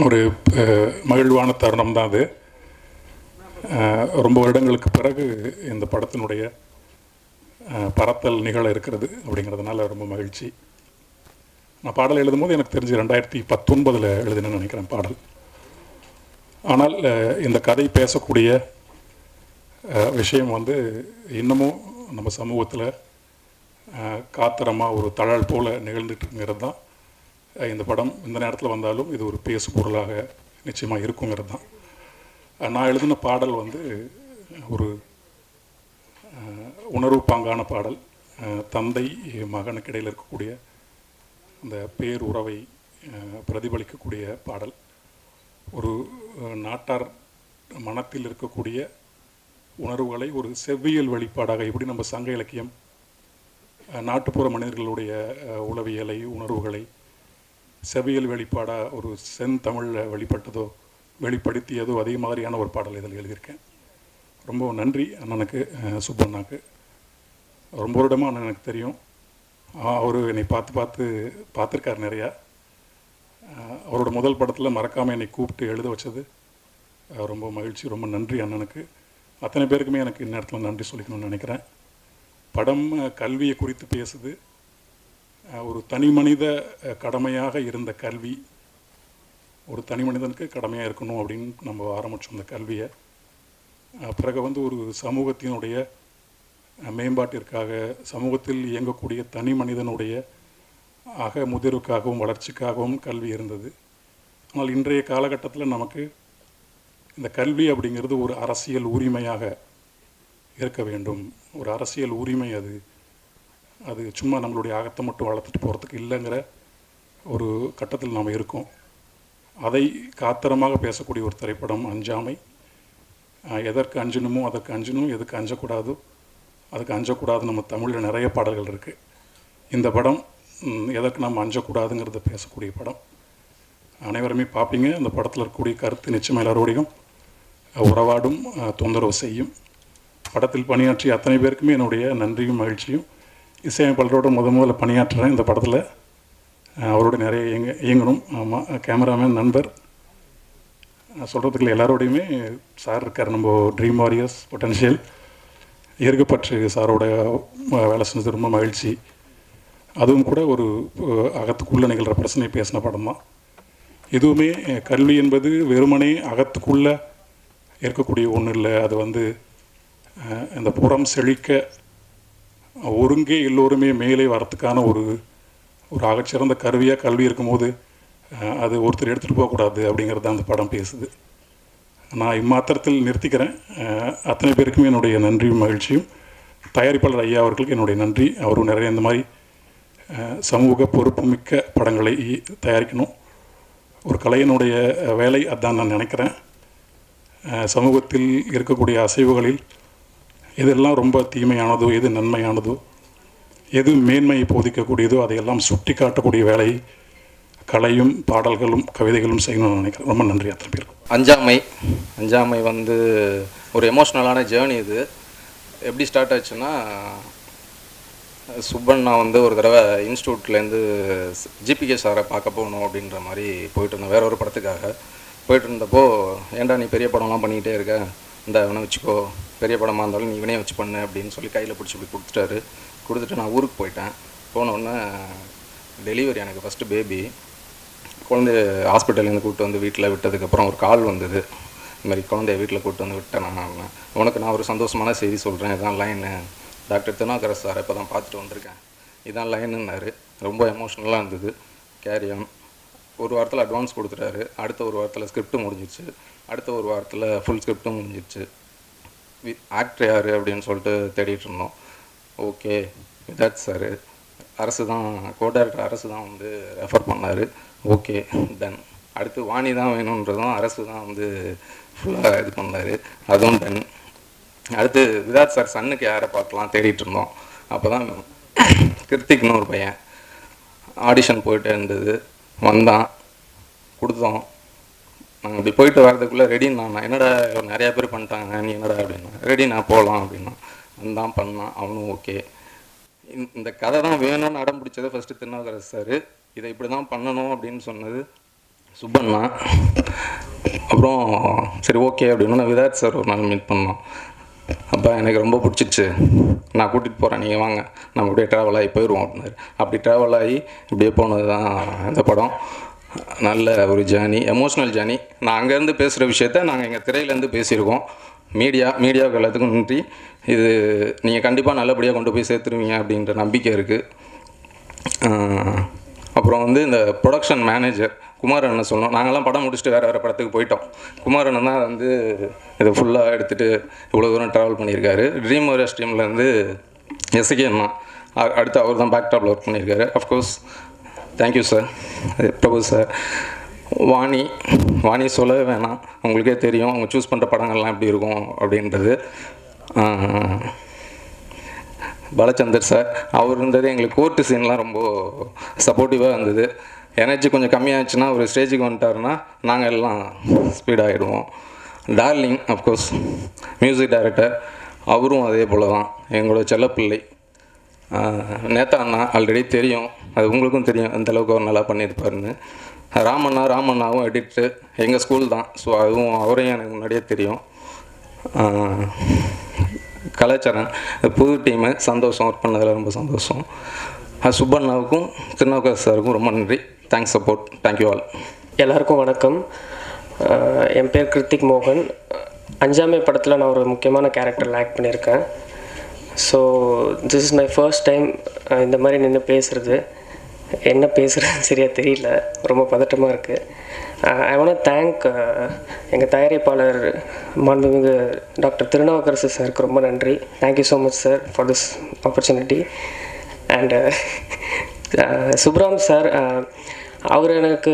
ஒரு மகிழ்வான தருணம் தான் அது. ரொம்ப வருடங்களுக்கு பிறகு இந்த படத்தினுடைய பரத்தல் நிகழ இருக்கிறது அப்படிங்கிறதுனால ரொம்ப மகிழ்ச்சி. நான் பாடல் எழுதும்போது எனக்கு தெரிஞ்சு 2019 எழுதினேன்னு நினைக்கிறேன் பாடல். ஆனால் இந்த கதை பேசக்கூடிய விஷயம் வந்து இன்னமும் நம்ம சமூகத்தில் காத்திரமாக ஒரு தழல் போல் நிகழ்ந்துட்டுங்கிறது தான் இந்த படம் இந்த நேரத்தில் வந்தாலும் இது ஒரு பேசு பொருளாக நிச்சயமாக இருக்குங்கிறது தான். நான் எழுதின பாடல் வந்து ஒரு உணர்வு பாங்கான பாடல். தந்தை மகனுக்கு இடையில் இருக்கக்கூடிய அந்த பேருறவை பிரதிபலிக்கக்கூடிய பாடல். ஒரு நாட்டார் மனத்தில் இருக்கக்கூடிய உணர்வுகளை ஒரு செவ்வியல் வெளிப்பாடாக எப்படி நம்ம சங்க இலக்கியம் நாட்டுப்புற மனிதர்களுடைய உளவியலை உணர்வுகளை செவ்வியல் வெளிப்பாடாக ஒரு செந்தமிழில் வெளிப்பட்டதோ வெளிப்படுத்தியதோ அதே மாதிரியான ஒரு பாடல் இதில் எழுதியிருக்கேன். ரொம்ப நன்றி அண்ணனுக்கு, சுப்பண்ணாக்கு. ரொம்ப வருடமாக அண்ணன் எனக்கு தெரியும். அவர் என்னை பார்த்துருக்கார் நிறையா. அவரோட முதல் படத்தில் மறக்காமல் என்னை கூப்பிட்டு எழுத வச்சது ரொம்ப மகிழ்ச்சி. ரொம்ப நன்றி அண்ணனுக்கு. அத்தனை பேருக்குமே எனக்கு இந்நேரத்தில் நன்றி சொல்லிக்கணும்னு நினைக்கிறேன். படம் கல்வியை குறித்து பேசுது. ஒரு தனி மனித கடமையாக இருந்த கல்வி ஒரு தனி மனிதனுக்கு கடமையாக இருக்கணும் அப்படின்னு நம்ம ஆரம்பித்தோம் அந்த கல்வியை. பிறகு வந்து ஒரு சமூகத்தினுடைய மேம்பாட்டிற்காக சமூகத்தில் இயங்கக்கூடிய தனி மனிதனுடைய முதிர்வுக்காகவும் வளர்ச்சிக்காகவும் கல்வி இருந்தது. ஆனால் இன்றைய காலகட்டத்தில் நமக்கு இந்த கல்வி அப்படிங்கிறது ஒரு அரசியல் உரிமையாக இருக்க வேண்டும். ஒரு அரசியல் உரிமை. அது சும்மா நம்மளுடைய அகத்தை மட்டும் வளர்த்துட்டு போகிறதுக்கு இல்லைங்கிற ஒரு கட்டத்தில் நாம் இருக்கோம். அதை காத்திரமாக பேசக்கூடிய ஒரு திரைப்படம் அஞ்சாமை. எதற்கு அஞ்சணுமோ அதற்கு அஞ்சணும், எதுக்கு அஞ்சக்கூடாதோ அதுக்கு அஞ்சக்கூடாது. நம்ம தமிழில் நிறைய பாடல்கள் இருக்குது. இந்த படம் எதற்கு நம்ம அஞ்சக்கூடாதுங்கிறத பேசக்கூடிய படம். அனைவருமே பார்ப்பீங்க. அந்த படத்தில் இருக்கக்கூடிய கருத்து நிச்சயம் எல்லாரோடையும் உறவாடும், தொந்தரவு செய்யும். படத்தில் பணியாற்றிய அத்தனை பேருக்குமே என்னுடைய நன்றியும் மகிழ்ச்சியும். இசையமைப்பாளரோட முதல்ல பணியாற்றுறேன் இந்த படத்தில். அவரோட நிறைய இயங்கணும். ஆமாம், கேமராமேன் நண்பர் சொல்கிறதுக்குள்ள எல்லாரோடையுமே சார் இருக்கார். நம்ம ட்ரீம் வாரியர்ஸ் பொட்டன்ஷியல் இயற்கப்பற்று சாரோட வேலை செஞ்சது ரொம்ப மகிழ்ச்சி. அதுவும் கூட ஒரு அகத்துக்குள்ளே நிகழ்கிற பிரச்சனை பேசின படம் தான். எதுவுமே கல்வி என்பது வெறுமனே அகத்துக்குள்ளே இருக்கக்கூடிய ஒன்றும் இல்லை. அது வந்து இந்த புறம் செழிக்க ஒருங்கே எல்லோருமே மேலே வரத்துக்கான ஒரு ஆகச்சிறந்த கருவியாக கல்வி இருக்கும்போது அது ஒருத்தர் எடுத்துகிட்டு போகக்கூடாது அப்படிங்கிறது அந்த படம் பேசுது. நான் இம்மாத்திரத்தில் நிறுத்திக்கிறேன். அத்தனை பேருக்குமே என்னுடைய நன்றியும் மகிழ்ச்சியும். தயாரிப்பாளர் ஐயா அவர்களுக்கு என்னுடைய நன்றி. அவரும் நிறைய இந்த மாதிரி சமூக பொறுப்புமிக்க படங்களை தயாரிக்கணும். ஒரு கலையினுடைய வேலை அதான் நான் நினைக்கிறேன். சமூகத்தில் இருக்கக்கூடிய அசைவுகளில் எதெல்லாம் ரொம்ப தீமையானதோ, எது நன்மையானதோ, எது மேன்மையை போதிக்கக்கூடியதோ அதையெல்லாம் சுட்டி காட்டக்கூடிய வேலையை கலையும் பாடல்களும் கவிதைகளும் செய்யணும்னு நினைக்கிறேன். ரொம்ப நன்றி அத்தனை பேருக்கும். அஞ்சாமை வந்து ஒரு எமோஷ்னலான ஜேர்னி. இது எப்படி ஸ்டார்ட் ஆச்சுன்னா, சுப்பண்ணா வந்து ஒரு தடவை இன்ஸ்டியூட்லேருந்து ஜிபிகே சாரை பார்க்க போகணும் அப்படின்ற மாதிரி போயிட்டு இருந்தேன். வேற ஒரு படத்துக்காக போயிட்டு இருந்தப்போ, ஏன்டா நீ பெரிய படம்லாம் பண்ணிக்கிட்டே இருக்க, இந்த இவனை வச்சுக்கோ, பெரிய படமாக இருந்தாலும் நீ இவனே வச்சு பண்ணு அப்படின்னு சொல்லி கையில் பிடிச்சி இப்படி கொடுத்துட்டு நான் ஊருக்கு போயிட்டேன். போனோடனே டெலிவரி, எனக்கு ஃபஸ்ட்டு பேபி. குழந்தைய ஹாஸ்பிட்டல்லேருந்து கூப்பிட்டு வந்து வீட்டில் விட்டதுக்கப்புறம் ஒரு கால் வந்தது. இது மாதிரி குழந்தைய வீட்டில் கூப்பிட்டு வந்து விட்டேன். உனக்கு நான் ஒரு சந்தோஷமான செய்தி சொல்கிறேன், இதான் லைனு. டாக்டர் திருநாகரஸ் சார் இப்போ தான் பார்த்துட்டு வந்திருக்கேன், இதான் லைனுன்னாரு. ரொம்ப எமோஷ்னலாக இருந்தது. கேரியான் ஒரு வாரத்தில் அட்வான்ஸ் கொடுத்துட்டாரு. அடுத்த ஒரு வாரத்தில் ஸ்கிரிப்டும் முடிஞ்சிச்சு. அடுத்த ஒரு வாரத்தில் ஃபுல் ஸ்கிரிப்டும் முடிஞ்சிச்சு. ஆக்டர் யார் அப்படின்னு சொல்லிட்டு தேடிட்டு இருந்தோம். ஓகே, விதாத் சார் அரசு தான், கோ டைரக்டர் அரசு தான் வந்து ரெஃபர் பண்ணார். Okay done. அடுத்து வாணி தான் வேணுன்றதும் அரசு தான் வந்து ஃபுல்லாக இது பண்ணார், அதுவும் டன். அடுத்து விதாத் சார் சன்னுக்கு யாரை பார்க்கலாம் தேடிட்டு இருந்தோம். அப்போ தான் கிருத்திக்னு ஒரு பையன் ஆடிஷன் போயிட்டே இருந்தது. வந்தான், கொடுத்தோம். நாங்கள் இப்படி போயிட்டு வரதுக்குள்ளே ரெடின்னு நான் என்னடா நிறையா பேர் பண்ணிட்டாங்க, நீ என்னடா அப்படின்னா, ரெடி நான் போகலாம் அப்படின்னா. வந்தான், பண்ணான், அவனும் ஓகே. இந்த கதை தான் வேணும்னு அடம் பிடிச்சது ஃபஸ்ட்டு திருநாவுக்கரசு சார். இதை இப்படி தான் பண்ணணும் அப்படின்னு சொன்னது சுப்பண்ணா. அப்புறம் சரி ஓகே அப்படின்னு நான் விதார்த் சார் ஒரு நாள் மீட் பண்ணோம். அப்போ எனக்கு ரொம்ப பிடிச்சிச்சு, நான் கூட்டிகிட்டு போகிறேன், நீங்கள் வாங்க நம்ம அப்படியே ட்ராவல் ஆகி போயிடுவோம் அப்படின்னாரு. அப்படி ட்ராவல் ஆகி இப்படியே போனது தான் இந்த படம். நல்ல ஒரு ஜேர்னி, எமோஷ்னல் ஜேர்னி. நான் அங்கேருந்து பேசுகிற விஷயத்த நாங்கள் எங்கள் திரையிலேருந்து பேசியிருக்கோம். மீடியாவுக்கு எல்லாத்துக்கும் நன்றி. இது நீங்கள் கண்டிப்பாக நல்லபடியாக கொண்டு போய் சேர்த்துருவீங்க அப்படின்ற நம்பிக்கை இருக்குது. அப்புறம் வந்து இந்த ப்ரொடக்ஷன் மேனேஜர் குமாரண்ணனை சொல்லணும். நாங்கள்லாம் படம் முடிச்சுட்டு வேறு படத்துக்கு போயிட்டோம். குமாரண்ணன் தான் வந்து இதை ஃபுல்லாக எடுத்துகிட்டு இவ்வளோ தூரம் ட்ராவல் பண்ணியிருக்காரு. ட்ரீம் வாரியர்ஸ் டீம்லேருந்து எஸ்கேன்னா அடுத்து அவர் தான் பேக்டாப்பில் ஒர்க் பண்ணியிருக்காரு. Of course thank you sir. Prabhu sir, Vani சொல்லவே வேணாம், உங்களுக்கே தெரியும் அவங்க சூஸ் பண்ணுற படங்கள்லாம் எப்படி இருக்கும் அப்படின்றது. பாலச்சந்தர் சார், அவர் இருந்தது எங்களுக்கு கோர்ட்டு சீன்லாம் ரொம்ப சப்போர்ட்டிவாக இருந்தது. எனர்ஜி கொஞ்சம் கம்மியாகிடுச்சுன்னா ஒரு ஸ்டேஜுக்கு வந்துட்டாருன்னா நாங்கள் எல்லாம் ஸ்பீடாகிடுவோம். டார்லிங் அஃப்கோர்ஸ் மியூசிக் டைரக்டர், அவரும் அதே போல் தான் எங்களோட செல்லப்பிள்ளை. நேத்தா அண்ணா ஆல்ரெடி தெரியும், அது உங்களுக்கும் தெரியும் அந்தளவுக்கு அவர் நல்லா பண்ணியிருப்பாருன்னு. ராமண்ணாவும் எடிட்டு எங்கள் ஸ்கூல் தான், ஸோ அதுவும் அவரையும் எனக்கு முன்னாடியே தெரியும். கலாச்சாரம் புது டீமு, சந்தோஷம், ஒர்க் பண்ணதில் ரொம்ப சந்தோஷம். சுப்பண்ணாவுக்கும் திருநாவுக்கரசு சாருக்கும் ரொம்ப நன்றி. Thanks support. Thank you all. எல்லாருக்கும் வணக்கம். என் பேர் கிருத்திக் மோகன். அஞ்சாமே படத்தில் நான் ஒரு முக்கியமான கேரக்டரில் ஆக்ட் பண்ணியிருக்கேன். So this is my first time இந்த மாதிரி நின்று பேசுகிறது. என்ன பேசுகிறேன்னு சரியாக தெரியல, ரொம்ப பதட்டமாக இருக்குது. ஐ வாண்ட் தேங்க் எங்கள் தயாரிப்பாளர் மாண்புமிகு டாக்டர் திருநாவுக்கரசு சாருக்கு ரொம்ப நன்றி. Thank you so much sir for this opportunity. And Subram sir, அவர் எனக்கு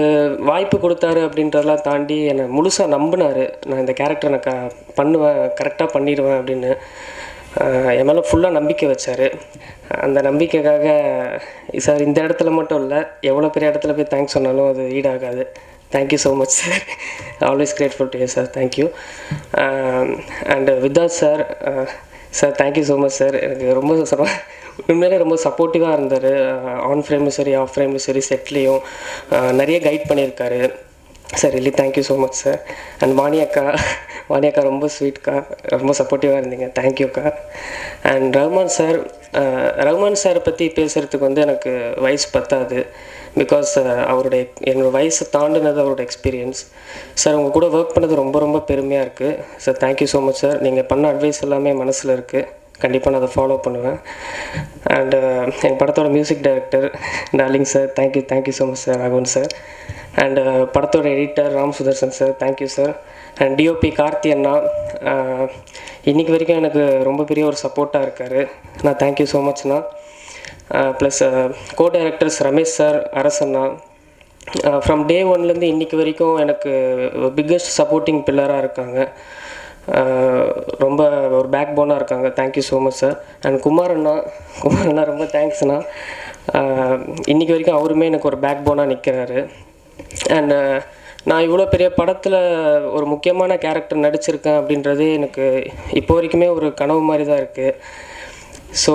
வாய்ப்பு கொடுத்தாரு அப்படின்றதெல்லாம் தாண்டி என்னை முழுசாக நம்பினார். நான் இந்த கேரக்டரை நான் பண்ணுவேன், கரெக்டாக பண்ணிடுவேன் அப்படின்னு என் மேலே ஃபுல்லாக நம்பிக்கை வச்சார். அந்த நம்பிக்கைக்காக சார் இந்த இடத்துல மட்டும் இல்லை, எவ்வளோ பெரிய இடத்துல போய் தேங்க்ஸ் சொன்னாலும் அது ஈடாகாது. Thank you so much sir. Always grateful to you sir. Thank you. And Vidharth sir, sir thank you so much sir. எனக்கு ரொம்ப உண்மையிலே ரொம்ப சப்போர்ட்டிவாக இருந்தார். ஆன் ஃப்ரேம்லையும் சரி, ஆஃப் ஃப்ரேம்லையும் சரி, செட்லேயும் நிறைய கைட் பண்ணியிருக்காரு sir. Really thank you so much sir. And Vani அக்கா ரொம்ப ஸ்வீட்க்கா, ரொம்ப சப்போர்ட்டிவாக இருந்தீங்க. தேங்க்யூக்கா. அண்ட் ரஹ்மான் சாரை பற்றி பேசுகிறதுக்கு வந்து எனக்கு வயசு பத்தாது. பிகாஸ் என்னோடய வயசை தாண்டினது அவரோட எக்ஸ்பீரியன்ஸ். சார் உங்கள் கூட ஒர்க் பண்ணது ரொம்ப ரொம்ப பெருமையாக இருக்குது sir. Thank you so much sir. நீங்கள் பண்ண அட்வைஸ் எல்லாமே மனசில் இருக்குது, கண்டிப்பாக நான் அதை ஃபாலோ பண்ணுவேன். அண்டு என் படத்தோட music director darling sir, thank you so much sir. Raghavan sir. And படத்தோட editor Ram Sudarshan sir, thank you sir. And DOP Karthi அண்ணா, இன்றைக்கி வரைக்கும் எனக்கு ரொம்ப பெரிய ஒரு சப்போர்ட்டாக இருக்கார். நான் தேங்க்யூ ஸோ மச்ண்ணா. Plus co directors Ramesh sir, அரசண்ணா, ஃப்ரம் டே ஒன்லேருந்து இன்றைக்கி வரைக்கும் எனக்கு பிக்கஸ்ட் சப்போர்ட்டிங் பில்லராக இருக்காங்க. ரொம்ப ஒரு பேக் போனாக இருக்காங்க. Thank you so much sir. And குமாரண்ணா ரொம்ப தேங்க்ஸ்ண்ணா. இன்றைக்கி வரைக்கும் அவருமே எனக்கு ஒரு பேக் போனாக நிற்கிறாரு. அண்டு நான் இவ்வளோ பெரிய படத்தில் ஒரு முக்கியமான கேரக்டர் நடிச்சிருக்கேன் அப்படின்றதே எனக்கு இப்போ வரைக்குமே ஒரு கனவு மாதிரி தான் இருக்குது. ஸோ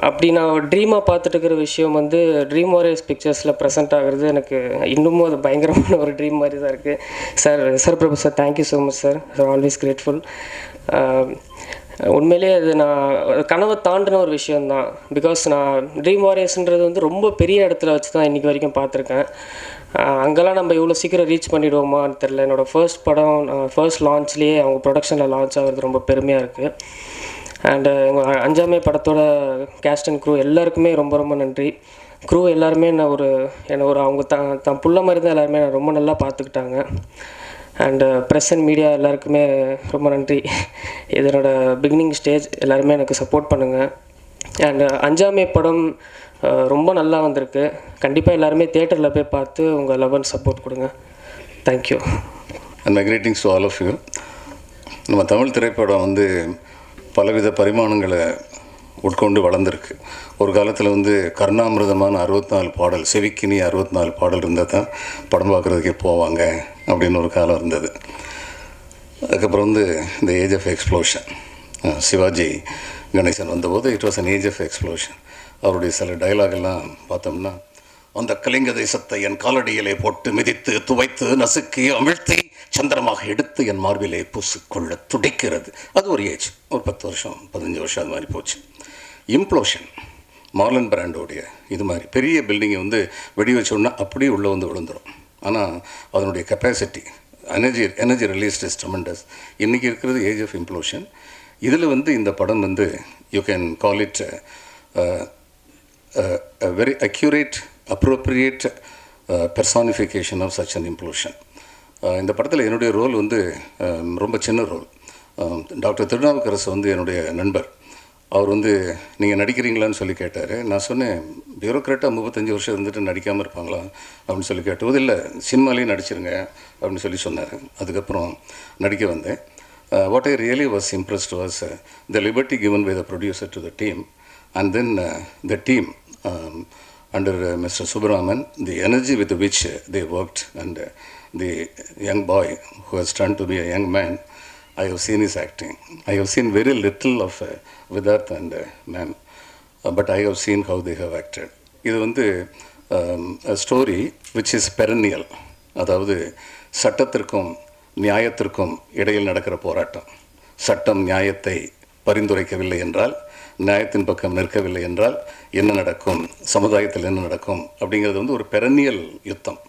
அப்படி நான் ஒரு ட்ரீமாக பார்த்துட்டு இருக்கிற விஷயம் வந்து ட்ரீம் வாரியர்ஸ் பிக்சர்ஸில் ப்ரெசென்ட் ஆகிறது எனக்கு இன்னமும் அது பயங்கரமான ஒரு ட்ரீம் மாதிரி தான் இருக்குது சார். Prabhu sir, thank you so much sir. Always grateful. உண்மையிலே அது நான் கனவை தாண்டின ஒரு விஷயந்தான். பிகாஸ் நான் ட்ரீம் வாரியர்ஸ்ன்றது வந்து ரொம்ப பெரிய இடத்துல வச்சு தான் இன்றைக்கி வரைக்கும் பார்த்துருக்கேன். அங்கெல்லாம் நம்ம இவ்வளோ சீக்கிரம் ரீச் பண்ணிவிடுவோமான்னு தெரில. என்னோடய ஃபர்ஸ்ட் படம் ஃபர்ஸ்ட் லான்ச்லேயே அவங்க ப்ரொடக்ஷனில் லான்ச் ஆகிறது ரொம்ப பெருமையாக இருக்குது. அண்டு எங்கள் அஞ்சாமே படத்தோட கேஸ்ட் அண்ட் க்ரூ எல்லாருக்குமே ரொம்ப ரொம்ப நன்றி. க்ரூ எல்லாருமே என்னை ஒரு அவங்க தான் புள்ள மாதிரி தான் எல்லாருமே ரொம்ப நல்லா பார்த்துக்கிட்டாங்க. அண்டு ப்ரெஸ் அண்ட் மீடியா எல்லாருக்குமே ரொம்ப நன்றி. இதனோட பிகினிங் ஸ்டேஜ் எல்லாருமே எனக்கு சப்போர்ட் பண்ணுங்கள். அண்டு அஞ்சாமே படம் ரொம்ப நல்லா வந்திருக்கு. கண்டிப்பாக எல்லாருமே தியேட்டரில் போய் பார்த்து உங்கள் லவ் அண்ட் சப்போர்ட் கொடுங்க. Thank you. And my greetings to all of you. நம்ம தமிழ் திரைப்படம் வந்து பலவித பரிமாணங்களை உட்கொண்டு வளர்ந்துருக்கு. ஒரு காலத்தில் வந்து கருணாமிரதமான 64 பாடல், செவிக்கினி 64 பாடல் இருந்தால் தான் படம் பார்க்குறதுக்கே போவாங்க அப்படின்னு ஒரு காலம் இருந்தது. அதுக்கப்புறம் வந்து இந்த age of explosion, Sivaji Ganesan வந்தபோது it was an age of explosion. அவருடைய சில டைலாகெல்லாம் பார்த்தோம்னா அந்த கலிங்க தேசத்தை என் காலடியிலே போட்டு மிதித்து துவைத்து நசுக்கி அமிழ்த்தி சந்திரமாக எடுத்து என் மார்பிலே பூசிக்கொள்ள துடிக்கிறது. அது ஒரு ஏஜ், ஒரு 10 வருஷம் 15 வருஷம் அது மாதிரி போச்சு. இம்ப்ளோஷன், மார்லன் பிராண்டோடைய இது மாதிரி பெரிய பில்டிங்கை வந்து வெடி வச்சோன்னா அப்படியே உள்ளே வந்து விழுந்துடும். ஆனால் அதனுடைய capacity, energy released is tremendous. இன்றைக்கி இருக்கிறது ஏஜ் ஆஃப் இம்ப்ளோஷன். இதில் வந்து இந்த படம் வந்து you can call it very accurate appropriate personification of such an implosion. இந்த படத்தில் என்னுடைய ரோல் வந்து ரொம்ப சின்ன ரோல். டாக்டர் திருநாவுக்கரசு வந்து என்னுடைய நண்பர். அவர் வந்து நீங்கள் நடிக்கிறீங்களான்னு சொல்லி கேட்டார். நான் சொன்னேன், பியூரோக்ராட்டாக 35 வருஷம் இருந்துட்டு நடிக்காமல் இருப்பாங்களா அப்படின்னு சொல்லி கேட்டபோது, இல்லை சினிமாலேயும் நடிச்சிருங்க அப்படின்னு சொல்லி சொன்னார். அதுக்கப்புறம் நடிக்க வந்தேன். What I really was impressed was the liberty given by the producer to the team, and then the team under Mr. Subramanian, the energy with which they worked, and the young boy who has turned to be a young man, I have seen his acting. I have seen very little of Vidarth and ma'am, but I have seen how they have acted. இது வந்து a story which is perennial. அதாவது சட்டத்திற்கும் நியாயத்திற்கும் இடையில் நடக்கிற போராட்டம். சட்டம் நியாயத்தை பரிந்துரைக்கவில்லை என்றால், நியாயத்தின் பக்கம் நிற்கவில்லை என்றால் என்ன நடக்கும், சமுதாயத்தில் என்ன நடக்கும் அப்படிங்கிறது வந்து ஒரு பெரனியல் யுத்தம்.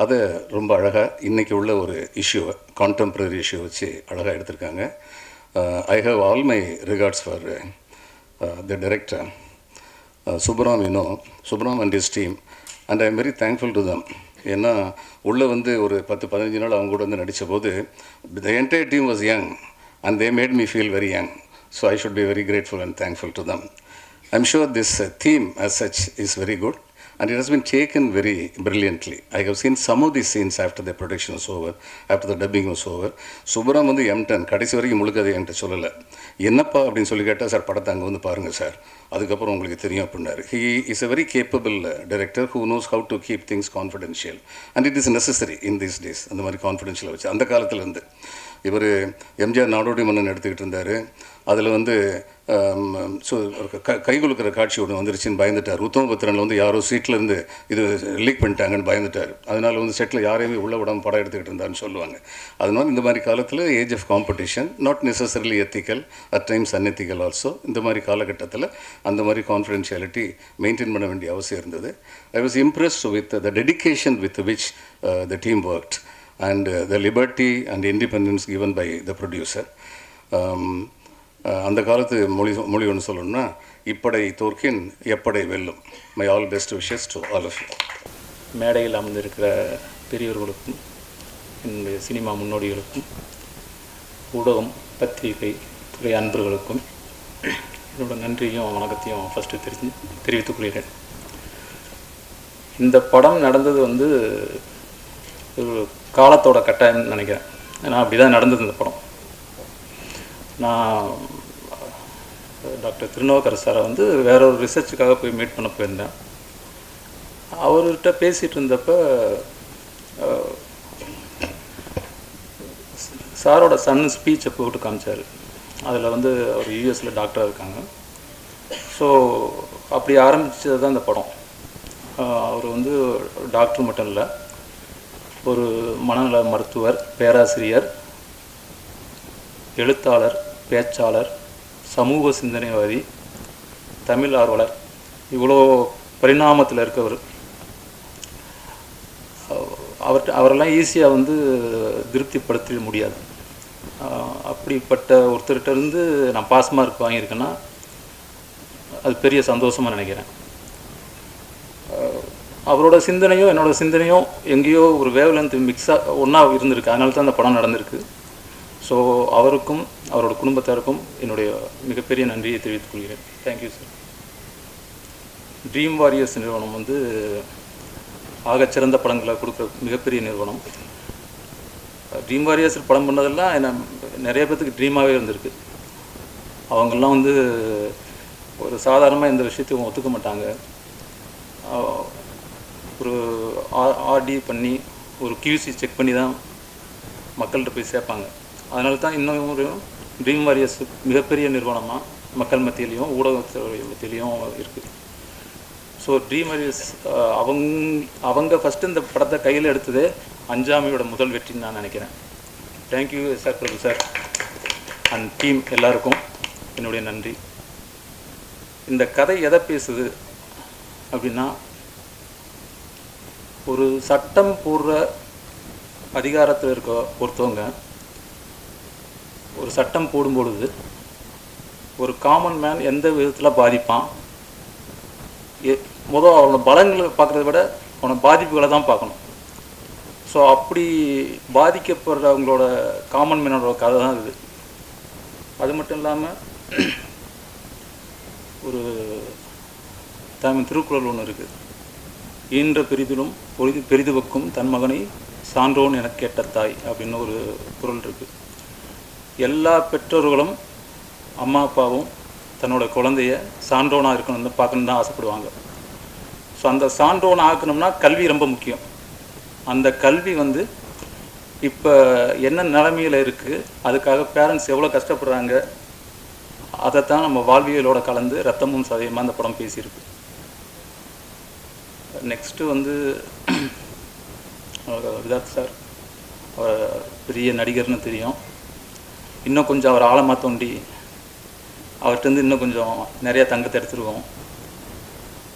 அதை ரொம்ப அழகாக இன்றைக்கி உள்ள ஒரு இஷ்யூவை, கான்டெம்பரரி இஷ்யூ வச்சு அழகாக எடுத்திருக்காங்க. I have all my regards for the director Subram and his team, and I am very thankful to them. ஏன்னா உள்ளே வந்து ஒரு 10-15 நாள் அவங்க கூட வந்து நடித்த போது the entire team was young and they made me feel very young. So I should be very grateful and thankful to them. I'm sure this theme as such is very good, and it has been taken very brilliantly. I have seen some of these scenes after the production was over, after the dubbing was over. Subram வந்து M10 கடைசி வரைக்கும் முழுக்க அதை என்கிட்ட சொல்லலை. என்னப்பா அப்படின்னு சொல்லி கேட்டால், சார் படத்தை அங்கே வந்து பாருங்கள் சார், அதுக்கப்புறம் உங்களுக்கு தெரியும் அப்படின்னாரு. He is a very capable director who knows how to keep things confidential, and it is necessary in these days. அந்த மாதிரி கான்ஃபிடென்ஷியல் வச்சு அந்த காலத்துலேருந்து இவர் எம்ஜிஆர் நாடோடி மன்னன் எடுத்துக்கிட்டு இருந்தார். அதில் வந்து கை குலுக்கிற காட்சி ஒன்று வந்துருச்சுன்னு பயந்துட்டார். உத்தமபுத்திரனில் வந்து யாரோ சீட்லேருந்து இது லீக் பண்ணிட்டாங்கன்னு பயந்துட்டார். அதனால் வந்து செட்டில் யாரையுமே உள்ள விடாமல் படம் எடுத்துக்கிட்டு இருந்தாருன்னு சொல்லுவாங்க. அதனால் இந்த மாதிரி காலத்தில் age of competition, not necessarily ethical, at times unethical also, இந்த மாதிரி காலகட்டத்தில் அந்த மாதிரி கான்ஃபிடென்ஷியாலிட்டி மெயின்டைன் பண்ண வேண்டிய அவசியம் இருந்தது. I was impressed with the dedication with which the team worked and the liberty and independence given by the producer. அந்த காலத்து மொழி ஒன்று சொல்லணும்னா, இப்படை தோற்கின் எப்படை வெல்லும். My all best wishes to all of you. மேடையில் அமர்ந்திருக்கிற பெரியவர்களுக்கும், என்னுடைய சினிமா முன்னோடிகளுக்கும், ஊடகம் பத்திரிகை துறை அன்பர்களுக்கும் என்னோட நன்றியும் வணக்கத்தையும் ஃபஸ்ட்டு தெரிவித்துக் கொள்கிறேன். இந்த படம் நடந்தது வந்து ஒரு காலத்தோட கட்டாயம்னு நினைக்கிறேன். ஏன்னா அப்படி தான் நடந்தது இந்த படம். நான் டாக்டர் திருநாவுக்கரசு சாரை வந்து வேற ஒரு ரிசர்ச்சுக்காக போய் மீட் பண்ண போயிருந்தேன். அவர்கிட்ட பேசிகிட்டு இருந்தப்போ சாரோட சன் ஸ்பீச்சை போட்டு காமிச்சார். அதில் வந்து அவர் யூஎஸில் டாக்டராக இருக்காங்க. ஸோ அப்படி ஆரம்பித்தது தான் இந்த படம். அவர் வந்து டாக்டர் மட்டும் இல்லை, ஒரு மனநல மருத்துவர், பேராசிரியர், எழுத்தாளர், பேச்சாளர், சமூக சிந்தனைவாதி, தமிழ் ஆர்வலர், இவ்வளோ பரிணாமத்தில் இருக்கவர். அவரெல்லாம் ஈஸியாக வந்து திருப்திப்படுத்த முடியாது. அப்படிப்பட்ட ஒருத்தர்கிட்டருந்து நான் பாஸ் மார்க் வாங்கியிருக்கேன்னா அது பெரிய சந்தோஷமாக நினைக்கிறேன். அவரோட சிந்தனையும் என்னோட சிந்தனையும் எங்கேயோ ஒரு வேவ்லென்த் மிக்ஸாக ஒன்றா இருந்திருக்கு. அதனால தான் அந்த படம் நடந்திருக்கு. ஸோ அவருக்கும் அவரோட குடும்பத்தாருக்கும் என்னுடைய மிகப்பெரிய நன்றியை தெரிவித்துக் கொள்கிறேன். Thank you sir. ட்ரீம் வாரியர்ஸ் நிறுவனம் வந்து ஆகச்சிறந்த படங்களை கொடுக்குற மிகப்பெரிய நிறுவனம். ட்ரீம் வாரியர்ஸ் படம் பண்ணதெல்லாம் என்ன நிறைய பேர்த்துக்கு ட்ரீமாகவே இருந்திருக்கு. அவங்கெல்லாம் வந்து ஒரு சாதாரணமாக இந்த விஷயத்தையும் ஒத்துக்க மாட்டாங்க. ஒரு ஆர்டி பண்ணி ஒரு கியூசி செக் பண்ணி தான் மக்கள்கிட்ட போய் சேர்ப்பாங்க. அதனால தான் இன்னும் ஒரு ட்ரீம் வாரியர்ஸ் மிகப்பெரிய நிறுவனமாக மக்கள் மத்தியிலையும் ஊடகத்துறை மத்தியிலையும் இருக்குது. ஸோ ட்ரீம் அரியர்ஸ் அவங்க ஃபஸ்ட்டு இந்த படத்தை கையில் எடுத்ததே அஞ்சாமியோட முதல் வெற்றின்னு நான் நினைக்கிறேன். Thank you sir, Prabhu sir and team எல்லாருக்கும் என்னுடைய நன்றி. இந்த கதை எதை பேசுது அப்படின்னா, ஒரு சட்டம் போடுற அதிகாரத்தில் இருக்க ஒருத்தவங்க ஒரு சட்டம் போடும்பொழுது ஒரு காமன் மேன் எந்த விதத்தில் பாதிப்பான், முதல் அவனோட பலங்களை பார்க்குறத விட அவனோட பாதிப்புகளை தான் பார்க்கணும். ஸோ அப்படி பாதிக்கப்படுறவங்களோட காமன் மேனோட கதை தான் இது. அது மட்டும் இல்லாமல் ஒரு தமிழ் திருக்குறள் ஒன்று இருக்குது, ஈன்ற பெரிதிலும் பெரிதுவக்கும் தன் மகனை சான்றோன் என கேட்ட தாய் அப்படின்னு ஒரு குறள் இருக்குது. எல்லா பெற்றோர்களும் அம்மா அப்பாவும் தன்னோட குழந்தைய சான்றோனாக இருக்கணும்னு பார்க்கணுன்னு தான் ஆசைப்படுவாங்க. ஸோ அந்த சான்றோனை ஆக்கணும்னா கல்வி ரொம்ப முக்கியம். அந்த கல்வி இப்போ என்ன நிலைமையில் இருக்குது, அதுக்காக பேரண்ட்ஸ் எவ்வளோ கஷ்டப்படுறாங்க, அதைத்தான் நம்ம வாழ்வியலோட கலந்து ரத்தமும் சதயமாக அந்த படம் பேசியிருக்கு. நெக்ஸ்ட்டு விதாத் சார், அவர் பெரிய நடிகர்னு தெரியும். இன்னும் கொஞ்சம் அவர் ஆழமாக தோண்டி அவர்கிட்டருந்து இன்னும் கொஞ்சம் நிறையா தங்கத்தை எடுத்துருவோம்.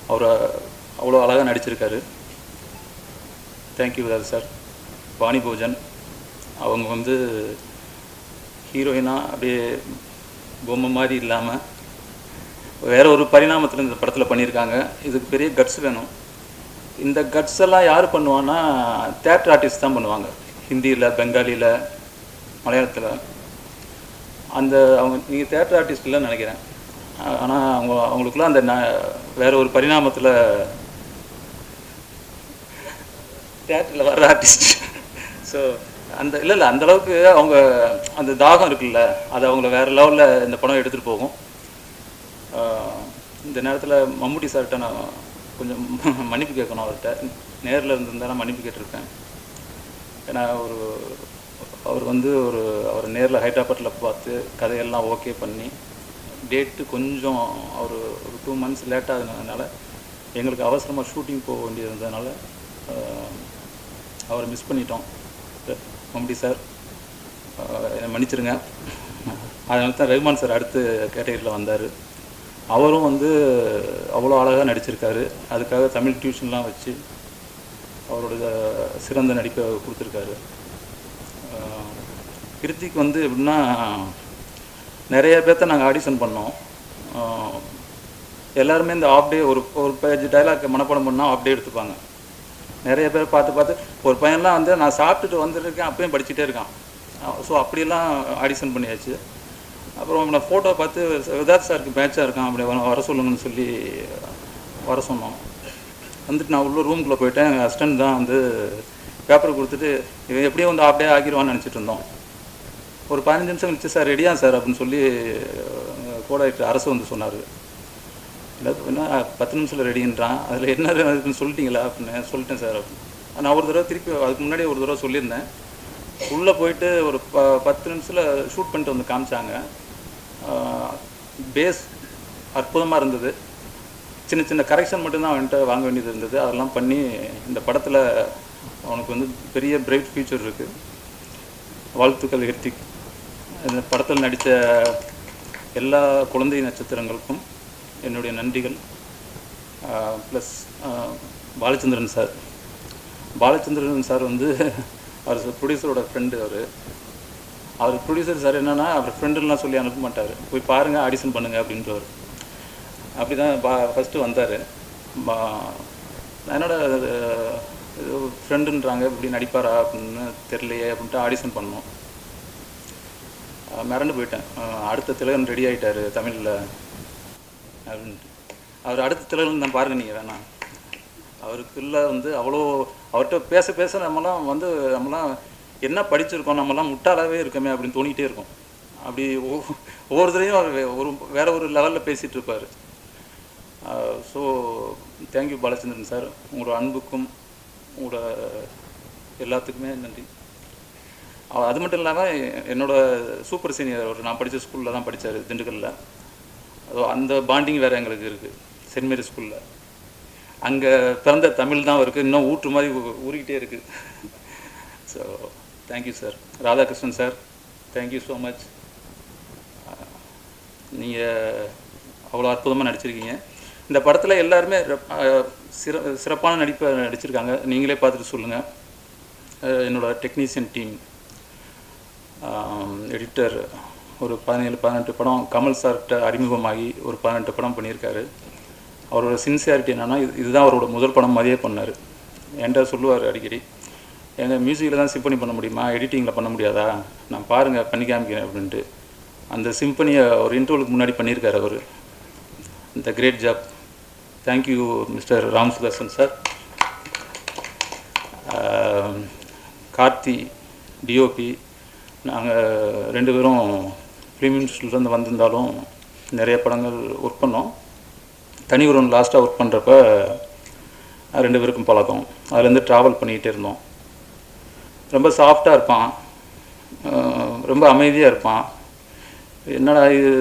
அவரை அவ்வளோ அழகாக நடிச்சிருக்காரு. தேங்க்யூ விதாத் சார். வாணி போஜன் அவங்க ஹீரோயினாக அப்படியே பொம்மை மாதிரி இல்லாமல் வேறு ஒரு பரிணாமத்தில் இந்த படத்தில் பண்ணியிருக்காங்க. இதுக்கு பெரிய கட்ஸ் வேணும். இந்த கட்ஸ் எல்லாம் யார் பண்ணுவான்னா தியேட்டர் ஆர்டிஸ்ட் தான் பண்ணுவாங்க. ஹிந்தியில், பெங்காலியில், மலையாளத்தில். அவங்க நீங்கள் தியேட்டர் ஆர்டிஸ்ட் இல்லைன்னு நினைக்கிறேன். ஆனால் அவங்களுக்குலாம் அந்த வேறு ஒரு பரிணாமத்தில் தியேட்டரில் வர்ற ஆர்டிஸ்ட். ஸோ இல்லை அந்தளவுக்கு அவங்க அந்த தாகம் இருக்குல்ல, அது அவங்கள வேறு லெவலில் இந்த படம் எடுத்துகிட்டு போகும். இந்த நேரத்தில் மம்முட்டி சார்கிட்ட நான் கொஞ்சம் மன்னிப்பு கேட்கணும். அவர்கிட்ட நேரில் இருந்திருந்தால் நான் மன்னிப்பு கேட்டிருப்பேன். ஏன்னா அவர் அவர் நேரில் ஹைதராபாத்தில் பார்த்து கதையெல்லாம் ஓகே பண்ணி டேட்டு கொஞ்சம் ஒரு 2 months லேட்டாக இருந்ததுனால எங்களுக்கு அவசரமாக ஷூட்டிங் போக வேண்டியது இருந்ததுனால அவரை மிஸ் பண்ணிட்டோம். மம்முட்டி சார் என்னை மன்னிச்சிருங்க. அதனால தான் ரஹ்மான் சார் அடுத்து கேட்டகரியில் வந்தார். அவரும் அவ்வளோ அழகாக நடிச்சிருக்காரு. அதுக்காக தமிழ் டியூஷன்லாம் வச்சு அவரோட சிறந்த நடிப்பை கொடுத்துருக்காரு. கிருத்திக் எப்படின்னா, நிறைய பேர்த்த நாங்கள் ஆடிஷன் பண்ணோம். எல்லாருமே இந்த ஆஃப் டே ஒரு பேஜ் டைலாக் மனப்பாடம் பண்ணால் ஆஃப் டே எடுத்துப்பாங்க. நிறைய பேர் பார்த்து ஒரு பையன்லாம் நான் சாப்பிட்டுட்டு வந்துருக்கேன் அப்பயும் படிச்சுட்டே இருக்கான். ஸோ அப்படியெல்லாம் ஆடிஷன் பண்ணியாச்சு. அப்புறம் நான் ஃபோட்டோ பார்த்து விதாத் சாருக்கு மேட்சாக இருக்கான், அப்படி வர சொல்லுங்கன்னு சொல்லி வர சொன்னோம். நான் உள்ள ரூம்குள்ளே போயிட்டேன். எங்கள் அசிஸ்டன்ட் தான் பேப்பர் கொடுத்துட்டு இவன் எப்படியும் ஆஃப் டே ஆகிடுவான்னு நினச்சிட்டு இருந்தோம். ஒரு 15 நிமிஷம் கழிச்சு சார் ரெடியா சார் அப்படின்னு சொல்லி கோடாக்டர் அரசு சொன்னார். இல்லை 10 நிமிஷத்தில் ரெடின்றான், அதில் என்ன இருக்குன்னு சொல்லிட்டீங்களா அப்படின்னு. சொல்லிட்டேன் சார் அப்படின்னு. நான் ஒரு தடவை திருப்பி அதுக்கு முன்னாடி ஒரு தடவை சொல்லியிருந்தேன். உள்ளே போயிட்டு ஒரு 10 நிமிஷத்தில் ஷூட் பண்ணிட்டு காமிச்சாங்க. பேஸ் அற்புதமாக இருந்தது. சின்ன சின்ன கரெக்ஷன் மட்டும்தான் அவன்கிட்ட வாங்க வேண்டியது இருந்தது. அதெல்லாம் பண்ணி இந்த படத்தில் அவனுக்கு பெரிய பிரைட் ஃபியூச்சர் இருக்குது. வாழ்த்துக்கள் கிருத்திக். இந்த படத்தில் நடித்த எல்லா குழந்தை நட்சத்திரங்களுக்கும் என்னுடைய நன்றிகள். Plus Balachandran sir. Balachandran sir அவர் ப்ரொடியூசரோட ஃப்ரெண்டு. அவர் ப்ரொடியூசர் சார் என்னென்னா அவர் ஃப்ரெண்டுலாம் சொல்லி அனுப்ப மாட்டார். போய் பாருங்கள், ஆடிஷன் பண்ணுங்கள் அப்படின்றவர். அப்படி தான் ஃபஸ்ட்டு வந்தார். என்னோட ஃப்ரெண்டுன்றாங்க, இப்படி நடிப்பாரா அப்படின்னு தெரியலையே அப்படின்ட்டு ஆடிஷன் பண்ணோம். மிரண்டு போயிட்டேன். அடுத்த திலகன் ரெடி ஆகிட்டார் தமிழில் அப்படின்ட்டு. அவர் அடுத்த திலகன் தான் பாருங்கள் நீங்கள் வேணாம். அவருக்குள்ள அவ்வளோ அவர்கிட்ட பேச நம்மலாம் என்ன படிச்சிருக்கோம், நம்மலாம் முட்டாளாகவே இருக்கோமே அப்படின்னு தோணிகிட்டே இருக்கும். அப்படி ஒவ்வொருத்தரையும் அவர் வேறு ஒரு லெவலில் பேசிகிட்டு இருப்பார். So thank you Balachandran sir. உங்களோட அன்புக்கும் உங்களோட எல்லாத்துக்குமே நன்றி. அது மட்டும் இல்லாமல் என்னோடய சூப்பர் சீனியர் நான் படித்த ஸ்கூலில் தான் படித்தார், திண்டுக்கல்லில். அந்த பாண்டிங் வேறு எங்களுக்கு இருக்குது, சென்ட் மேரி ஸ்கூலில். அங்கே பிறந்த தமிழ் தான் இருக்குது, இன்னும் ஊற்று மாதிரி ஊறிக்கிட்டே இருக்குது. So thank you sir. Radhakrishnan sir, thank you so much. நீங்கள் அவ்வளோ அற்புதமாக நடிச்சிருக்கீங்க. இந்த படத்தில் எல்லாருமே சிறப்பான நடிப்பை நடிச்சிருக்காங்க. நீங்களே பார்த்துட்டு சொல்லுங்கள். என்னோடய டெக்னீஷியன் டீம், எடிட்டர் ஒரு 17-18 படம் கமல் சார்கிட்ட அறிமுகமாகி ஒரு 18 படம் பண்ணியிருக்காரு. அவரோட சின்சியாரிட்டி என்னென்னா, இதுதான் அவரோட முதல் படம் மாதிரியே பண்ணார். என்கிட்ட சொல்லுவார் அடிக்கடி, எங்கள் மியூசிக்கில் தான் சிம்பனி பண்ண முடியுமா, எடிட்டிங்கில் பண்ண முடியாதா, நான் பாருங்கள் பண்ணி காமிக்கிறேன் அப்படின்ட்டு. அந்த சிம்பனியை ஒரு இன்டர்வலுக்கு முன்னாடி பண்ணியிருக்காரு அவர். இந்த great job. Thank you mister Ram Sudarshan sir. Karthi DOP, நாங்கள் 2 பேரும் ஃபிலிம் இன்ஸ்டியூட்லேருந்து வந்திருந்தாலும் நிறைய படங்கள் ஒர்க் பண்ணோம். தனி ஒருவன் லாஸ்ட்டாக ஒர்க் பண்ணுறப்ப 2 பேருக்கும் பழக்கம். அதுலேருந்து ட்ராவல் பண்ணிக்கிட்டே இருந்தோம். ரொம்ப சாஃப்டாக இருப்பான், ரொம்ப அமைதியாக இருப்பான். என்னடா இது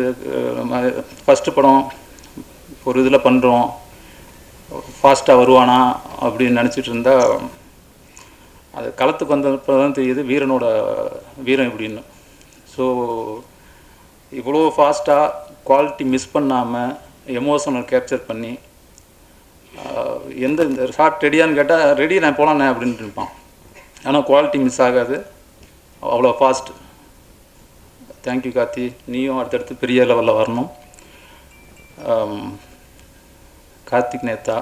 ஃபஸ்ட்டு படம் ஒரு இதில் பண்ணுறோம், ஃபாஸ்ட்டாக வருவானா அப்படின்னு நினச்சிட்டு இருந்தால் அது களத்துக்கு வந்தப்போ தான் தெரியுது வீரனோட வீரம் எப்படின்னு. ஸோ இவ்வளோ ஃபாஸ்ட்டாக குவாலிட்டி மிஸ் பண்ணாமல் எமோஷனல் கேப்சர் பண்ணி இந்த ஷார்ட் ரெடியான்னு கேட்டால் ரெடி நான் போகலாண்ணே அப்படின்ட்டு இருப்பான். ஆனால் குவாலிட்டி மிஸ் ஆகாது, அவ்வளோ ஃபாஸ்ட். தேங்க்யூ கார்த்தி, நீயும் அடுத்தடுத்து பெரிய லெவலில் வரணும். கார்த்திக் நேத்தா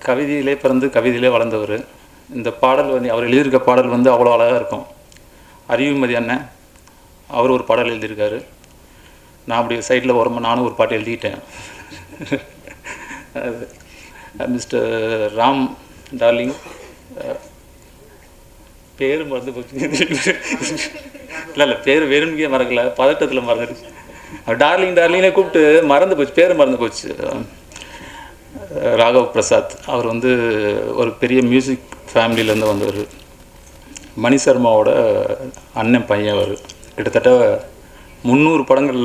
கவிதையிலே பிறந்து கவிதையிலே வளர்ந்தவர். இந்த பாடல் வந்து அவர் எழுதியிருக்க பாடல் வந்து அவ்வளோ அழகாக இருக்கும். அறிவுமதி அண்ணன் அவர் ஒரு பாடல் எழுதியிருக்காரு. நான் அப்படி சைடில் வரும்போது நானும் ஒரு பாட்டு எழுதிக்கிட்டேன். மிஸ்டர் ராம் டார்லிங், பேர் மறந்து போச்சு. இல்லை பேர் வேணும்கே மறக்கல, பதட்டத்தில் மறந்துடுச்சு. டார்லிங் டார்லிங்கே கூப்பிட்டு மறந்து போச்சு, பேர் மறந்து போச்சு. ராகவ் பிரசாத், அவர் வந்து ஒரு பெரிய மியூசிக் ஃபேமிலியிலேருந்து வந்தவர். மணி சர்மாவோட அண்ணன் பையன் அவர். கிட்டத்தட்ட 300 படங்கள்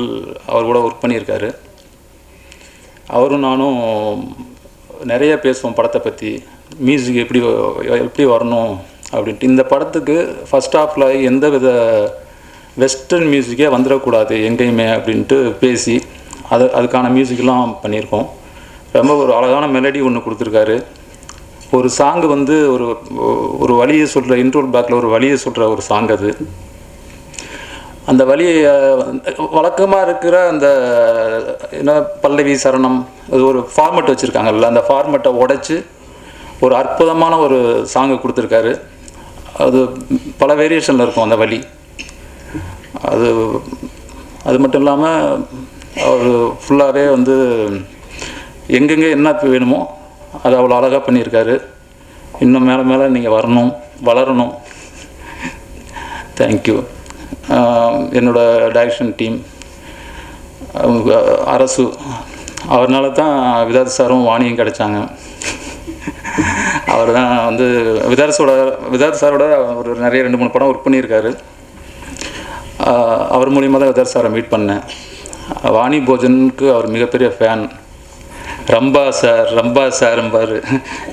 அவர் கூட ஒர்க் பண்ணியிருக்காரு. அவரும் நானும் நிறைய பேசுவோம் படத்தை பற்றி, மியூசிக் எப்படி வரணும் அப்படின்ட்டு. இந்த படத்துக்கு ஃபஸ்ட் ஹாஃபில் எந்த வித வெஸ்டர்ன் மியூசிக்கே வந்துடக்கூடாது எங்கேயுமே அப்படின்ட்டு பேசி அதுக்கான மியூசிக்கெலாம் பண்ணியிருக்கோம். ரொம்ப ஒரு அழகான மெலடி ஒன்று கொடுத்துருக்காரு. ஒரு சாங்கு வந்து ஒரு வழியை சொல்கிற, இன்ட்ரோல் பேக்கில் ஒரு வழியை சொல்கிற ஒரு சாங் அது. அந்த வழியை வழக்கமாக இருக்கிற அந்த என்ன பல்லவி சரணம், அது ஒரு ஃபார்மெட் வச்சுருக்காங்கல்ல, அந்த ஃபார்மெட்டை உடைச்சி ஒரு அற்புதமான ஒரு சாங்கு கொடுத்துருக்காரு. அது பல வேரியேஷனில் இருக்கும் அந்த வழி. அது மட்டும் இல்லாமல் அவர் ஃபுல்லாகவே வந்து எங்கெங்கே என்ன வேணுமோ அது அவ்வளோ அழகாக பண்ணியிருக்காரு. இன்னும் மேலே மேலே நீங்கள் வரணும், வளரணும். தேங்க்யூ. என்னோடய டைரக்ஷன் டீம், அரசு, அவர்னால தான் விதார்த் சாரும் வாணியும் கிடைச்சாங்க. அவர் தான் வந்து விதார்த் சாரோட ஒரு நிறைய 2-3 படம் ஒர்க் பண்ணியிருக்காரு. அவர் மூலியமாக தான் விதார்த் சாரை மீட் பண்ணேன். வாணி போஜனுக்கு அவர் மிகப்பெரிய ஃபேன். ரம்பா சார் பாரு,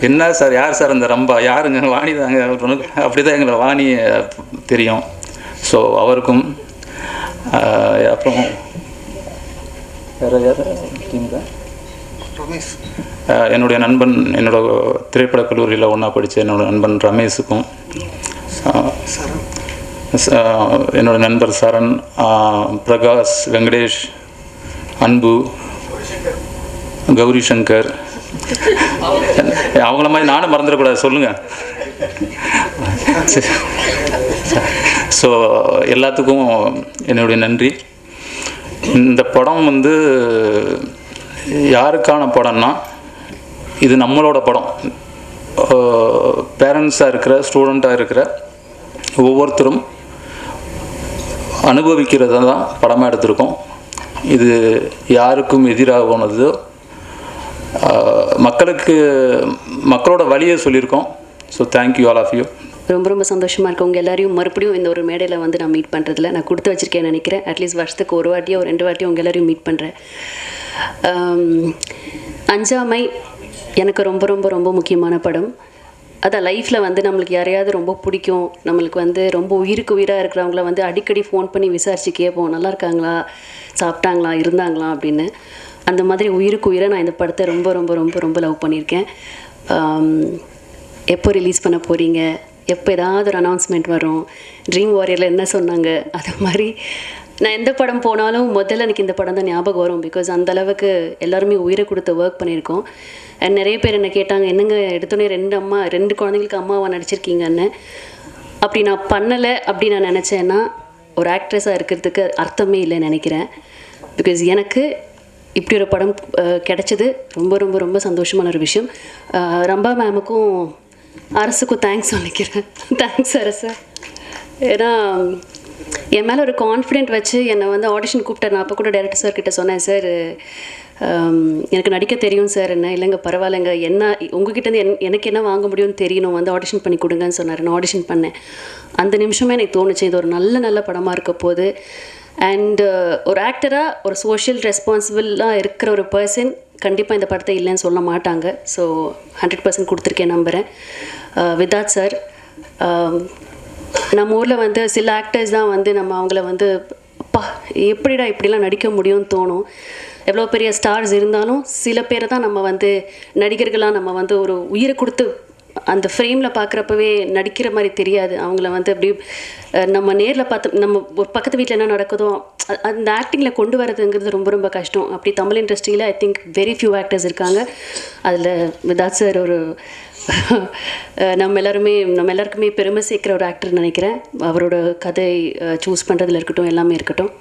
என்ன சார், யார் சார் அந்த ரம்பா, யாருங்க, வாணி தாங்க, அப்படி தான் எங்களை வாணி தெரியும். ஸோ அவருக்கும், அப்புறம் வேறு யார் டீம் தான், என்னுடைய நண்பன், என்னோடய திரைப்படக் கல்லூரியில் ஒன்றா படித்த என்னோடய நண்பன் ரமேஷுக்கும், என்னோடய நண்பர் சரண், பிரகாஷ், வெங்கடேஷ், அன்பு, கௌரி சங்கர், அவங்கள மாதிரி நானும் மறந்துடக்கூடாது சொல்லுங்கள். ஸோ எல்லாத்துக்கும் என்னுடைய நன்றி. இந்த படம் வந்து யாருக்கான படம்னா, இது நம்மளோட படம். பேரண்ட்ஸாக இருக்கிற, ஸ்டூடெண்ட்டாக இருக்கிற ஒவ்வொருத்தரும் அனுபவிக்கிறத தான் படமாக எடுத்திருக்கோம். இது யாருக்கும் எதிராக போனது, மக்களோட வழியை சொல்லியிருக்கோம். So thank you all of you. ரொம்ப சந்தோஷமாக இருக்குது உங்கள் எல்லாரையும் மறுபடியும் இந்த ஒரு மேடையில் வந்து நான் மீட் பண்ணுறதுல. நான் கொடுத்து வச்சுருக்கேன்னு நினைக்கிறேன். அட்லீஸ்ட் வருஷத்துக்கு ஒரு வாட்டியோ 2 வாட்டியோ உங்கள் எல்லாரையும் மீட் பண்ணுறேன். அஞ்சாமை எனக்கு ரொம்ப ரொம்ப ரொம்ப முக்கியமான படம். அதான் லைஃப்பில் வந்து நம்மளுக்கு யாரையாவது ரொம்ப பிடிக்கும், நம்மளுக்கு வந்து ரொம்ப உயிருக்கு உயிராக இருக்கிறவங்கள வந்து அடிக்கடி ஃபோன் பண்ணி விசாரித்து கேட்போம், நல்லா இருக்காங்களா, சாப்பிட்டாங்களா, இருந்தாங்களா அப்படின்னு. அந்த மாதிரி உயிருக்கு உயிரை நான் இந்த படத்தை ரொம்ப ரொம்ப ரொம்ப ரொம்ப லவ் பண்ணியிருக்கேன். எப்போ ரிலீஸ் பண்ண போகிறீங்க, எப்போ ஏதாவது ஒரு அனௌன்ஸ்மெண்ட் வரும், ட்ரீம் வாரியரில் என்ன சொன்னாங்க, அது மாதிரி நான் எந்த படம் போனாலும் முதல்ல எனக்கு இந்த படம் தான் ஞாபகம் வரும். பிகாஸ் அந்தளவுக்கு எல்லாருமே உயிரை கொடுத்து ஒர்க் பண்ணியிருக்கோம். அண்ட் நிறைய பேர் என்ன கேட்டாங்க, என்னங்க எடுத்தோடனே 2 குழந்தைங்களுக்கு அம்மாவாக நடிச்சிருக்கீங்கன்னு. அப்படி நான் பண்ணலை அப்படி நான் நினச்சேன்னா ஒரு ஆக்ட்ரஸாக இருக்கிறதுக்கு அர்த்தமே இல்லைன்னு நினைக்கிறேன். பிகாஸ் எனக்கு இப்படி ஒரு படம் கிடைச்சது ரொம்ப ரொம்ப ரொம்ப சந்தோஷமான ஒரு விஷயம். ரம்பா மேமுக்கும் அரசுக்கும் தேங்க்ஸ் சொல்லிக்கிறேன். தேங்க்ஸ் அரசு. ஏன்னா என் மேலே ஒரு கான்ஃபிடென்ட் வச்சு என்னை வந்து ஆடிஷன் கூப்பிட்டார். நான் அப்போ கூட டைரக்டர் சார் கிட்ட சொன்னேன், சார் எனக்கு நடிக்க தெரியும் சார். என்ன இல்லைங்க பரவாயில்லைங்க, என்ன உங்ககிட்டேருந்து எனக்கு என்ன வாங்க முடியும்னு தெரியணும், வந்து ஆடிஷன் பண்ணி கொடுங்கன்னு சொன்னார். நான் ஆடிஷன் பண்ணேன். அந்த நிமிஷமே எனக்கு தோணுச்சு இது ஒரு நல்ல படமாக இருக்க போகுது. அண்டு ஒரு ஆக்டராக ஒரு சோஷியல் ரெஸ்பான்சிபிளாக இருக்கிற ஒரு பர்சன் கண்டிப்பாக இந்த படத்தை இல்லைன்னு சொல்ல மாட்டாங்க. ஸோ 100% கொடுத்துருக்கேன் நம்புகிறேன். விதாத் சார், நம்ம ஊரில் வந்து சில ஆக்டர்ஸ் தான் வந்து நம்ம அவங்கள வந்து அப்பா எப்படிடா இப்படிலாம் நடிக்க முடியும்னு தோணும். எவ்வளோ பெரிய ஸ்டார்ஸ் இருந்தாலும் சில பேரை தான் நம்ம வந்து நடிகர்களாக நம்ம வந்து ஒரு உயிரை கொடுத்து அந்த ஃப்ரேமில் பார்க்குறப்பவே நடிக்கிற மாதிரி தெரியாது. அவங்கள வந்து அப்படி நம்ம நேரில் பார்த்து நம்ம ஒரு பக்கத்து வீட்டில் என்ன நடக்குதோ அந்த ஆக்டிங்கில் கொண்டு வரதுங்கிறது ரொம்ப ரொம்ப கஷ்டம். அப்படி தமிழ் இண்டஸ்ட்ரியில் I think very few actors இருக்காங்க. அதில் விதாத் சார் ஒரு நம்ம எல்லாருக்குமே பெருமை சேர்க்குற ஒரு ஆக்டர்னு நினைக்கிறேன். அவரோட கதை சூஸ் பண்ணுறதுல இருக்கட்டும், எல்லாமே இருக்கட்டும்.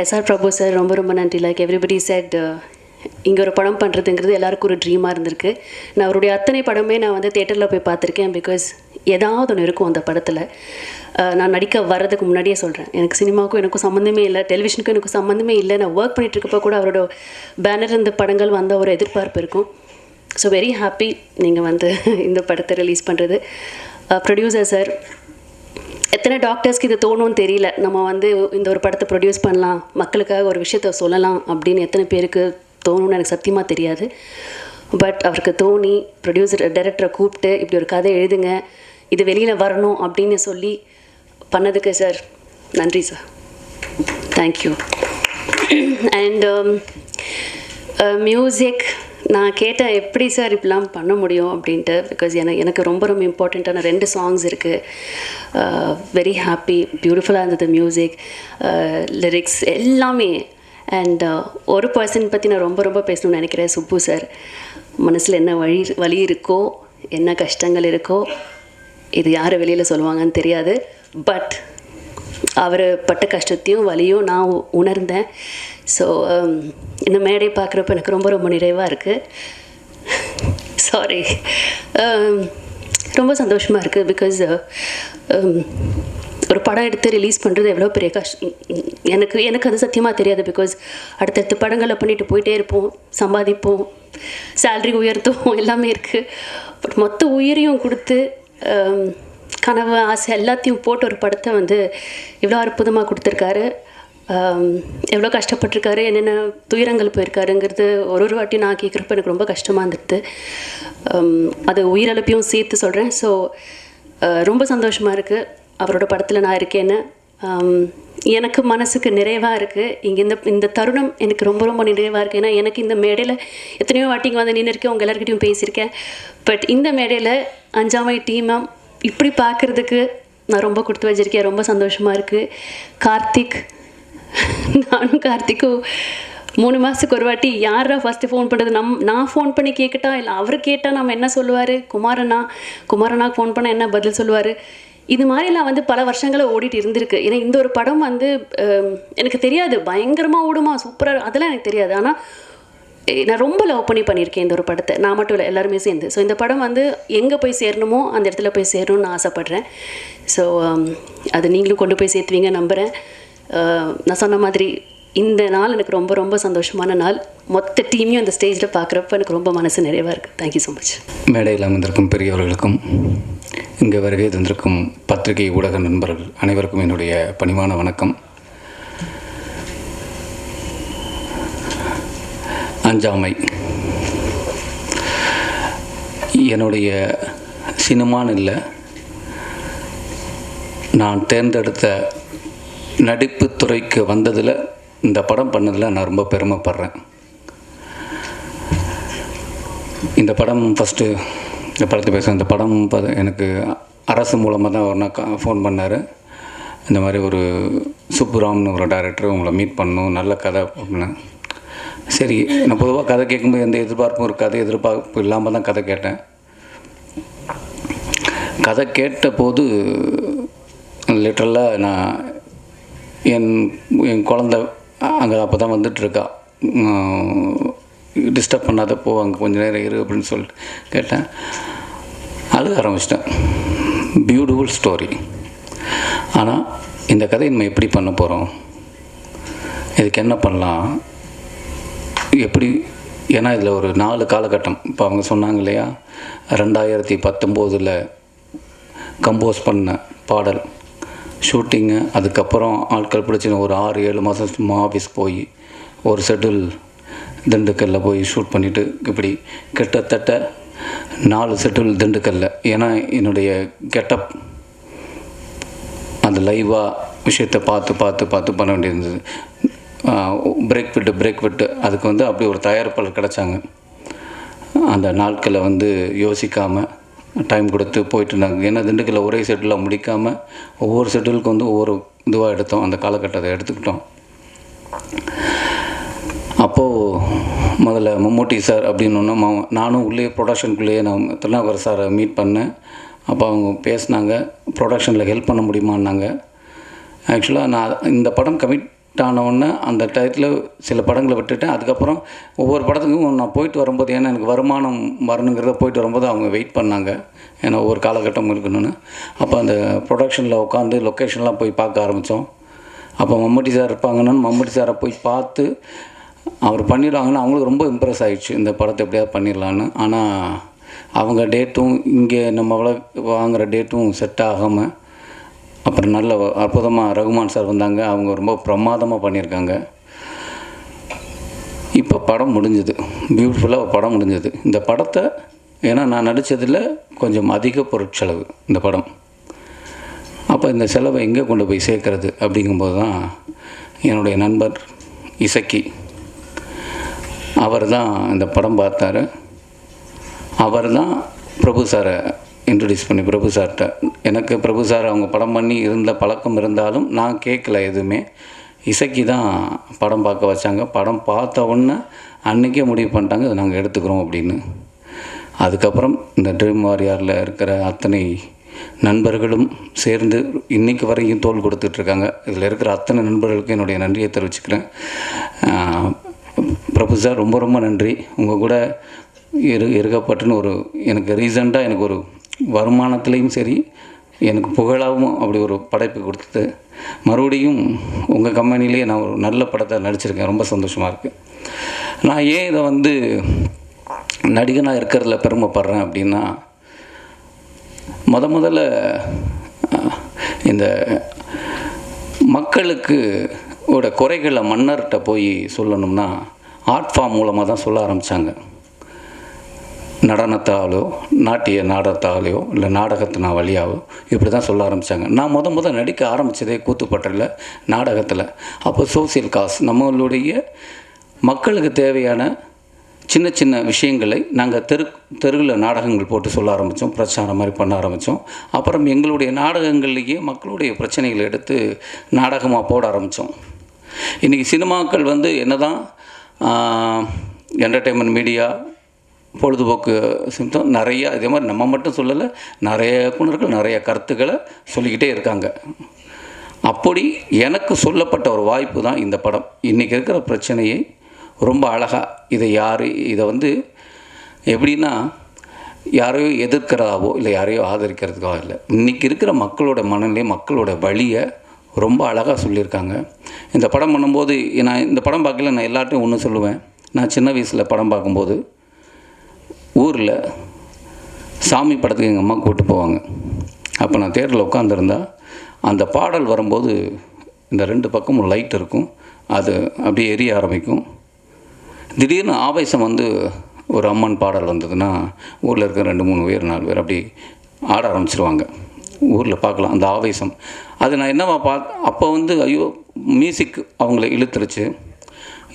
எஸ்ஆர் பிரபு சார் ரொம்ப ரொம்ப நன்றி. லைக் எவ்ரிபடி செட், இங்கே ஒரு படம் பண்ணுறதுங்கிறது எல்லாருக்கும் ஒரு ட்ரீமாக இருந்திருக்கு. நான் அவருடைய அத்தனை படமே நான் வந்து தேட்டரில் போய் பார்த்துருக்கேன். பிகாஸ் ஏதாவது ஒன்று இருக்கும் அந்த படத்தில். நான் நடிக்க வர்றதுக்கு முன்னாடியே சொல்கிறேன், எனக்கு சினிமாவுக்கும் எனக்கும் சம்மந்தமே இல்லை, டெலிவிஷனுக்கும் எனக்கும் சம்மந்தமே இல்லை. நான் ஒர்க் பண்ணிகிட்ருக்கப்போ கூட அவரோட பேனர் இந்த படங்கள் வந்த ஒரு எதிர்பார்ப்பு இருக்கும். ஸோ வெரி ஹாப்பி நீங்கள் வந்து இந்த படத்தை ரிலீஸ் பண்ணுறது. ப்ரொடியூசர் சார், எத்தனை டாக்டர்ஸ்க்கு இது தோணும்னு தெரியல, நம்ம வந்து இந்த ஒரு படத்தை ப்ரொடியூஸ் பண்ணலாம், மக்களுக்காக ஒரு விஷயத்த சொல்லலாம் அப்படின்னு எத்தனை பேருக்கு தோணும்னு எனக்கு சத்தியமாக தெரியாது. பட் அவருக்கு தோணி டைரக்டரை கூப்பிட்டு இப்படி ஒரு கதை எழுதுங்க, இது வெளியில் வரணும் அப்படின்னு சொல்லி பண்ணதுக்கு சார் நன்றி சார். தேங்க்யூ. அண்ட் மியூசிக் நான் கேட்டேன், எப்படி சார் இப்படிலாம் பண்ண முடியும் அப்படின்ட்டு. பிகாஸ் எனக்கு ரொம்ப ரொம்ப இம்பார்ட்டண்ட்டான 2 சாங்ஸ் இருக்குது. வெரி ஹாப்பி, பியூட்டிஃபுல்லாக இருந்தது மியூசிக், லிரிக்ஸ் எல்லாமே. அண்ட் ஒரு பர்சன் பற்றி நான் ரொம்ப ரொம்ப பேசணும்னு நினைக்கிறேன், சுப்பு சார். மனசில் என்ன வலி இருக்கோ, என்ன கஷ்டங்கள் இருக்கோ, இது யார் வெளியில் சொல்லுவாங்கன்னு தெரியாது. பட் அவர் பட்ட கஷ்டத்தையும் வலியும் நான் உணர்ந்தேன். ஸோ இந்த மேடை பார்க்குறப்ப எனக்கு ரொம்ப ரொம்ப நிறைவாக இருக்குது. சாரி, ரொம்ப சந்தோஷமாக இருக்குது. பிகாஸ் ஒரு படம் எடுத்து ரிலீஸ் பண்ணுறது எவ்வளோ பெரிய கஷ்டம் எனக்கு அது சத்தியமாக தெரியாது. பிகாஸ் அடுத்தடுத்த படங்களை பண்ணிட்டு போயிட்டே இருப்போம், சம்பாதிப்போம், சேல்ரி உயர்த்துவோம், எல்லாமே இருக்குது. பட் மொத்த உயிரையும் கொடுத்து கனவு ஆசை எல்லாத்தையும் போட்டு ஒரு படத்தை வந்து இவ்வளோ அற்புதமாக கொடுத்துருக்காரு. எவ்வளோ கஷ்டப்பட்டிருக்காரு, என்னென்ன துயரங்கள் போயிருக்காருங்கிறது ஒரு வாட்டி நான் கேட்குறப்ப எனக்கு ரொம்ப கஷ்டமாக இருந்துடுது. அது உயிரிழப்பையும் சேர்த்து சொல்கிறேன். ஸோ ரொம்ப சந்தோஷமாக இருக்குது அவரோட படத்தில் நான் இருக்கேன்னு. எனக்கு மனசுக்கு நிறைவாக இருக்குது. இங்கே இந்த தருணம் எனக்கு ரொம்ப ரொம்ப நிறைவாக இருக்குது. ஏன்னா எனக்கு இந்த மேடையில் எத்தனையோ வாட்டிங்க வந்து நின்று இருக்கேன், உங்கள் எல்லாருக்கிட்டையும் பேசியிருக்கேன். பட் இந்த மேடையில் அஞ்சாமை டீமாக இப்படி பார்க்குறதுக்கு நான் ரொம்ப கொடுத்து வச்சிருக்கேன். ரொம்ப சந்தோஷமாக இருக்குது. கார்த்திக், நானும் கார்த்திக்கும் 3 மாதத்துக்கு ஒரு வாட்டி யாரா ஃபஸ்ட்டு ஃபோன் பண்ணுறது, நான் ஃபோன் பண்ணி கேட்கட்டா இல்லை அவர் கேட்டால் நம்ம என்ன சொல்லுவார், குமாரனாக்கு ஃபோன் பண்ணால் என்ன பதில் சொல்லுவார், இது மாதிரிலாம் வந்து பல வருஷங்களை ஓடிட்டு இருந்திருக்கு. ஏன்னா இந்த ஒரு படம் வந்து எனக்கு தெரியாது பயங்கரமாக ஓடுமா சூப்பராக, அதெல்லாம் எனக்கு தெரியாது. ஆனால் நான் ரொம்ப லவ் பண்ணியிருக்கேன் இந்த ஒரு படத்தை. நான் மட்டும் இல்லை, எல்லாருமே சேர்ந்து. ஸோ இந்த படம் வந்து எங்கே போய் சேரணுமோ அந்த இடத்துல போய் சேரணும்னு நான் ஆசைப்பட்றேன். ஸோ அது நீங்களும் கொண்டு போய் சேர்த்துவீங்க நம்புகிறேன். நான் சொன்ன மாதிரி இந்த நாள் எனக்கு ரொம்ப ரொம்ப சந்தோஷமான நாள். மொத்த டீமையும் அந்த ஸ்டேஜில் பார்க்குறப்ப எனக்கு ரொம்ப மனசு நிறைவாக இருக்குது. Thank you so much. மேடையில் அமர்ந்திருக்கும் பெரியவர்களுக்கும் இங்கே வருகை தந்திருக்கும் பத்திரிகை ஊடக நண்பர்கள் அனைவருக்கும் என்னுடைய பணிவான வணக்கம். அஞ்சாமை என்னுடைய சினிமான்னு இல்லை, நான் தேர்ந்தெடுத்த நடிப்பு துறைக்கு வந்ததில் இந்த படம் பண்ணதில் நான் ரொம்ப பெருமைப்படுறேன். இந்த படம் ஃபஸ்ட்டு இந்த படத்தை பேசுகிறேன். இந்த படம் எனக்கு அரசு மூலமாக தான் ஒரு நாள் ஃபோன் பண்ணார். இந்த மாதிரி ஒரு சுப்புராம்னு ஒரு டைரக்டர் உங்களை மீட் பண்ணணும், நல்ல கதை அப்படின்னு. சரி, நான் பொதுவாக கதை கேட்கும்போது எந்த எதிர்பார்ப்பும் இருக்காது, எதிர்பார்ப்பு இல்லாமல் தான் கதை கேட்டேன். கதை கேட்ட போது லிட்ரலாக நான் என் குழந்த அங்கே அப்போ தான் வந்துட்டுருக்கா, டிஸ்டர்ப் பண்ணாதப்போ அங்கே கொஞ்சம் நேரம் இரு அப்படின்னு சொல்லிட்டு கேட்டேன். அழுக ஆரம்பிச்சிட்டேன். Beautiful story. ஆனால் இந்த கதையை நம்ம எப்படி பண்ண போகிறோம், இதுக்கு என்ன பண்ணலாம், எப்படி, ஏன்னா இதில் ஒரு 4 காலகட்டம். இப்போ அவங்க சொன்னாங்க இல்லையா, 2019 கம்போஸ் பண்ண பாடல் ஷூட்டிங்கு, அதுக்கப்புறம் ஆட்கள் பிடிச்சின ஒரு 6-7 மாதம் சும்மா ஆஃபீஸ் போய் ஒரு ஷெட்யூல் திண்டுக்கல்ல போய் ஷூட் பண்ணிவிட்டு, இப்படி கிட்டத்தட்ட 4 ஷெட்யூல் திண்டுக்கல்ல. ஏன்னா என்னுடைய கெட்டப் அந்த லைவாக விஷயத்தை பார்த்து பண்ண வேண்டியிருந்தது. பிரேக் விட்டு அதுக்கு வந்து அப்படி ஒரு தயாரிப்பாளர் கிடச்சாங்க. அந்த நாட்களை வந்து யோசிக்காமல் டைம் கொடுத்து போயிட்டு இருந்தாங்க. ஏன்னா திண்டுக்கல்ல ஒரே ஷெட்யூலாக முடிக்காமல் ஒவ்வொரு ஷெட்யூலுக்கு வந்து ஒவ்வொரு இதுவாக எடுத்தோம். அந்த காலகட்டத்தை எடுத்துக்கிட்டோம். அப்போது முதல்ல மம்மூட்டி சார் அப்படின்னு நானும் உள்ளே ப்ரொடக்ஷனுக்குள்ளேயே நான் திருநாவுக்கரசு சாரை மீட் பண்ணேன். அப்போ அவங்க பேசினாங்க, ப்ரொடக்ஷனில் ஹெல்ப் பண்ண முடியுமான்னாங்க. ஆக்சுவலாக நான் இந்த படம் கமிட் ஆனவுடனே அந்த டயத்தில் சில படங்களை விட்டுட்டேன். அதுக்கப்புறம் ஒவ்வொரு படத்துக்கும் நான் போயிட்டு வரும்போது, ஏன்னா எனக்கு வருமானம் வரணுங்கிறத போயிட்டு வரும்போது அவங்க வெயிட் பண்ணாங்க, ஏன்னா ஒவ்வொரு காலகட்டம் இருக்கணும்னு. அப்போ அந்த ப்ரொடக்ஷனில் உட்காந்து லொக்கேஷன்லாம் போய் பார்க்க ஆரம்பித்தோம். அப்போ மம்மூட்டி சார் இருப்பாங்கன்னு மம்மூட்டி சாரை போய் பார்த்து அவர் பண்ணிடுவாங்கன்னு அவங்களுக்கு ரொம்ப இம்ப்ரெஸ் ஆகிடுச்சு, இந்த படத்தை எப்படியாவது பண்ணிடலான்னு. ஆனால் அவங்க டேட்டும் இங்கே நம்மள வாங்குகிற டேட்டும் செட் ஆகாமல், அப்புறம் நல்ல அற்புதமாக ரகுமான் சார் வந்தாங்க. அவங்க ரொம்ப பிரமாதமாக பண்ணியிருக்காங்க. இப்போ படம் முடிஞ்சது, பியூட்டிஃபுல்லாக படம் முடிஞ்சது. இந்த படத்தை, ஏன்னா நான் நடித்ததில் கொஞ்சம் அதிக பொருட்செலவு இந்த படம். அப்போ இந்த செலவை எங்கே கொண்டு போய் சேர்க்கறது அப்படிங்கும்போது தான் என்னுடைய நண்பர் இசக்கி அவர் தான் இந்த படம் பார்த்தாரு. அவர் தான் பிரபு சாரை இன்ட்ரடியூஸ் பண்ணி, பிரபு சார்கிட்ட, எனக்கு பிரபு சார் அவங்க படம் பண்ணி இருந்த பழக்கம் இருந்தாலும் நான் கேட்கல எதுவுமே. இசக்கி தான் படம் பார்க்க வச்சாங்க. படம் பார்த்த உடனே அன்றைக்கே முடிவு பண்ணிட்டாங்க, இதை நாங்கள் எடுத்துக்கிறோம் அப்படின்னு. அதுக்கப்புறம் இந்த ட்ரீம் வாரியரில் இருக்கிற அத்தனை நண்பர்களும் சேர்ந்து இன்றைக்கு வரைக்கும் தோள் கொடுத்துட்ருக்காங்க. இதில் இருக்கிற அத்தனை நண்பர்களுக்கும் என்னுடைய நன்றியை தெரிவிச்சுக்கிறேன். பிரபு சார் ரொம்ப ரொம்ப நன்றி. உங்கள் கூட இருக்கப்பட்டுன்னு ஒரு எனக்கு ரீசண்டாக எனக்கு ஒரு வருமானத்துலேயும் சரி, எனக்கு புகழாகவும் அப்படி ஒரு படைப்பு கொடுத்தது. மறுபடியும் உங்கள் கம்பெனிலேயே நான் ஒரு நல்ல படத்தை நடிச்சிருக்கேன். ரொம்ப சந்தோஷமாக இருக்குது. நான் ஏன் இதை வந்து நடிகனாக இருக்கிறதுல பெருமைப்படுறேன் அப்படின்னா, முதல்ல இந்த மக்களுக்கு ஓட குறைகளை மன்னர்கிட்ட போய் சொல்லணும்னா ஆர்ட் ஃபார்ம் மூலமாக தான் சொல்ல ஆரம்பித்தாங்க. நடனத்தாலோ நாட்டிய நாடகத்தாலேயோ இல்லை நாடகத்தினா வழியாவோ இப்படி தான் சொல்ல ஆரம்பித்தாங்க. நான் முதல் நடிக்க ஆரம்பித்ததே கூத்துப்பட்டில் நாடகத்தில். அப்போ சோசியல் காஸ், நம்மளுடைய மக்களுக்கு தேவையான சின்ன சின்ன விஷயங்களை நாங்கள் தெருவில் நாடகங்கள் போட்டு சொல்ல ஆரம்பித்தோம், பிரச்சாரம் மாதிரி பண்ண ஆரம்பித்தோம். அப்புறம் எங்களுடைய நாடகங்கள்லேயே மக்களுடைய பிரச்சனைகளை எடுத்து நாடகமாக போட ஆரம்பித்தோம். இன்றைக்கி சினிமாக்கள் வந்து என்ன தான் என்டர்டெயின்மெண்ட் மீடியா பொழுதுபோக்கு சிம்டம் நிறையா, இதே மாதிரி நம்ம மட்டும் சொல்லலை, நிறைய இயக்குனர்கள் நிறைய கருத்துக்களை சொல்லிக்கிட்டே இருக்காங்க. அப்படி எனக்கு சொல்லப்பட்ட ஒரு வாய்ப்பு தான் இந்த படம். இன்றைக்கி இருக்கிற பிரச்சனையை ரொம்ப அழகாக இதை வந்து எப்படின்னா யாரையோ எதிர்க்கிறதாவோ இல்லை யாரையோ ஆதரிக்கிறதுக்காக இல்லை, இன்றைக்கி இருக்கிற மக்களோட மனநிலை, மக்களோட வழியை ரொம்ப அழகாக சொல்லியிருக்காங்க. இந்த படம் பண்ணும்போது நான் இந்த படம் பார்க்கல, நான் எல்லார்ட்டையும் ஒன்று சொல்லுவேன். நான் சின்ன வயசில் படம் பார்க்கும்போது ஊரில் சாமி படத்துக்கு எங்கள் அம்மா கூப்பிட்டு போவாங்க. அப்போ நான் தேட்டரில் உட்காந்துருந்தா அந்த பாடல் வரும்போது இந்த 2 பக்கமும் லைட் இருக்கும், அது அப்படியே எரிய ஆரம்பிக்கும். திடீர்னு ஆவேசம் வந்து ஒரு அம்மன் பாடல் வந்ததுன்னா ஊரில் இருக்க 2-3 பேர் 4 பேர் அப்படி ஆட ஆரம்பிச்சிருவாங்க. ஊரில் பார்க்கலாம் அந்த ஆவேசம். அது நான் என்னவா அப்போ வந்து ஐயோ மியூசிக் அவங்கள இழுத்துருச்சு,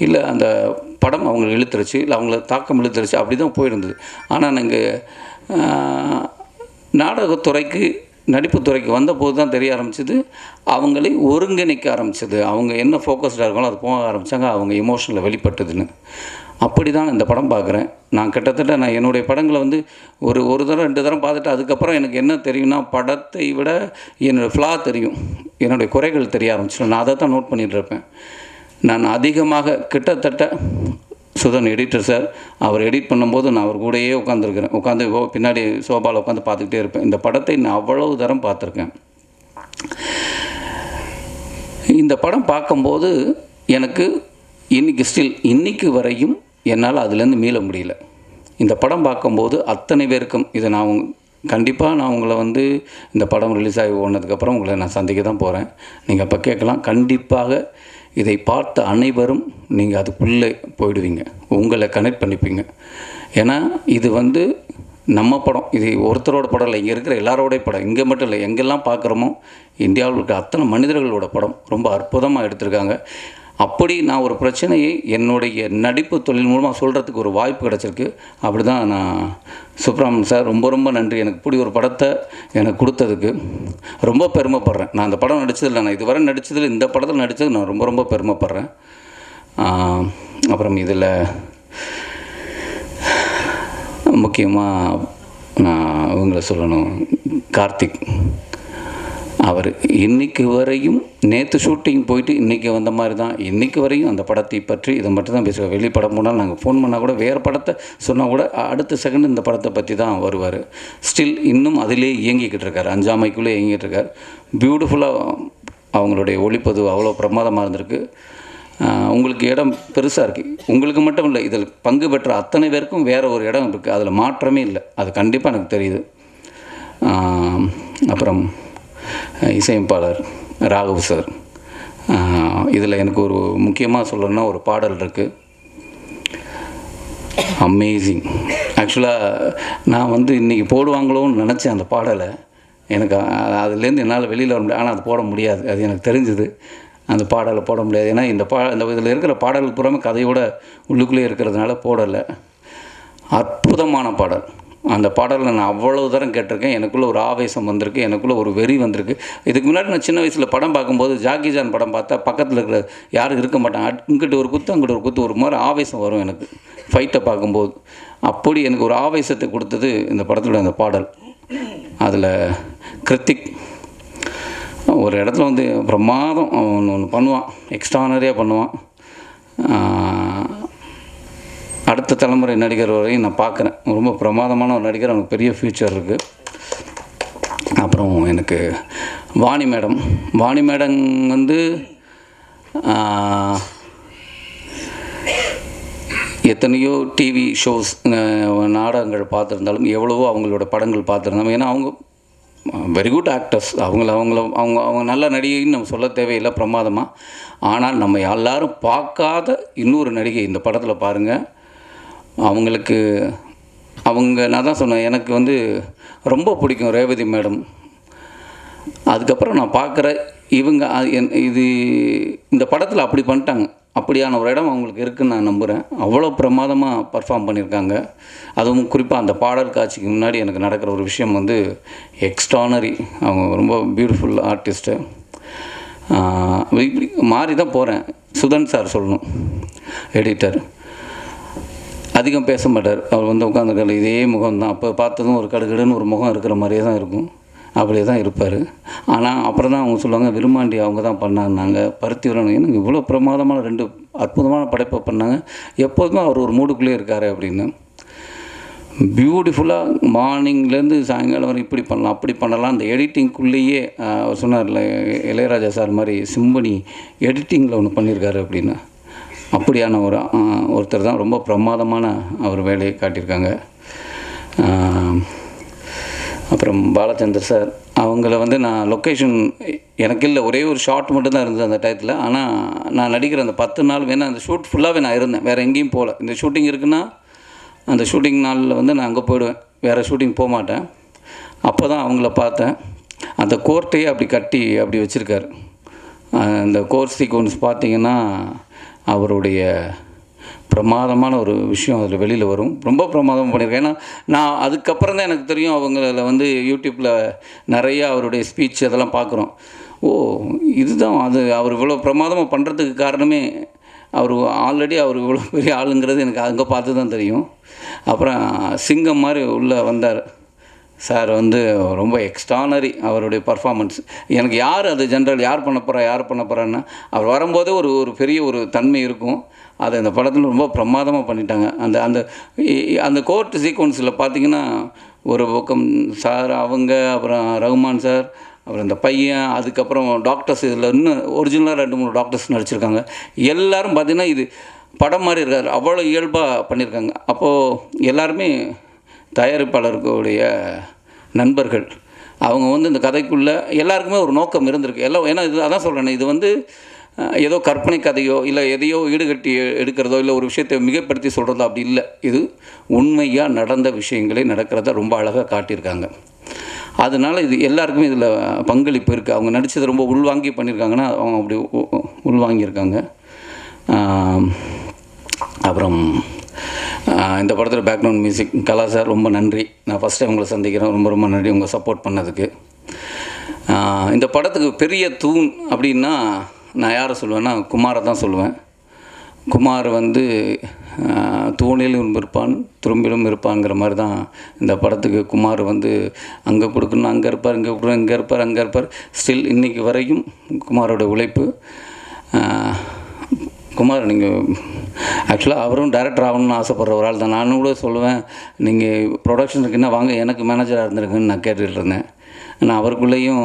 இல்லை அந்த படம் அவங்களை இழுத்துருச்சு, இல்லை அவங்கள தாக்கம் இழுத்துருச்சு, அப்படி தான் போயிருந்தது. ஆனால் நாங்கள் நாடகத்துறைக்கு நடிப்புத்துறைக்கு வந்தபோது தான் தெரிய ஆரம்பிச்சது, அவங்களை ஒருங்கிணைக்க ஆரம்பிச்சது. அவங்க என்ன ஃபோக்கஸ்டாக இருக்காங்களோ அது போக ஆரம்பித்தாங்க, அவங்க எமோஷனில் வெளிப்பட்டதுன்னு. அப்படி தான் இந்த படம் பார்க்குறேன். நான் கிட்டத்தட்ட என்னுடைய படங்களை வந்து ஒரு தரம் 2 தரம் பார்த்துட்டு அதுக்கப்புறம் எனக்கு என்ன தெரியும்னா, படத்தை விட என்னோடய ஃப்ளா தெரியும், என்னுடைய குறைகள் தெரிய ஆரம்பிச்சிடும். நான் அதை தான் நோட் பண்ணிகிட்டு இருப்பேன். நான் அதிகமாக கிட்டத்தட்ட சுதன் எடிட்டர் சார் அவர் எடிட் பண்ணும்போது நான் அவர் கூடயே உட்காந்து பின்னாடி சோபாவில் உட்காந்து பார்த்துக்கிட்டே இருப்பேன். இந்த படத்தை நான் அவ்வளவு தரம் பார்த்துருக்கேன். இந்த படம் பார்க்கும்போது எனக்கு இன்னைக்கு வரையும் என்னால் அதுலேருந்து மீள முடியல. இந்த படம் பார்க்கும்போது அத்தனை பேருக்கும் இதை நான் உங்களை வந்து இந்த படம் ரிலீஸ் ஆகி ஓடினதுக்கப்புறம் உங்களை நான் சந்திக்க தான் போகிறேன். நீங்கள் அப்போ கேட்கலாம். கண்டிப்பாக இதை பார்த்த அனைவரும் நீங்கள் அதுக்குள்ளே போயிடுவீங்க, உங்களை கனெக்ட் பண்ணிப்பீங்க. ஏன்னா இது வந்து நம்ம படம், இது ஒருத்தரோட படம் இல்லை, இங்கே இருக்கிற எல்லாரோடைய படம். இங்கே மட்டும் இல்லை, எங்கெல்லாம் பார்க்குறோமோ இந்தியாவில் இருக்கிற அத்தனை மனிதர்களோட படம் ரொம்ப அற்புதமாக எடுத்திருக்காங்க. அப்படி நான் ஒரு பிரச்சனையை என்னுடைய நடிப்பு தொழில் மூலமாக சொல்கிறதுக்கு ஒரு வாய்ப்பு கிடச்சிருக்கு. அப்படி தான் நான் சுப்ரமணியன் சார் ரொம்ப நன்றி. எனக்கு இப்படி ஒரு படத்தை எனக்கு கொடுத்ததுக்கு ரொம்ப பெருமைப்படுறேன். நான் அந்த படம் நடித்ததில்லை, நான் இதுவரை நடித்ததில் இந்த படத்தில் நடித்தது நான் ரொம்ப பெருமைப்படுறேன். அப்புறம் இதில் முக்கியமாக நான் இவங்களை சொல்லணும், கார்த்திக். அவர் இன்றைக்கு வரையும் நேற்று ஷூட்டிங் போயிட்டு இன்றைக்கி வந்த மாதிரி தான் இன்றைக்கி வரையும் அந்த படத்தை பற்றி இதை மட்டும் தான் பேசுவார். வெளி படம் போனால் நாங்கள் ஃபோன் பண்ணால் கூட வேறு படத்தை சொன்னால் கூட அடுத்த செகண்ட் இந்த படத்தை பற்றி தான் வருவார். ஸ்டில் இன்னும் அதிலே இயங்கிக்கிட்டு இருக்கார், அஞ்சாமைக்குள்ளே இயங்கிட்டு இருக்கார். பியூட்டிஃபுல்லாக அவங்களுடைய ஒளிப்பதிவு அவ்வளோ பிரமாதமாக இருந்திருக்கு. உங்களுக்கு இடம் பெருசாக இருக்குது. உங்களுக்கு மட்டும் இல்லை, இதில் பங்கு பெற்ற அத்தனை பேருக்கும் வேறு ஒரு இடம் இருக்குது, அதில் மாற்றமே இல்லை. அது கண்டிப்பாக எனக்கு தெரியுது. அப்புறம் இசையமைப்பாளர் ராகவ் சார். இதில் எனக்கு ஒரு முக்கியமாக சொல்லணும்னா ஒரு பாடல் இருக்குது, அமேசிங். ஆக்சுவலாக நான் வந்து இன்றைக்கி போடுவாங்களோன்னு நினச்சேன் அந்த பாடலை. எனக்கு அதுலேருந்து என்னால் வெளியில் வர முடியாது, ஆனால் அது போட முடியாது, அது எனக்கு தெரிஞ்சுது. அந்த பாடலை போட முடியாது. ஏன்னா இந்த இதில் இருக்கிற பாடலுக்கு பூராமே கதையோட உள்ளுக்குள்ளே இருக்கிறதுனால போடலை. அற்புதமான பாடல். அந்த பாடலில் நான் அவ்வளோ தரம் கேட்டிருக்கேன். எனக்குள்ளே ஒரு ஆவேசம் வந்திருக்கு, எனக்குள்ளே ஒரு வெறி வந்திருக்கு. இதுக்கு முன்னாடி நான் சின்ன வயசில் படம் பார்க்கும்போது ஜாக்கி ஜான் படம் பார்த்தா பக்கத்தில் இருக்கிற யாரும் இருக்க மாட்டாங்க, இங்கிட்ட ஒரு குத்து அங்கிட்ட ஒரு குத்து, ஒரு மாதிரி ஆவேசம் வரும் எனக்கு ஃபைட்டை பார்க்கும்போது. அப்படி எனக்கு ஒரு ஆவேசத்தை கொடுத்தது இந்த படத்தோட அந்த பாடல். அதில் கிருத்திக் ஒரு இடத்துல வந்து பிரமாதம் ஒன்று பண்ணுவான், எக்ஸ்ட்ரானரியாக பண்ணுவான். அடுத்த தலைமுறை நடிகர் வரையும் நான் பார்க்குறேன். ரொம்ப பிரமாதமான ஒரு நடிகர், அவனுக்கு பெரிய ஃப்யூச்சர் இருக்குது. அப்புறம் எனக்கு வாணி மேடம் வந்து எத்தனையோ டிவி ஷோஸ் நாடகங்கள் பார்த்துருந்தாலும் எவ்வளவோ அவங்களோட படங்கள் பார்த்துருந்தாலும், ஏன்னா அவங்க வெரி குட் ஆக்டர்ஸ். அவங்க நல்ல நடிகைன்னு நம்ம சொல்ல தேவையில்லை, பிரமாதமாக. ஆனால் நம்ம எல்லாரும் பார்க்காத இன்னொரு நடிகை இந்த படத்தில் பாருங்கள். நான் தான் சொன்னேன், எனக்கு வந்து ரொம்ப பிடிக்கும் ரேவதி மேடம். அதுக்கப்புறம் நான் பார்க்குற இவங்க இந்த படத்தில் அப்படி பண்ணிட்டாங்க. அப்படியான ஒரு இடம் அவங்களுக்கு இருக்குதுன்னு நான் நம்புகிறேன். அவ்வளோ பிரமாதமாக பர்ஃபார்ம் பண்ணியிருக்காங்க. அதுவும் குறிப்பாக அந்த பாடல் காட்சிக்கு முன்னாடி எனக்கு நடக்கிற ஒரு விஷயம் வந்து எக்ஸ்ட்ரானரி. அவங்க ரொம்ப பியூட்டிஃபுல் ஆர்டிஸ்ட்டு. இப்படி மாறி தான் போகிறேன். சுதன் சார் சொல்லணும், எடிட்டர். அதிகம் பேச மாட்டார். அவர் வந்து உட்காந்துருக்காரு, இதே முகம் தான். அப்போ பார்த்ததும் ஒரு கடுகடுன்னு ஒரு முகம் இருக்கிற மாதிரியே தான் இருக்கும், அப்படியே தான் இருப்பார். ஆனால் அப்புறம் தான் அவங்க சொல்லுவாங்க, விரும்மாண்டி அவங்க தான் பண்ணாங்க, பருத்திவரன். எனக்கு இவ்வளோ பிரமாதமான 2 அற்புதமான படைப்பை பண்ணாங்க. எப்போதுமே அவர் ஒரு மூடுக்குள்ளே இருக்கார் அப்படின்னு. பியூட்டிஃபுல்லாக மார்னிங்லேருந்து சாயங்காலம் வரை இப்படி பண்ணலாம் அப்படி பண்ணலாம். அந்த எடிட்டிங்குள்ளேயே அவர் சொன்னார்ல, இளையராஜா சார் மாதிரி சிம்பனி எடிட்டிங்கில் ஒன்று பண்ணியிருக்காரு அப்படின்னு. அப்படியான ஒருத்தர் தான். ரொம்ப பிரமாதமான அவர் வேலையை காட்டியிருக்காங்க. அப்புறம் பாலச்சந்தர் சார், அவங்கள வந்து நான் லொக்கேஷன் எனக்கு இல்லை, ஒரே ஒரு ஷாட் மட்டும்தான் இருந்தது அந்த டயத்தில். ஆனால் நான் நடிக்கிற அந்த 10 நாள் வேணால் அந்த ஷூட் ஃபுல்லாகவே நான் இருந்தேன், வேறு எங்கேயும் போகல. இந்த ஷூட்டிங் இருக்குன்னா அந்த ஷூட்டிங் நாளில் வந்து நான் அங்கே போயிடுவேன், வேறு ஷூட்டிங் போக மாட்டேன். அப்போ தான் அவங்கள பார்த்தேன். அந்த கோர்ட்டையே அப்படி கட்டி அப்படி வச்சுருக்காரு. அந்த கோர்ட் சீக்வன்ஸ் பார்த்திங்கன்னா அவருடைய பிரமாதமான ஒரு விஷயம் அதில் வெளியில் வரும். ரொம்ப பிரமாதமாக பண்ணியிருக்கேன். ஏன்னா நான் அதுக்கப்புறம் தான் எனக்கு தெரியும், அவங்கள வந்து யூடியூப்பில் நிறையா அவருடைய ஸ்பீச் அதெல்லாம் பார்க்குறோம். ஓ, இதுதான் அது அவர் இவ்வளோ பிரமாதமாக பண்ணுறதுக்கு காரணமே அவர் ஆல்ரெடி அவர் இவ்வளோ பெரிய ஆளுங்கிறது எனக்கு அங்கே பார்த்து தான் தெரியும். அப்புறம் சிங்கம் மாதிரி உள்ளே வந்தார் சார். வந்து ரொம்ப எக்ஸ்ட்ரானரி அவருடைய பர்ஃபார்மன்ஸ். எனக்கு யார் அது ஜென்ரல் யார் பண்ண போகிறான்னா அவர் வரும்போதே ஒரு பெரிய ஒரு தன்மை இருக்கும். அதை இந்த படத்தில் ரொம்ப பிரமாதமாக பண்ணிட்டாங்க. அந்த அந்த அந்த கோர்ட் சீக்வன்ஸில் பார்த்திங்கன்னா ஒரு பக்கம் சார் அவங்க, அப்புறம் ரகுமான் சார், அப்புறம் இந்த பையன், அதுக்கப்புறம் டாக்டர்ஸ், இதில் இன்னும் ஒரிஜினலாக 2-3 டாக்டர்ஸ் நடிச்சிருக்காங்க. எல்லோரும் பார்த்திங்கன்னா இது படம் மாதிரி இருக்கார், அவ்வளோ இயல்பாக பண்ணியிருக்காங்க. அப்போது எல்லாருமே தயாரிப்பாளர்களுடைய நண்பர்கள். அவங்க வந்து இந்த கதைக்குள்ளே எல்லாருக்குமே ஒரு நோக்கம் இருந்திருக்கு. எல்லாம் ஏன்னா இது அதான் சொல்கிறேன், இது வந்து ஏதோ கற்பனை கதையோ இல்லை எதையோ ஈடுகட்டி எடுக்கிறதோ இல்லை ஒரு விஷயத்தை மிகப்படுத்தி சொல்கிறதோ அப்படி இல்லை. இது உண்மையாக நடந்த விஷயங்களே நடக்கிறத ரொம்ப அழகாக காட்டியிருக்காங்க. அதனால் இது எல்லாருக்குமே இதில் பங்களிப்பு இருக்குது. அவங்க நடித்தது ரொம்ப உள்வாங்கி பண்ணியிருக்காங்கன்னா அவங்க அப்படி உள்வாங்கியிருக்காங்க. அப்புறம் இந்த படத்தில் பேக்ரவுண்ட் மியூசிக் கலா சார், ரொம்ப நன்றி. நான் ஃபஸ்ட் டைம் உங்களை சந்திக்கிறேன். ரொம்ப ரொம்ப நன்றி உங்கள் சப்போர்ட் பண்ணதுக்கு. இந்த படத்துக்கு பெரிய தூண் அப்படின்னா நான் யாரை சொல்லுவேன்னா குமாரை தான் சொல்லுவேன். குமார் வந்து தூணிலும் இருப்பான் துரும்பிலும் இருப்பாங்கிற மாதிரி தான் இந்த படத்துக்கு குமார் வந்து அங்கே கொடுக்கணும் அங்கே இருப்பார், இங்கே கொடுக்கணும் இங்கே இருப்பார், அங்கே இருப்பார். ஸ்டில் இன்றைக்கி வரைக்கும் குமாரோட உழைப்பு. குமார் நீங்கள் ஆக்சுவலாக அவரும் டைரக்டர் ஆகணும்னு ஆசைப்படுற ஒரு ஆள் தான். நானும் கூட சொல்லுவேன், நீங்கள் ப்ரொடக்ஷன் இருக்குன்னா வாங்க எனக்கு மேனேஜராக இருந்திருக்குன்னு நான் கேட்டுகிட்டு இருந்தேன். நான் அவருக்குள்ளேயும்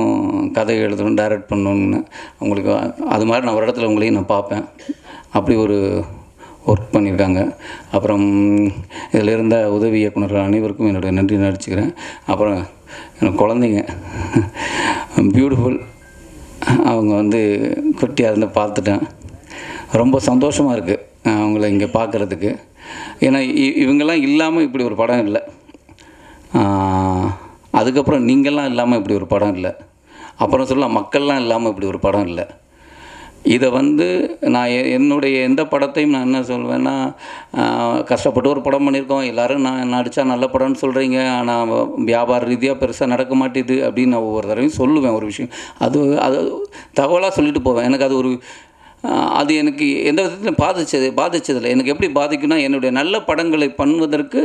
கதை எழுதணும், டைரக்ட் பண்ணணுன்னு. உங்களுக்கு அது மாதிரி நான் ஒரு இடத்துல உங்களையும் நான் பார்ப்பேன். அப்படி ஒரு ஒர்க் பண்ணியிருக்காங்க. அப்புறம் இதில் இருந்த உதவி இயக்குநர்கள் அனைவருக்கும் என்னுடைய நன்றி நடிச்சுக்கிறேன். அப்புறம் எனக்கு குழந்தைங்க பியூட்டிஃபுல், அவங்க வந்து குட்டியாக இருந்து பார்த்துட்டேன். ரொம்ப சந்தோஷமாக இருக்குது அவங்கள இங்கே பார்க்குறதுக்கு. ஏன்னா இவங்கெல்லாம் இல்லாமல் இப்படி ஒரு படம் இல்லை. அதுக்கப்புறம் நீங்கள்லாம் இல்லாமல் இப்படி ஒரு படம் இல்லை. அப்புறம் சொல்லலாம் மக்கள்லாம் இல்லாமல் இப்படி ஒரு படம் இல்லை. இதை வந்து நான் என்னுடைய எந்த படத்தையும் நான் என்ன சொல்வேன்னா, கஷ்டப்பட்டு ஒரு படம் பண்ணியிருக்கோம், எல்லோரும் நான் நடித்தா நல்ல படம்னு சொல்கிறீங்க, ஆனால் வியாபார ரீதியாக பெருசாக நடக்க மாட்டேது அப்படின்னு நான் ஒவ்வொரு தடவையும் சொல்லுவேன். ஒரு விஷயம் அது தகவலாக சொல்லிட்டு போவேன். எனக்கு அது அது எனக்கு எந்த விதத்திலும் பாதிச்சதில்லை. எனக்கு எப்படி பாதிக்குன்னா, என்னுடைய நல்ல படங்களை பண்ணுவதற்கு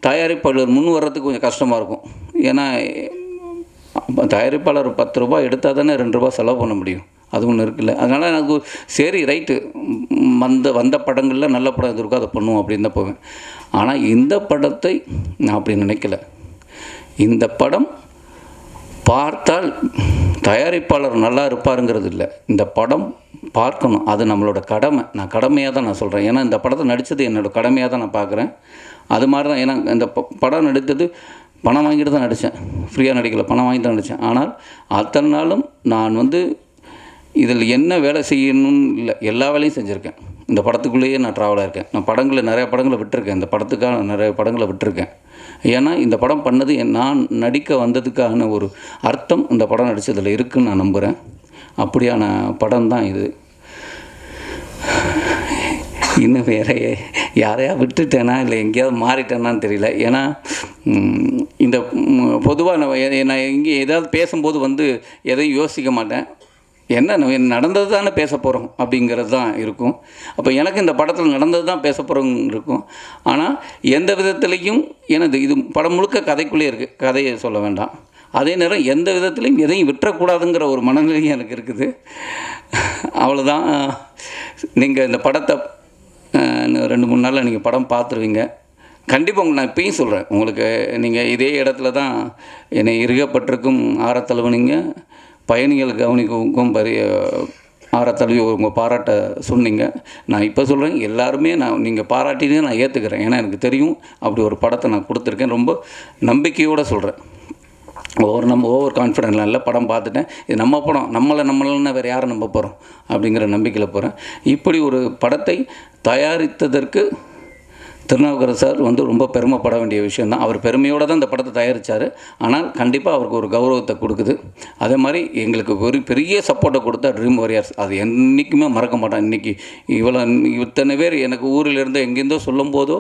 தயாரிப்பாளர் முன் வர்றதுக்கு கொஞ்சம் கஷ்டமாக இருக்கும். ஏன்னா தயாரிப்பாளர் 10 ரூபா எடுத்தால் தானே 2 ரூபா செலவு பண்ண முடியும். அது ஒன்று இருக்குல்ல. அதனால் எனக்கு சரி ரைட்டு, வந்த படங்களில் நல்ல படம் எது இருக்கோ அதை பண்ணுவோம் அப்படின்னு தான் போவேன். ஆனால் இந்த படத்தை நான் அப்படி நினைக்கல. இந்த படம் பார்த்தால் தயாரிப்பாளர் நல்லா இருப்பாருங்கிறது இல்லை, இந்த படம் பார்க்கணும், அது நம்மளோட கடமை. நான் கடமையாக தான் நான் சொல்கிறேன். ஏன்னா இந்த படத்தை நடித்தது என்னோடய கடமையாக தான் நான் பார்க்குறேன். அது மாதிரி தான். ஏன்னா இந்த படம் நடித்தது பணம் வாங்கிட்டு தான் நடித்தேன், ஃப்ரீயாக நடிக்கலை, பணம் வாங்கி தான் நடித்தேன். ஆனால் அத்தனை நாளும் நான் வந்து இதில் என்ன வேலை செய்யணும்னு இல்லை, எல்லா வேலையும் செஞ்சுருக்கேன். இந்த படத்துக்குள்ளேயே நான் ட்ராவலாக இருக்கேன். நான் நிறைய படங்களை விட்டுருக்கேன். இந்த படத்துக்காக நிறைய படங்களை விட்டுருக்கேன். ஏன்னா இந்த படம் பண்ணது நான் நடிக்க வந்ததுக்கான ஒரு அர்த்தம் இந்த படம் நடித்ததில் இருக்குதுன்னு நான் நம்புகிறேன். அப்படியான படம் தான் இது. இன்னும் வேற யாரையா விட்டுட்டேனா இல்லை எங்கேயாவது மாறிட்டேனான்னு தெரியல. ஏன்னா இந்த பொதுவாக நான் இங்கே ஏதாவது பேசும்போது வந்து எதையும் யோசிக்க மாட்டேன். என்ன நடந்தது தானே பேச போகிறோம் அப்படிங்கிறது தான் இருக்கும். அப்போ எனக்கு இந்த படத்தில் நடந்தது தான் பேச போகிறோம் இருக்கும். ஆனால் எந்த விதத்துலேயும் எனது இது படம் முழுக்க கதைக்குள்ளே இருக்குது, கதையை சொல்ல வேண்டாம். அதே நேரம் எந்த விதத்துலையும் எதையும் விட்டுறக்கூடாதுங்கிற ஒரு மனநிலையும் எனக்கு இருக்குது. அவ்வளோதான். நீங்கள் இந்த படத்தை 2-3 நாளில் நீங்கள் படம் பார்த்துருவீங்க. கண்டிப்பாக உங்களுக்கு நான் இப்பயும் சொல்கிறேன், உங்களுக்கு நீங்கள் இதே இடத்துல தான் என்னை இருகப்பட்டிருக்கும் ஆரத்தழுவுனீங்க, பயணிகள் கவனிக்கும் ஆரத்தழுவி உங்கள் பாராட்ட சொன்னீங்க. நான் இப்போ சொல்கிறேன், எல்லாருமே நீங்கள் பாராட்டினே நான் ஏற்றுக்கிறேன். ஏன்னா எனக்கு தெரியும் அப்படி ஒரு படத்தை நான் கொடுத்துருக்கேன். ரொம்ப நம்பிக்கையோடு சொல்கிறேன். ஓவர் கான்ஃபிடென்ட்லாம் இல்லை. படம் பார்த்துட்டேன், இது நம்ம படம், நம்மளன்னா வேறு யாரை நம்ப போகிறோம் அப்படிங்கிற நம்பிக்கையில் போகிறேன். இப்படி ஒரு படத்தை தயாரித்ததற்கு திருநாவுக்கரசு சார் வந்து ரொம்ப பெருமைப்பட வேண்டிய விஷயம் தான். அவர் பெருமையோடு தான் இந்த படத்தை தயாரித்தார். ஆனால் கண்டிப்பாக அவருக்கு ஒரு கௌரவத்தை கொடுக்குது. அதே மாதிரி எங்களுக்கு ஒரு பெரிய சப்போர்ட்டை கொடுத்த ட்ரீம் வாரியர்ஸ், அது என்றைக்குமே மறக்க மாட்டேன். இன்றைக்கி இத்தனை பேர் எனக்கு ஊரிலிருந்து எங்கேருந்தோ சொல்லும் போதோ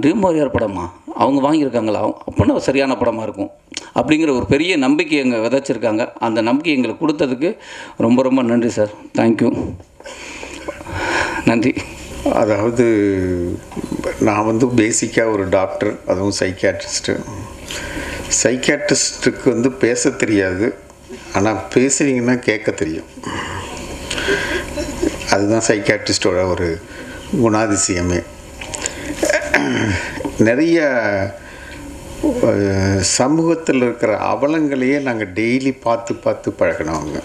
ட்ரீம் வாரியர் படமா அவங்க வாங்கியிருக்காங்களா, அப்படின்னா சரியான படமாக இருக்கும் அப்படிங்கிற ஒரு பெரிய நம்பிக்கை எங்கள் விதைச்சிருக்காங்க. அந்த நம்பிக்கை எங்களுக்கு கொடுத்ததுக்கு ரொம்ப ரொம்ப நன்றி சார். தேங்க்யூ, நன்றி. அதாவது நான் வந்து பேசிக்காக ஒரு டாக்டர், அதுவும் சைக்கியாட்ரிஸ்ட்டுக்கு வந்து பேச தெரியாது, ஆனால் பேசுனீங்கன்னா கேட்க தெரியும். அதுதான் சைக்கியாட்ரிஸ்டோட ஒரு குணாதிசயமே. நிறைய சமூகத்தில் இருக்கிற அவலங்களையே நாங்கள் டெய்லி பார்த்து பழகினவங்க.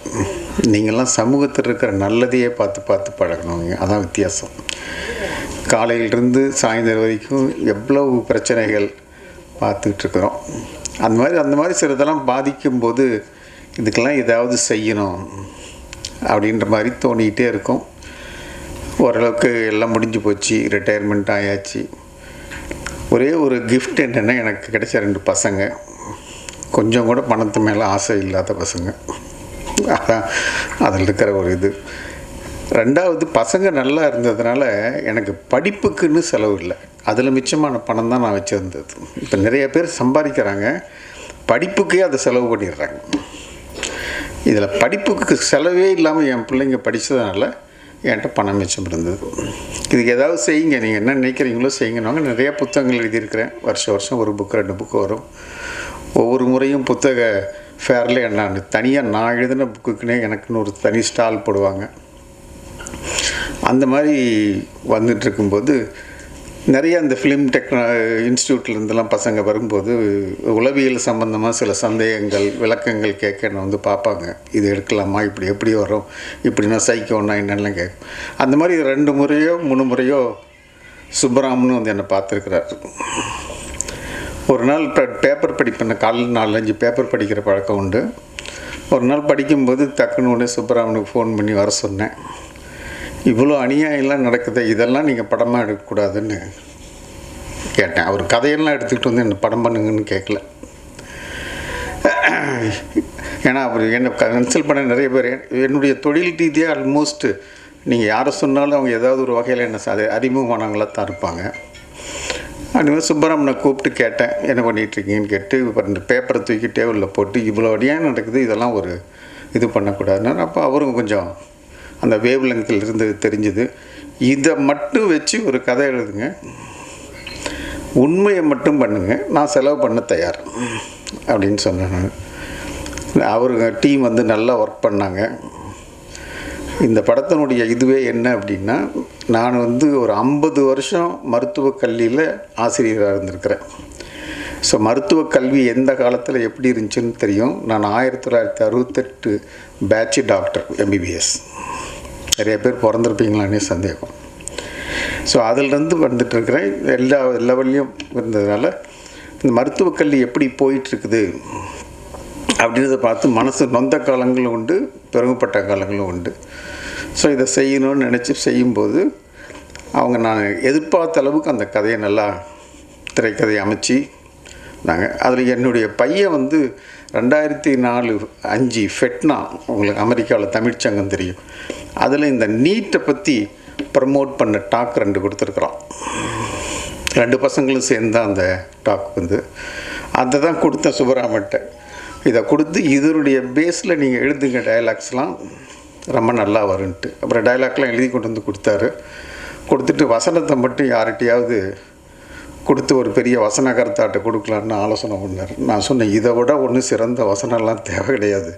நீங்கள்லாம் சமூகத்தில் இருக்கிற நல்லதையே பார்த்து பழகினவங்க. அதான் வித்தியாசம். காலையிலிருந்து சாயந்தரம் வரைக்கும் எவ்வளவு பிரச்சனைகள் பார்த்துட்ருக்குறோம். அந்த மாதிரி சிலதெல்லாம் பாதிக்கும்போது இதுக்கெல்லாம் ஏதாவது செய்யணும் அப்படின்ற மாதிரி தோணிக்கிட்டே இருக்கும். ஓரளவுக்கு எல்லாம் முடிஞ்சு போச்சு, ரிட்டையர்மெண்ட் ஆயாச்சு. ஒரே ஒரு கிஃப்ட் என்னென்னா, எனக்கு கிடைச்ச 2 பசங்க, கொஞ்சம் கூட பணத்து மேலே ஆசை இல்லாத பசங்க. அதான் அதில் இருக்கிற ஒரு இது. 2வது, பசங்க நல்லா இருந்ததுனால எனக்கு படிப்புக்குன்னு செலவு இல்லை. அதில் மிச்சமான பணம் தான் நான் வச்சுருந்தது. இப்போ நிறைய பேர் சம்பாதிக்கிறாங்க, படிப்புக்கே அதை செலவு பண்ணிடுறாங்க. இதில் படிப்புக்கு செலவே இல்லாமல் என் பிள்ளைங்க படித்ததுனால என்கிட்ட பணம் மிச்சம் இருந்தது. இதுக்கு ஏதாவது செய்யுங்க, நீங்கள் என்ன நினைக்கிறீங்களோ செய்யுங்கன்னாங்க. நிறையா புத்தகங்கள் எழுதியிருக்கிறேன். வருஷம் ஒரு புக்கு 2 புக்கு வரும். ஒவ்வொரு முறையும் புத்தக ஃபேரில் நான் தனியாக நான் எழுதின புக்குக்குன்னே எனக்குன்னு ஒரு தனி ஸ்டால் போடுவாங்க. அந்த மாதிரி வந்துட்டுருக்கும்போது நிறைய அந்த ஃபிலிம் இன்ஸ்டியூட்லேருந்துலாம் பசங்க வரும்போது உளவியல் சம்பந்தமாக சில சந்தேகங்கள் விளக்கங்கள் கேட்க என்னை வந்து பார்ப்பாங்க. இது எடுக்கலாமா, இப்படி எப்படி வரும், இப்படின்னா சைக்கோன்னா என்னெல்லாம் கேட்கும். அந்த மாதிரி 2 முறையோ 3 முறையோ சுப்பராமன் வந்து என்னை பார்த்துருக்குறாரு. ஒரு நாள் பேப்பர் படிப்பேன். காலையில் 4-5 பேப்பர் படிக்கிற பழக்கம் உண்டு. ஒரு நாள் படிக்கும்போது டக்குன்னு உடனே சுப்பராமனுக்கு ஃபோன் பண்ணி வர சொன்னேன். இவ்வளோ அநியாயம்லாம் நடக்குது, இதெல்லாம் நீங்கள் படமாக எடுக்கக்கூடாதுன்னு கேட்டேன். அவர் கதையெல்லாம் எடுத்துக்கிட்டு வந்து என்ன படம் பண்ணுங்கன்னு கேட்கல. ஏன்னா அவர் என்னை கன்சல்ட் பண்ண நிறைய பேர் என்னுடைய தொழில் ரீதியாக ஆல்மோஸ்ட்டு நீங்கள் யாரை சொன்னாலும் அவங்க ஏதாவது ஒரு வகையில் என்ன அறிமுகமானவங்களாக தான் இருப்பாங்க. அப்படியே சுப்பராமனை கூப்பிட்டு கேட்டேன், என்ன பண்ணிகிட்ருக்கீங்கன்னு கேட்டு, இப்போ இந்த பேப்பரை தூக்கி டேபிளில் போட்டு இவ்வளோ அடியாக நடக்குது, இதெல்லாம் ஒரு இது பண்ணக்கூடாதுன்னு. அப்போ அவரும் கொஞ்சம் அந்த வேவ் லெங்த்தில் இருந்து தெரிஞ்சுது. இதை மட்டும் வச்சு ஒரு கதை எழுதுங்க, உண்மையை மட்டும் பண்ணுங்க, நான் செலவு பண்ண தயார் அப்படின்னு சொன்னேன். அவருங்க டீம் வந்து நல்லா ஒர்க் பண்ணாங்க. இந்த படத்தினுடைய இதுவே என்ன அப்படின்னா, நான் வந்து ஒரு 50 வருஷம் மருத்துவக் கல்வியில் ஆசிரியராக இருந்திருக்கிறேன். ஸோ மருத்துவக் கல்வி எந்த காலத்தில் எப்படி இருந்துச்சுன்னு தெரியும். நான் 1968 பேட்ச் டாக்டர் MBBS. நிறைய பேர் பிறந்திருப்பீங்களானே சந்தேகம். ஸோ அதிலிருந்து வந்துட்டுருக்கிறேன். எல்லா லெவல்லையும் இருந்ததுனால இந்த மருத்துவக் கல்வி எப்படி போயிட்டுருக்குது அப்படின்றத பார்த்து மனசு நொந்த காலங்களும் உண்டு, பெருமைப்பட்ட காலங்களும் உண்டு. ஸோ இதை செய்யணும்னு நினச்சி செய்யும்போது அவங்க நான் எதிர்பார்த்த அளவுக்கு அந்த கதையை நல்லா திரைக்கதையை அமைச்சு நாங்கள் அதில் என்னுடைய பையன் வந்து 2004-5 ஃபெட்னா, உங்களுக்கு அமெரிக்காவில் தமிழ்ச்சங்கம் தெரியும், அதில் இந்த நீட்டை பற்றி ப்ரமோட் பண்ண டாக் 2 கொடுத்துருக்குறான். 2 பசங்களும் சேர்ந்து தான் அந்த டாக் வந்து அதை தான் கொடுத்தேன் சுப்பராமன்ட்ட. இதை கொடுத்து இதனுடைய பேஸில் நீங்கள் எழுதுங்க, டயலாக்ஸ்லாம் ரொம்ப நல்லா வரும்ன்ட்டு. அப்புறம் டயலாக்லாம் எழுதி கொண்டு வந்து கொடுத்தாரு. கொடுத்துட்டு வசனத்தை மட்டும் யார்கிட்டையாவது கொடுத்து ஒரு பெரிய வசனகர்த்தாட்ட கொடுக்கலான்னு ஆலோசனை பண்ணார். நான் சொன்னேன், இதை விட ஒன்றும் சிறந்த வசனம்லாம் தேவை கிடையாது,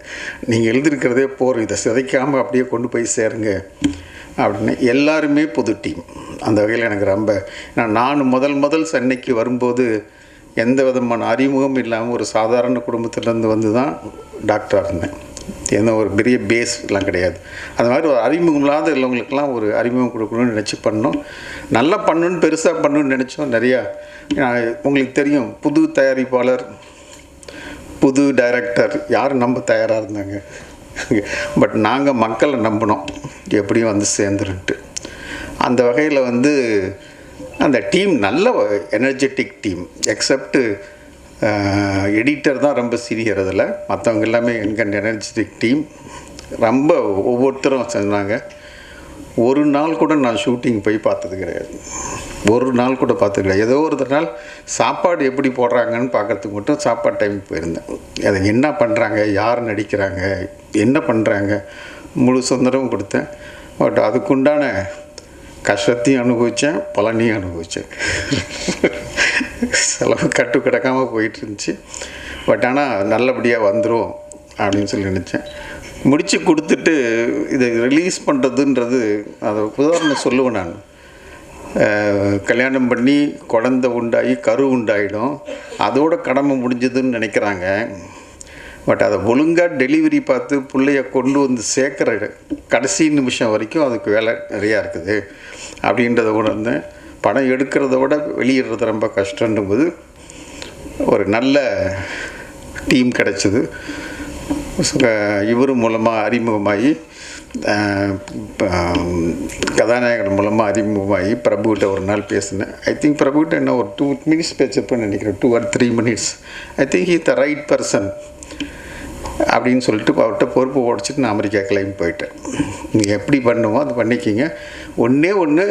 நீங்கள் எழுதியிருக்கிறதே போகிறோம், இதை சிதைக்காமல் அப்படியே கொண்டு போய் சேருங்க அப்படின்னு. எல்லாருமே புது டீம். அந்த வகையில் எனக்கு ரொம்ப, நான் முதல் சென்னைக்கு வரும்போது எந்த விதமான அறிமுகம் இல்லாமல் ஒரு சாதாரண குடும்பத்திலேருந்து வந்து தான் டாக்டராக இருந்தேன். எந்த ஒரு பெரிய பேஸ்லாம் கிடையாது. அது மாதிரி ஒரு அறிமுகம் இல்லாத இல்லவங்களுக்கெல்லாம் ஒரு அறிமுகம் கொடுக்கணும்னு நினச்சி பண்ணோம். நல்லா பண்ணணுன்னு பெருசாக பண்ணணுன்னு நினச்சோம். நிறையா உங்களுக்கு தெரியும், புது தயாரிப்பாளர், புது டைரக்டர் யாரும் நம்ப தயாராக இருந்தாங்க. பட் நாங்கள் மக்களை நம்பினோம், எப்படியும் வந்து சேர்ந்துருன்ட்டு. அந்த வகையில் வந்து அந்த டீம் நல்ல எனர்ஜெட்டிக் டீம். எக்ஸப்ட்டு எடிட்டர் தான் ரொம்ப சீனியர். அதில் மற்றவங்க எல்லாமே எனர்ஜெட்டிக் டீம். ரொம்ப ஒவ்வொருத்தரும் சொன்னாங்க. ஒரு நாள் கூட நான் ஷூட்டிங் போய் பார்த்தது கிடையாது. ஒரு நாள் கூட பார்த்தது கிடையாது. ஏதோ ஒரு நாள் சாப்பாடு எப்படி போடுறாங்கன்னு பார்க்குறதுக்கு மட்டும் சாப்பாடு டைம் போயிருந்தேன். அதை என்ன பண்ணுறாங்க, யார் நடிக்கிறாங்க, என்ன பண்ணுறாங்க, முழு சுதந்திரமும் கொடுத்தேன். பட் அதுக்குண்டான கஷ்டத்தையும் அனுபவித்தேன், பலனையும் அனுபவித்தேன். செலவு கட்டு கிடக்காமல் போயிட்டு இருந்துச்சு. பட் ஆனால் நல்லபடியாக வந்துடும் அப்படின்னு சொல்லி நினச்சேன். முடித்து கொடுத்துட்டு இதை ரிலீஸ் பண்ணுறதுன்றது, அதை உதாரணம் சொல்லுவேன் நான். கல்யாணம் பண்ணி குழந்தை உண்டாகி கரு உண்டாயிடும், அதோட கடமை முடிஞ்சதுன்னு நினைக்கிறாங்க. பட் அதை ஒழுங்காக டெலிவரி பார்த்து பிள்ளைய கொண்டு வந்து சேர்க்குற கடைசி நிமிஷம் வரைக்கும் அதுக்கு வேலை நிறையா இருக்குது அப்படின்றத உணர்ந்தேன். படம் எடுக்கிறத விட வெளியிடுறது ரொம்ப கஷ்டன்னும்போது ஒரு நல்ல டீம் கிடச்சிது. இவர் மூலமாக அறிமுகமாகி, கதாநாயகன் மூலமாக அறிமுகமாகி பிரபுகிட்ட ஒரு நாள் பேசினேன். ஐ திங்க் பிரபுகிட்ட என்ன ஒரு 2 minutes பேசப்போன்னு நினைக்கிறேன், 2 or 3 minutes. I think he the right person அப்படின்னு சொல்லிட்டு அவர்கிட்ட பொறுப்பு உடச்சிட்டு நான் அமெரிக்கா கிளம்பி போயிட்டேன். நீங்கள் எப்படி பண்ணுமோ அது பண்ணிக்கிங்க, ஒன்றே ஒன்று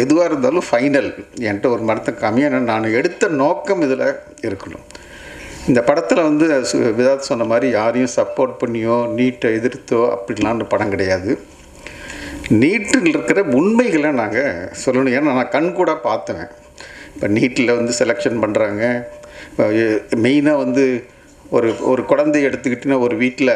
எதுவாக இருந்தாலும் ஃபைனல் என்கிட்ட ஒரு மரத்தை காமியாக நான் எடுத்த நோக்கம் இதில் இருக்கணும். இந்த படத்தில் வந்து விதாத் சொன்ன மாதிரி யாரையும் சப்போர்ட் பண்ணியோ நீட்டை எதிர்த்தோ அப்படிலான்னு படம் கிடையாது. நீட்டில் இருக்கிற உண்மைகளை நாங்கள் சொல்லணும். ஏன்னா நான் கண் கூட பார்த்தேன். இப்போ நீட்டில் வந்து செலெக்ஷன் பண்ணுறாங்க. மெயினாக வந்து ஒரு குழந்தைய எடுத்துக்கிட்டிங்கன்னா, ஒரு வீட்டில்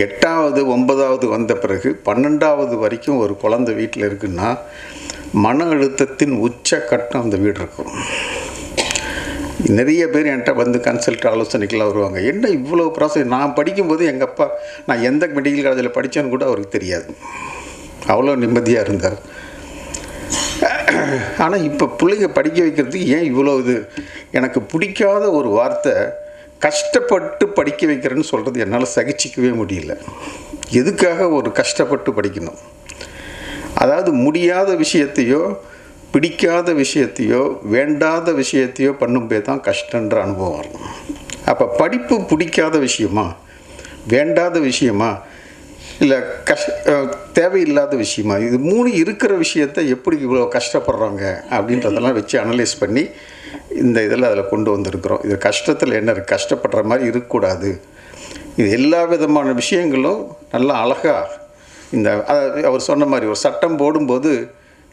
8வது 9வது வந்த பிறகு 12வது வரைக்கும் ஒரு குழந்தை வீட்டில் இருக்குன்னா மன அழுத்தத்தின் உச்ச கட்டம் அந்த வீடு இருக்கும். நிறைய பேர் என்கிட்ட வந்து கன்சல்ட் ஆலோசனைக்கெல்லாம் வருவாங்க. என்ன இவ்வளோ ப்ராசஸ்? நான் படிக்கும்போது எங்கள் அப்பா, நான் எந்த மெடிக்கல் காலேஜில் படித்தேன்னு கூட அவருக்கு தெரியாது. அவ்வளோ நிம்மதியாக இருந்தார். ஆனால் இப்போ பிள்ளைங்க படிக்க வைக்கிறதுக்கு ஏன் இவ்வளோ இது? எனக்கு பிடிக்காத ஒரு வார்த்தை கஷ்டப்பட்டு படிக்க வைக்கிறேன்னு சொல்கிறது என்னால் சகிச்சிக்கவே முடியல. எதுக்காக ஒரு கஷ்டப்பட்டு படிக்கணும்? அதாவது முடியாத விஷயத்தையோ பிடிக்காத விஷயத்தையோ வேண்டாத விஷயத்தையோ பண்ணும்போது தான் கஷ்டன்ற அனுபவம் வரும். அப்போ படிப்பு பிடிக்காத விஷயமா, வேண்டாத விஷயமா, இல்லை தேவையில்லாத விஷயமா? இது 3 இருக்கிற விஷயத்தை எப்படி இவ்வளோ கஷ்டப்படுறாங்க அப்படின்றதெல்லாம் வச்சு அனலைஸ் பண்ணி இந்த இதில் அதில் கொண்டு வந்திருக்கிறோம். இது கஷ்டத்தில் என்ன இருக்குது, கஷ்டப்படுற மாதிரி இருக்கக்கூடாது. இது எல்லா விதமான விஷயங்களும் நல்லா அழகாக இந்த அவர் சொன்ன மாதிரி ஒரு சட்டம் போடும்போது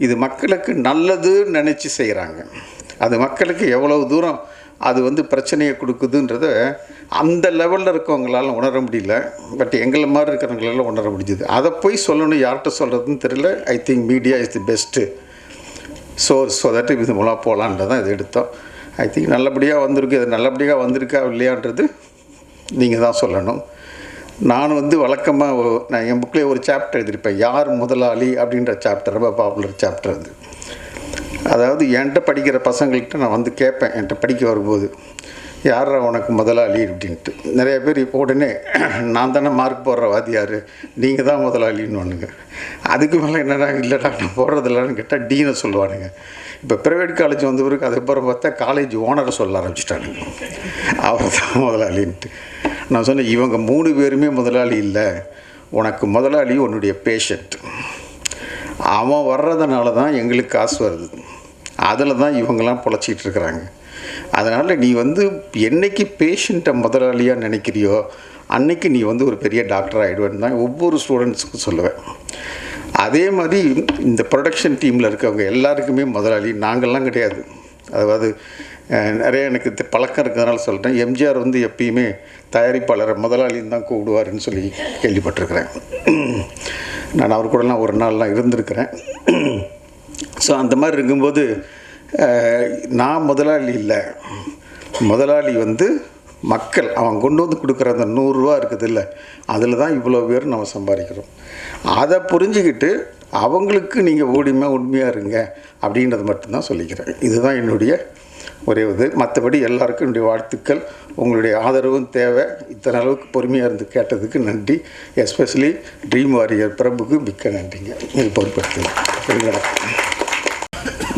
இது மக்களுக்கு நல்லதுன்னு நினச்சி செய்கிறாங்க. அது மக்களுக்கு எவ்வளவு தூரம் அது வந்து பிரச்சனையை கொடுக்குதுன்றத அந்த லெவலில் இருக்கவங்களால உணர முடியல. பட் எங்களை மாதிரி இருக்கிறவங்களால உணர முடிஞ்சுது. அதை போய் சொல்லணும், யார்கிட்ட சொல்கிறதுன்னு தெரியல. I think media is the best source. So that இது மூலம் போகலான்றதான் இது எடுத்தோம். ஐ திங்க் நல்லபடியாக வந்திருக்கு. இது நல்லபடியாக வந்திருக்கா இல்லையான்றது நீங்கள் தான் சொல்லணும். நான் வந்து வழக்கமாக நான் என் புக்கிலே ஒரு சாப்டர் எழுதியிருப்பேன், யார் முதலாளி அப்படின்ற சாப்டர். ரொம்ப பாப்புலர் சாப்டர் அது. அதாவது என்கிட்ட படிக்கிற பசங்கள்கிட்ட நான் வந்து கேட்பேன், என்கிட்ட படிக்க வரும்போது, யாரா உனக்கு முதலாளி அப்படின்ட்டு. நிறைய பேர் இப்போ உடனே நான் தானே மார்க் போடுற வாத்தியார், நீங்கள் தான் முதலாளின்னு ஒன்றுங்க. அதுக்கு மேலே என்னடா, இல்லைடா நான் போடுறதில்லன்னு கேட்டால் டீனை சொல்லுவானுங்க. இப்போ ப்ரைவேட் காலேஜ் வந்த பிறகு அதுக்கப்புறம் பார்த்தா காலேஜ் ஓனரை சொல்ல ஆரம்பிச்சிட்டானுங்க, அவர் தான் முதலாளின்ட்டு. நான் சொன்னேன், இவங்க 3 பேருமே முதலாளி இல்லை, உனக்கு முதலாளி உன்னுடைய பேஷண்ட். அவன் வர்றதுனால தான் எங்களுக்கு காசு வருது, அதில் தான் இவங்கெல்லாம் பொழைச்சிட்டு இருக்கிறாங்க. அதனால் நீ வந்து என்றைக்கு பேஷண்ட்டை முதலாளியாக நினைக்கிறியோ அன்னைக்கு நீ வந்து ஒரு பெரிய டாக்டர் ஆகிடுவேன்னு தான் ஒவ்வொரு ஸ்டூடெண்ட்ஸுக்கும் சொல்லுவேன். அதே மாதிரி இந்த ப்ரொடக்ஷன் டீமில் இருக்கவங்க எல்லாருக்குமே முதலாளி நாங்கள்லாம் கிடையாது. அதாவது நிறைய எனக்கு பழக்கம் இருக்கிறதுனால சொல்கிறேன். எம்ஜிஆர் வந்து எப்பயுமே தயாரிப்பாளரை முதலாளின்னு தான் கூப்பிடுவாருன்னு சொல்லி கேள்விப்பட்டிருக்கிறேன். நான் அவர் கூடலாம் ஒரு நாள்லாம் இருந்திருக்கிறேன். ஸோ அந்த மாதிரி இருக்கும்போது நான் முதலாளி இல்லை, முதலாளி வந்து மக்கள். அவன் கொண்டு வந்து கொடுக்குற அந்த 100 ரூபா இருக்குது இல்லை, அதில் தான் இவ்வளோ பேர் நம்ம சம்பாதிக்கிறோம். அதை புரிஞ்சுக்கிட்டு அவங்களுக்கு நீங்கள் உண்மையாக இருங்க அப்படின்றது மட்டும்தான் சொல்லிக்கிறேன். இதுதான் என்னுடைய ஒரே இது. மற்றபடி எல்லாருக்கும் என்னுடைய வாழ்த்துக்கள். உங்களுடைய ஆதரவும் தேவை. இத்தனை அளவுக்கு பொறுமையாக இருந்து கேட்டதுக்கு நன்றி. எஸ்பெஷலி ட்ரீம் வாரியர் பிரபுக்கு மிக்க நன்றிங்க. இது பொறுப்பெடுத்து.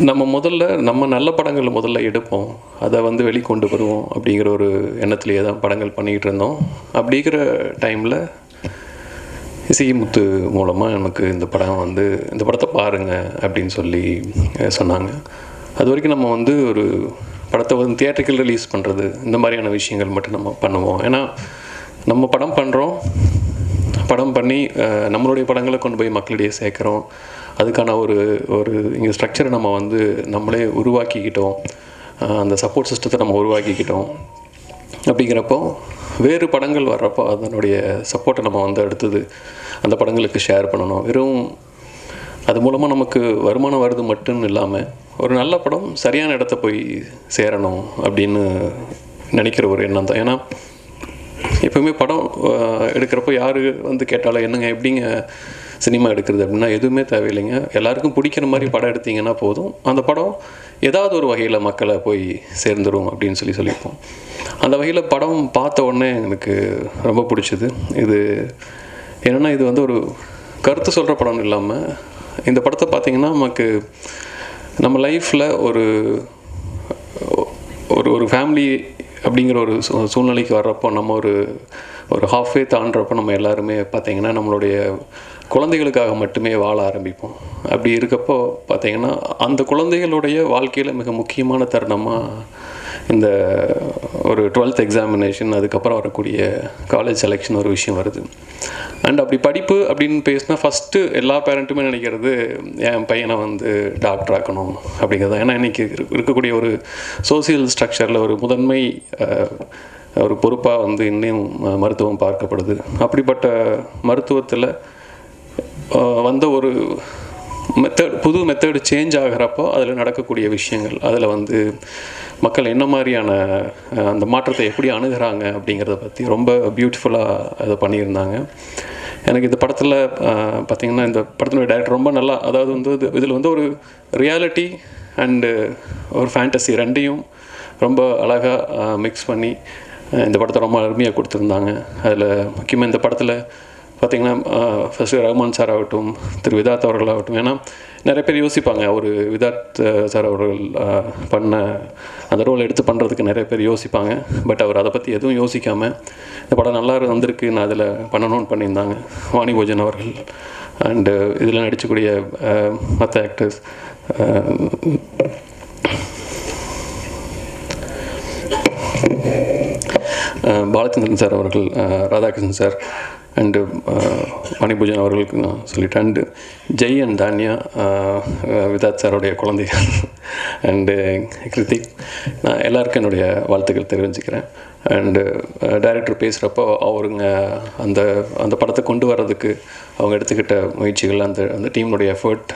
நம்ம நம்ம நல்ல படங்கள் முதல்ல எடுப்போம், அதை வந்து வெளிக்கொண்டு வருவோம் அப்படிங்கிற ஒரு எண்ணத்துலேயே தான் படங்கள் பண்ணிக்கிட்டு இருந்தோம். அப்படிங்கிற டைமில் இசைமுத்து மூலமாக எனக்கு இந்த படத்தை பாருங்கள் அப்படின்னு சொல்லி சொன்னாங்க. அது வரைக்கும் நம்ம வந்து ஒரு படத்தை வந்து தியேட்டரிக்கல் ரிலீஸ் பண்ணுறது இந்த மாதிரியான விஷயங்கள் மட்டும் நம்ம பண்ணுவோம். ஏன்னா நம்ம படம் பண்ணுறோம், படம் பண்ணி நம்மளுடைய படங்களை கொண்டு போய் மக்களிடையே சேர்க்குறோம். அதுக்கான ஒரு இங்கே ஸ்ட்ரக்சரை நம்ம வந்து நம்மளே உருவாக்கிக்கிட்டோம், அந்த சப்போர்ட் சிஸ்டத்தை நம்ம உருவாக்கிக்கிட்டோம். அப்படிங்கிறப்போ வேறு படங்கள் வர்றப்போ அதனுடைய சப்போர்ட்டை நம்ம வந்து அடுத்தது அந்த படங்களுக்கு ஷேர் பண்ணணும். வெறும் அது மூலமாக நமக்கு வருமானம் வருது மட்டும் இல்லாமல் ஒரு நல்ல படம் சரியான இடத்த போய் சேரணும் அப்படின்னு நினைக்கிற ஒரு எண்ணம் தான். ஏன்னா எப்போவுமே படம் எடுக்கிறப்போ யார் வந்து கேட்டாலும் என்னங்க எப்படிங்க சினிமா எடுக்கிறது அப்படின்னா எதுவுமே தேவையில்லைங்க, எல்லாருக்கும் பிடிக்கிற மாதிரி படம் எடுத்திங்கன்னா போதும், அந்த படம் ஏதாவது ஒரு வகையில் மக்களை போய் சேர்ந்துடும் அப்படின்னு சொல்லியிருப்போம். அந்த வகையில் படம் பார்த்த உடனே எனக்கு ரொம்ப பிடிச்சது. இது என்னென்னா இது வந்து ஒரு கருத்து சொல்கிற படம் இல்லாமல் இந்த படத்தை பார்த்திங்கன்னா நமக்கு நம்ம லைஃப்பில் ஒரு ஒரு ஃபேமிலி அப்படிங்கிற ஒரு சூழ்நிலைக்கு வர்றப்போ நம்ம ஒரு ஹாஃப்வே தாண்டுறப்போ நம்ம எல்லாருமே பார்த்திங்கன்னா நம்மளுடைய குழந்தைகளுக்காக மட்டுமே வாழ ஆரம்பிப்போம். அப்படி இருக்கப்போ பார்த்திங்கன்னா அந்த குழந்தைகளுடைய வாழ்க்கையில் மிக முக்கியமான தருணமாக இந்த ஒரு 12th எக்ஸாமினேஷன், அதுக்கப்புறம் வரக்கூடிய காலேஜ் செலெக்ஷன் ஒரு விஷயம் வருது. அண்ட் அப்படி படிப்பு அப்படின்னு பேசினா ஃபஸ்ட்டு எல்லா பேரண்ட்டுமே நினைக்கிறது என் பையனை வந்து டாக்டர் ஆக்கணும் அப்படிங்கிறது தான். ஏன்னா இன்றைக்கி இருக்கக்கூடிய ஒரு சோசியல் ஸ்ட்ரக்சரில் ஒரு முதன்மை ஒரு பொறுப்பாக வந்து இன்னும் மருத்துவம் பார்க்கப்படுது. அப்படிப்பட்ட மருத்துவத்தில் வந்த ஒரு புது மெத்தடு சேஞ்ச் ஆகிறப்போ அதில் நடக்கக்கூடிய விஷயங்கள், அதில் வந்து மக்கள் என்ன மாதிரியான அந்த மாற்றத்தை எப்படி அணுகிறாங்க அப்படிங்கிறத பற்றி ரொம்ப பியூட்டிஃபுல்லாக அதை பண்ணியிருந்தாங்க. எனக்கு இந்த படத்தில் பார்த்திங்கன்னா இந்த படத்தினுடைய டைரக்டர் ரொம்ப நல்லா, அதாவது வந்து இதில் வந்து ஒரு ரியாலிட்டி அண்டு ஒரு ஃபேண்டசி ரெண்டையும் ரொம்ப அழகாக மிக்ஸ் பண்ணி இந்த படத்தை ரொம்ப அருமையாக கொடுத்துருந்தாங்க. அதில் முக்கியமாக இந்த படத்தில் பார்த்திங்கன்னா ஃபஸ்ட்டு ரஹ்மான் சார் ஆகட்டும், திரு விதாத் அவர்களாகட்டும், ஏன்னா நிறைய பேர் யோசிப்பாங்க ஒரு விதாத் சார் அவர்கள் பண்ண அந்த ரோல் எடுத்து பண்ணுறதுக்கு நிறைய பேர் யோசிப்பாங்க. பட் அவர் அதை பற்றி எதுவும் யோசிக்காமல் இந்த படம் நல்லா வந்திருக்கு, நான் அதில் பண்ணணும்னு பண்ணியிருந்தாங்க. வாணி போஜன் அவர்கள் அண்டு இதில் நடிக்கக்கூடிய மற்ற ஆக்டர்ஸ் பாலச்சந்திரன் சார் அவர்கள், ராதாகிருஷ்ணன் சார் அண்டு மணிபூஜன் அவர்களுக்கு நான் சொல்லிட்டேன். அண்டு ஜெய் அண்ட் தானியா விதாத் சாரோடைய குழந்தைகள் அண்டு கிருத்திக், நான் எல்லாருக்கும் என்னுடைய வாழ்த்துக்கள் தெரிவிச்சுக்கிறேன். அண்டு டைரக்டர் பேசுகிறப்போ அவருங்க அந்த படத்தை கொண்டு வர்றதுக்கு அவங்க எடுத்துக்கிட்ட முயற்சிகள், அந்த டீமுடைய எஃபர்ட்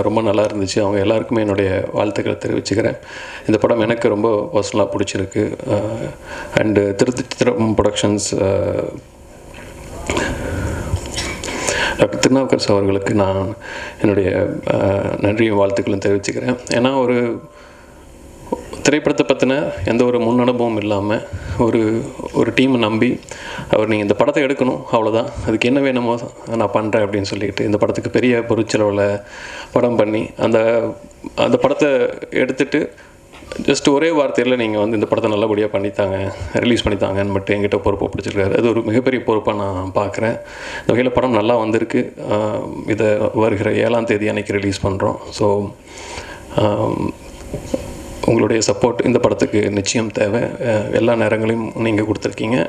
ரொம்ப நல்லா இருந்துச்சு. அவங்க எல்லாருக்குமே என்னுடைய வாழ்த்துக்களை தெரிவிச்சுக்கிறேன். இந்த படம் எனக்கு ரொம்ப பர்சனலாக பிடிச்சிருக்கு. அண்டு திருச்சித்திரம் ப்ரொடக்ஷன்ஸ் டாக்டர் திருநாவுக்கரசு அவர்களுக்கு நான் என்னுடைய நன்றியும் வாழ்த்துக்களும் தெரிவிச்சுக்கிறேன். ஏன்னா ஒரு திரைப்படத்தை பற்றின எந்த ஒரு முன் அனுபவம் இல்லாமல் ஒரு டீமை நம்பி அவர் நீங்கள் இந்த படத்தை எடுக்கணும், அவ்வளோதான், அதுக்கு என்ன வேணுமோ நான் பண்ணுறேன் அப்படின்னு சொல்லிட்டு இந்த படத்துக்கு பெரிய பொருட்செலவில் படம் பண்ணி அந்த படத்தை எடுத்துகிட்டு ஜஸ்ட் ஒரே வார்த்தையில் நீங்கள் வந்து இந்த படத்தை நல்லபடியாக பண்ணித்தாங்க, ரிலீஸ் பண்ணித்தாங்கன்னு மட்டும் என்கிட்ட பொறுப்பை பிடிச்சிருக்காரு. அது ஒரு மிகப்பெரிய பொறுப்பாக நான் பார்க்குறேன். இந்த வகையில் படம் நல்லா வந்திருக்கு. இதை வருகிற 7ஆம் தேதி அன்றைக்கி ரிலீஸ் பண்ணுறோம். ஸோ உங்களுடைய சப்போர்ட் இந்த படத்துக்கு நிச்சயம் தேவை. எல்லா நேரங்களையும் நீங்கள் கொடுத்துருக்கீங்க.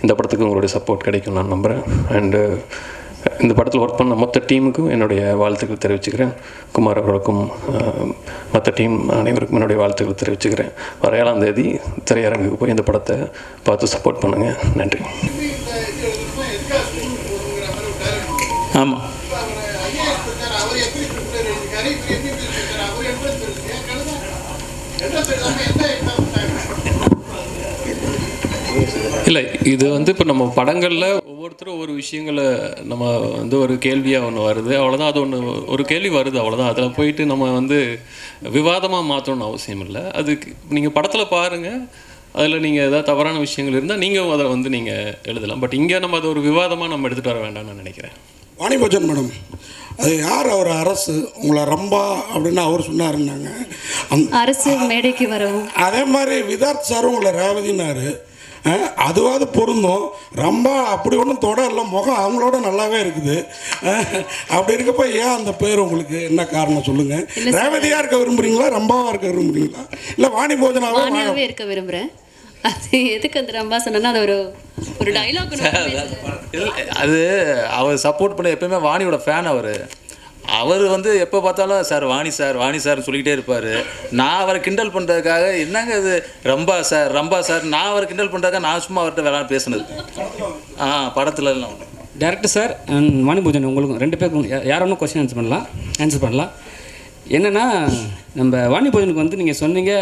இந்த படத்துக்கு உங்களுடைய சப்போர்ட் கிடைக்கும் நான் நம்புகிறேன். அண்டு இந்த படத்தில் ஒர்க் பண்ண மொத்த டீமுக்கும் என்னுடைய வாழ்த்துக்கள் தெரிவிச்சுக்கிறேன். குமார் அவர்களுக்கும் மற்ற டீம் அனைவருக்கும் என்னுடைய வாழ்த்துக்கள் தெரிவிச்சுக்கிறேன். வர 7ஆம் தேதி திரையரங்குக்கு போய் இந்த படத்தை பார்த்து சப்போர்ட் பண்ணுங்கள். நன்றி. ஆமாம், இல்லை, இது வந்து இப்போ நம்ம படங்களில் ஒவ்வொருத்தரும் ஒவ்வொரு விஷயங்களை நம்ம வந்து ஒரு கேள்வியாக ஒன்று வருது, அவ்வளோதான். அது ஒரு கேள்வி வருது, அவ்வளோதான். அதில் போயிட்டு நம்ம வந்து விவாதமாக மாற்றணும்னு அவசியம் இல்லை. அதுக்கு நீங்கள் படத்தில் பாருங்கள், அதில் நீங்கள் ஏதாவது தவறான விஷயங்கள் இருந்தால் நீங்கள் அதை வந்து நீங்கள் எழுதலாம். பட் இங்கே நம்ம அதை ஒரு விவாதமாக நம்ம எடுத்துகிட்டு வர வேண்டாம்னு நான் நினைக்கிறேன். வாணிபோஜன் மேடம், அது யார் அவர் அரசு உங்களை ரம்பா அப்படின்னு அவர் சொன்னாருன்னாங்க. அரசு மேடைக்கு வரவும் அதே மாதிரி விதார்த் சார் உங்களை ரேவதினாரு. அதுவாது பொருந்தும். ரொம்ப அப்படி ஒன்றும் தொடரல, முகம் அவங்களோட நல்லாவே இருக்குது. அப்படி இருக்கப்போ ஏன் அந்த பேர் உங்களுக்கு என்ன காரணம் சொல்லுங்கள்? ரேவதியாக இருக்க விரும்புகிறீங்களா, ரம்பாவாக இருக்க விரும்புகிறீங்களா, இல்லை வாணிபோஜனாவே இருக்க விரும்புகிறேன்? அது எதுக்கு அந்த ரம்பா சொன்னா அது ஒரு டைலாக். அது அவர் சப்போர்ட் பண்ண எப்பயுமே வாணியோட ஃபேன் அவர் வந்து எப்போ பார்த்தாலும் சார் வாணி சார் சொல்லிக்கிட்டே இருப்பார். நான் அவரை கிண்டல் பண்ணுறதுக்காக என்னங்க அது ரம்பா சார் நான் அவரை கிண்டல் பண்ணுறதுக்காக நான் சும்மா அவர்கிட்ட விளையாட பேசுனது. படத்துல எல்லாம் டேரக்டர் சார் வாணிபோஜன் உங்களுக்கும் 2 பேருக்கும் யார் ஒன்றும் கொஸ்டின் ஆன்சர் பண்ணலாம். என்னென்னா நம்ம வாணிபோஜனுக்கு வந்து நீங்கள் சொன்னீங்க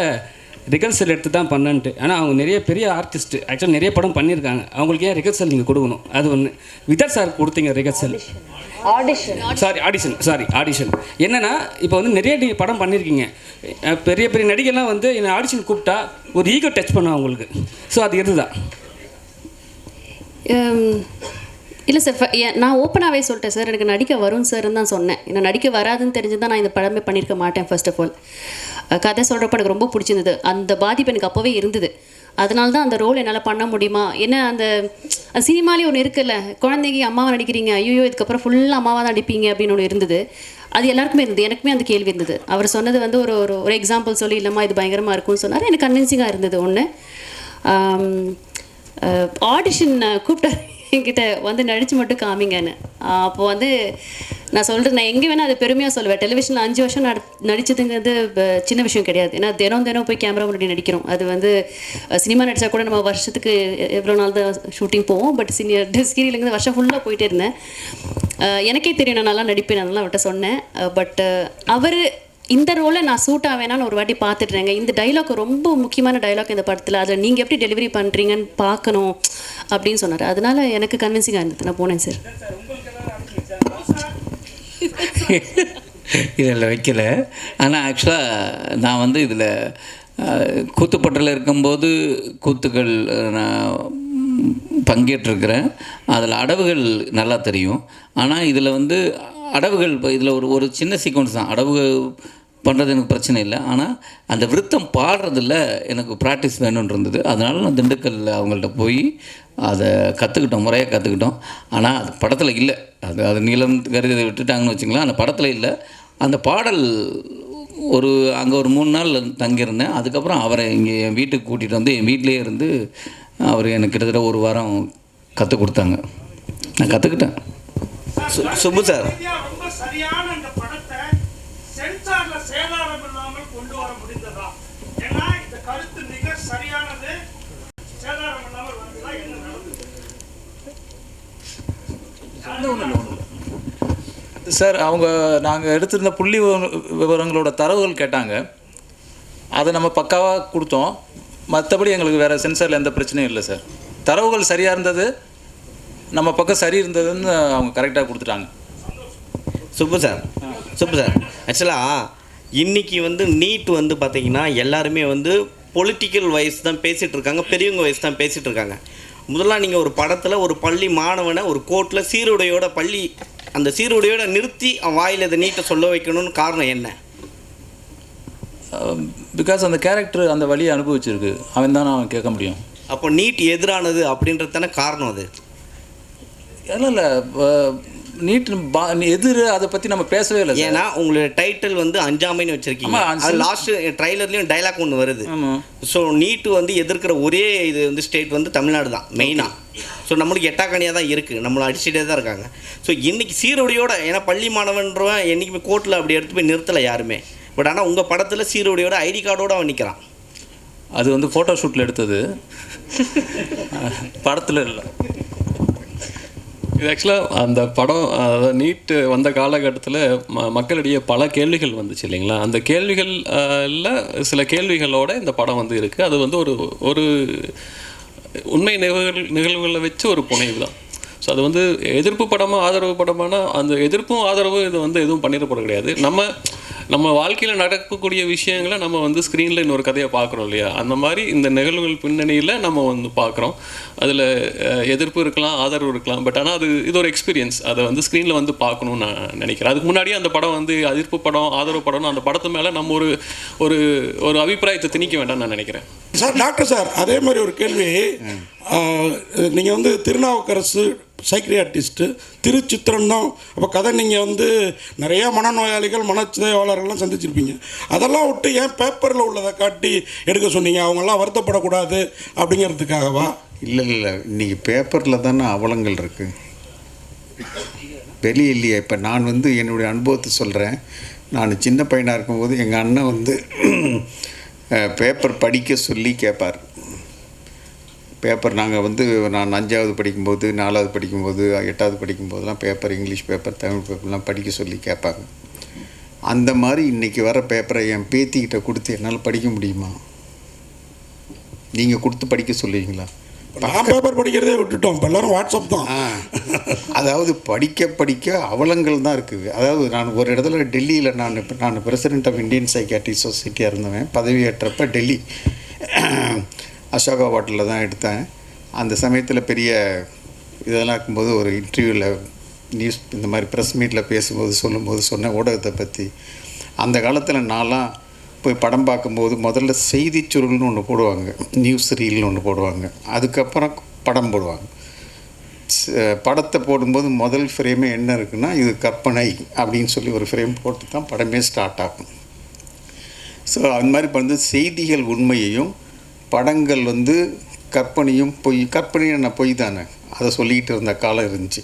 ரிகர்சல் எடுத்து தான் பண்ணன்ட்டு. ஆனால் அவங்க நிறைய பெரிய ஆர்டிஸ்ட்டு, ஆக்சுவலாக நிறைய படம் பண்ணியிருக்காங்க. அவங்களுக்கு ஏன் ரிகர்சல் நீங்கள் கொடுக்கணும்? அது ஒன்று. விதார்த் சார் கொடுத்தீங்க ரிகர்சல், ஆடிஷன். என்னென்னா இப்போ வந்து நிறைய நீங்கள் படம் பண்ணியிருக்கீங்க, பெரிய பெரிய நடிகர்லாம் வந்து என்னை ஆடிஷன் கூப்பிட்டா ஒரு ஈகோ டச் பண்ணும் அவங்களுக்கு. ஸோ அது எதுதான்? இல்லை சார், நான் ஓப்பனாகவே சொல்லிட்டேன் சார், எனக்கு நடிக்க வரும் சார்ன்னு தான் சொன்னேன். ஏன்னா நடிக்க வராதுன்னு தெரிஞ்சு தான் நான் இந்த படமே பண்ணியிருக்க மாட்டேன். ஃபர்ஸ்ட் ஆஃப் ஆல் கதை சொல்கிறப்ப எனக்கு ரொம்ப பிடிச்சிருந்தது. அந்த பாதிப்பு எனக்கு அப்போவே இருந்தது. அதனால தான் அந்த ரோல் என்னால் பண்ண முடியுமா. ஏன்னா அந்த சினிமாலே ஒன்று இருக்குல்ல, குழந்தைங்க அம்மாவை நடிக்கிறீங்க, ஐயோ இதுக்கப்புறம் ஃபுல்லாக அம்மாவாக தான் நடிப்பீங்க அப்படின்னு ஒன்று இருந்தது. அது எல்லாருக்குமே இருந்தது, எனக்குமே அந்த கேள்வி இருந்தது. அவர் சொன்னது வந்து ஒரு எக்ஸாம்பிள் சொல்லி இல்லைம்மா இது பயங்கரமாக இருக்கும்னு சொன்னார். எனக்கு கன்வின்சிங்காக இருந்தது. ஒன்று ஆடிஷன் கூப்பிட்டாரு என்கிட்ட வந்து நடித்து மட்டும் காமிங்கன்னு. அப்போது வந்து நான் சொல்கிறேன், நான் எங்கே வேணால் அது பெருமையாக சொல்லுவேன். டெலிவிஷனில் 5 வருஷம் நடிச்சதுங்கிறது சின்ன விஷயம் கிடையாது. ஏன்னா தினம் போய் கேமரா முன்னாடி நடிக்கிறோம். அது வந்து சினிமா நடித்தா கூட நம்ம வருஷத்துக்கு எவ்வளோ நாள் தான் ஷூட்டிங் போவோம். பட் சீரியலுங்கிறது வருஷம் ஃபுல்லாக போயிட்டே இருந்தேன். எனக்கே தெரியும் நான் நல்லா நடிப்பேன், அதெல்லாம் அவர்கிட்ட சொன்னேன். பட் அவர் இந்த ரோலை நான் சூட் ஆவேனான்னு ஒரு வாட்டி பார்த்துட்றேங்க. இந்த டைலாக் ரொம்ப முக்கியமான டைலாக் இந்த படத்தில், அதை நீங்கள் எப்படி டெலிவரி பண்ணுறீங்கன்னு பார்க்கணும் அப்படின்னு சொன்னார். அதனால எனக்கு கன்வின்சிங்காக இருந்தது, நான் போனேன் சார். இதில் வைக்கல. ஆனால் ஆக்சுவலாக நான் வந்து இதில் கூத்துப்பட்டில் இருக்கும்போது கூத்துக்கள் நான் பங்கேற்றிருக்கிறேன். அதில் அடவுகள் நல்லா தெரியும். ஆனால் இதில் வந்து அடவுகள் இதில் ஒரு சின்ன சீக்வன்ஸ் தான். அடவு பண்ணுறது எனக்கு பிரச்சனை இல்லை. ஆனால் அந்த விருத்தம் பாடுறதில் எனக்கு ப்ராக்டிஸ் வேணும்னு இருந்தது. அதனால நான் திண்டுக்கல்ல அவங்கள்ட்ட போய் அதை கற்றுக்கிட்டோம், முறையாக கற்றுக்கிட்டோம். ஆனால் அது படத்தில் இல்லை. அது நீளம் கருதி விட்டுட்டாங்கன்னு வச்சுங்களேன். அந்த படத்தில் இல்லை. அந்த பாடல் அங்கே ஒரு 3 நாள் தங்கியிருந்தேன். அதுக்கப்புறம் அவரை இங்கே என் வீட்டுக்கு கூட்டிகிட்டு வந்து என் வீட்டிலே இருந்து அவர் எனக்கு கிட்டத்தட்ட 1 வாரம் கற்றுக் கொடுத்தாங்க. நான் கற்றுக்கிட்டேன். சுப்பு சார், சார் அவங்க நாங்கள் எடுத்திருந்த புள்ளி விவரங்களோட தரவுகள் கேட்டாங்க. அதை நம்ம பக்காவாக கொடுத்தோம். மற்றபடி எங்களுக்கு வேறு சென்சாரில் எந்த பிரச்சனையும் இல்லை சார். தரவுகள் சரியாக இருந்தது, நம்ம பக்கம் சரி இருந்ததுன்னு அவங்க கரெக்டாக கொடுத்துட்டாங்க. சுப்பு சார் ஆக்சுவலாக இன்றைக்கி வந்து நீட் வந்து பார்த்திங்கன்னா எல்லாருமே வந்து பொலிட்டிக்கல் வைஸ் தான் பேசிகிட்டு இருக்காங்க, பெரியவங்க வைஸ் தான் பேசிகிட்டு இருக்காங்க. முதல்ல நீங்கள் ஒரு படத்தில் ஒரு பள்ளி மாணவனை ஒரு கோர்ட்டில் சீருடையோட அந்த சீருடையோட நிறுத்தி அவன் வாயில் இதை நீட்டை சொல்ல வைக்கணும்னு காரணம் என்ன? பிகாஸ் அந்த கேரக்டர் அந்த வழியை அனுபவிச்சிருக்கு, அவன் தான் அவன் கேட்க முடியும். அப்போ நீட் எதிரானது அப்படின்றது தானே காரணம். அது இல்லை நீட் எதிர் அதை பற்றி நம்ம பேசவே இல்லை. ஏன்னா உங்களோட டைட்டில் வந்து அஞ்சாமைன்னு வச்சுருக்கீங்க. அது லாஸ்ட் ட்ரைலர்லேயும் டைலாக் ஒன்று வருது. ஸோ நீட்டு வந்து எதிர்க்கிற ஒரே இது வந்து ஸ்டேட் வந்து தமிழ்நாடு தான் மெயினாக. ஸோ நம்மளுக்கு எட்டாக்கணியாக தான் இருக்குது, நம்மளை அடிச்சுட்டே தான் இருக்காங்க. ஸோ இன்றைக்கி சீருடையோட, ஏன்னா பள்ளி மாணவன்றவன் என்றைக்குமே கோர்ட்டில் அப்படி எடுத்து போய் நிறுத்தலை யாருமே. பட் ஆனால் உங்கள் படத்தில் சீருடையோட ஐடி கார்டோடு அவன் நிற்கிறான். அது வந்து ஃபோட்டோ ஷூட்டில் எடுத்தது, படத்தில் இல்லை. இது ஆக்சுவலாக அந்த படம் நீட்டு வந்த காலகட்டத்தில் மக்களிடையே பல கேள்விகள் வந்துச்சு இல்லைங்களா. அந்த கேள்விகளில் சில கேள்விகளோட இந்த படம் வந்து இருக்குது. அது வந்து ஒரு உண்மை நிகழ்வுகளை வச்சு ஒரு புனைவு தான். ஸோ அது வந்து எதிர்ப்பு படமாக ஆதரவு படமானா அந்த எதிர்ப்பும் ஆதரவும் இது வந்து எதுவும் பண்ணிடப்பட கிடையாது. நம்ம நம்ம வாழ்க்கையில் நடக்கக்கூடிய விஷயங்களை நம்ம வந்து ஸ்க்ரீனில் இன்னொரு கதையை பார்க்குறோம் இல்லையா, அந்த மாதிரி இந்த நிகழ்வுகள் பின்னணியில் நம்ம வந்து பார்க்குறோம். அதில் எதிர்ப்பு இருக்கலாம், ஆதரவு இருக்கலாம், பட் ஆனால் இது ஒரு எக்ஸ்பீரியன்ஸ். அதை வந்து ஸ்க்ரீனில் வந்து பார்க்கணும்னு நான் நினைக்கிறேன். அதுக்கு முன்னாடியே அந்த படம் வந்து எதிர்ப்பு படம், ஆதரவு படம்னு அந்த படத்து மேலே நம்ம ஒரு ஒரு அபிப்பிராயத்தை திணிக்க வேண்டாம்னு நான் நினைக்கிறேன். சார், டாக்டர் சார், அதே மாதிரி ஒரு கேள்வி. நீங்கள் வந்து திருநாவுக்கரசு சைக்கிரியாட்டிஸ்ட்டு, திருச்சித்திரம் தான். அப்போ கதை நீங்கள் வந்து நிறையா மனநோயாளிகள், மனச்சிதைவாளர்கள்லாம் சந்திச்சிருப்பீங்க. அதெல்லாம் விட்டு ஏன் பேப்பரில் உள்ளதை காட்டி எடுக்க சொன்னீங்க? அவங்கெல்லாம் வருத்தப்படக்கூடாது அப்படிங்கிறதுக்காகவா? இல்லை, இன்றைக்கி பேப்பரில் தானே அவலங்கள் இருக்குது, வெளியே இல்லையா? இப்போ நான் வந்து என்னுடைய அனுபவத்தை சொல்கிறேன். நான் சின்ன பையனாக இருக்கும்போது எங்கள் அண்ணன் வந்து பேப்பர் படிக்க சொல்லி கேட்பார். பேப்பர் நாங்கள் வந்து நான் 5வது படிக்கும்போது, 4வது படிக்கும்போது, 8வது படிக்கும்போதெல்லாம் பேப்பர், இங்கிலீஷ் பேப்பர், தமிழ் பேப்பர்லாம் படிக்க சொல்லி கேட்பாங்க. அந்த மாதிரி இன்றைக்கி வர பேப்பரை என் பேத்திக்கிட்ட கொடுத்து என்னால் படிக்க முடியுமா? நீங்கள் கொடுத்து படிக்க சொல்லுவீங்களா? நான் பேப்பர் படிக்கிறதே விட்டுட்டோம், இப்போ எல்லோரும் வாட்ஸ்அப் தான். அதாவது படிக்க அவலங்கள் தான் இருக்குது. அதாவது நான் ஒரு இடத்துல டெல்லியில் நான் பிரசிடென்ட் ஆஃப் இந்தியன் சைக்காட்ரிக் சொசைட்டியாக இருந்தவன். பதவியேற்றப்ப டெல்லி அசோகா ஹோட்டலில் தான் எடுத்தேன். அந்த சமயத்தில் பெரிய இதெல்லாம் இருக்கும்போது ஒரு இன்டர்வியூவில் நியூஸ் இந்த மாதிரி ப்ரெஸ் மீட்டில் பேசும்போது சொன்ன ஊடகத்தை பற்றி. அந்த காலத்தில் நான்லாம் போய் படம் பார்க்கும்போது முதல்ல செய்தி சுருள்னு ஒன்று போடுவாங்க, நியூஸ் ரீல்னு ஒன்று போடுவாங்க, அதுக்கப்புறம் படம் போடுவாங்க. படத்தை போடும்போது முதல் ஃப்ரேமே என்ன இருக்குன்னா, இது கற்பனை அப்படின்னு சொல்லி ஒரு ஃப்ரேம் போட்டு தான் படமே ஸ்டார்ட் ஆகும். ஸோ அந்த மாதிரி வந்து செய்திகள் உண்மையையும், படங்கள் வந்து கற்பனையும் கற்பனையும் பொய் தானே, அதை சொல்லிக்கிட்டு இருந்த காலம் இருந்துச்சு.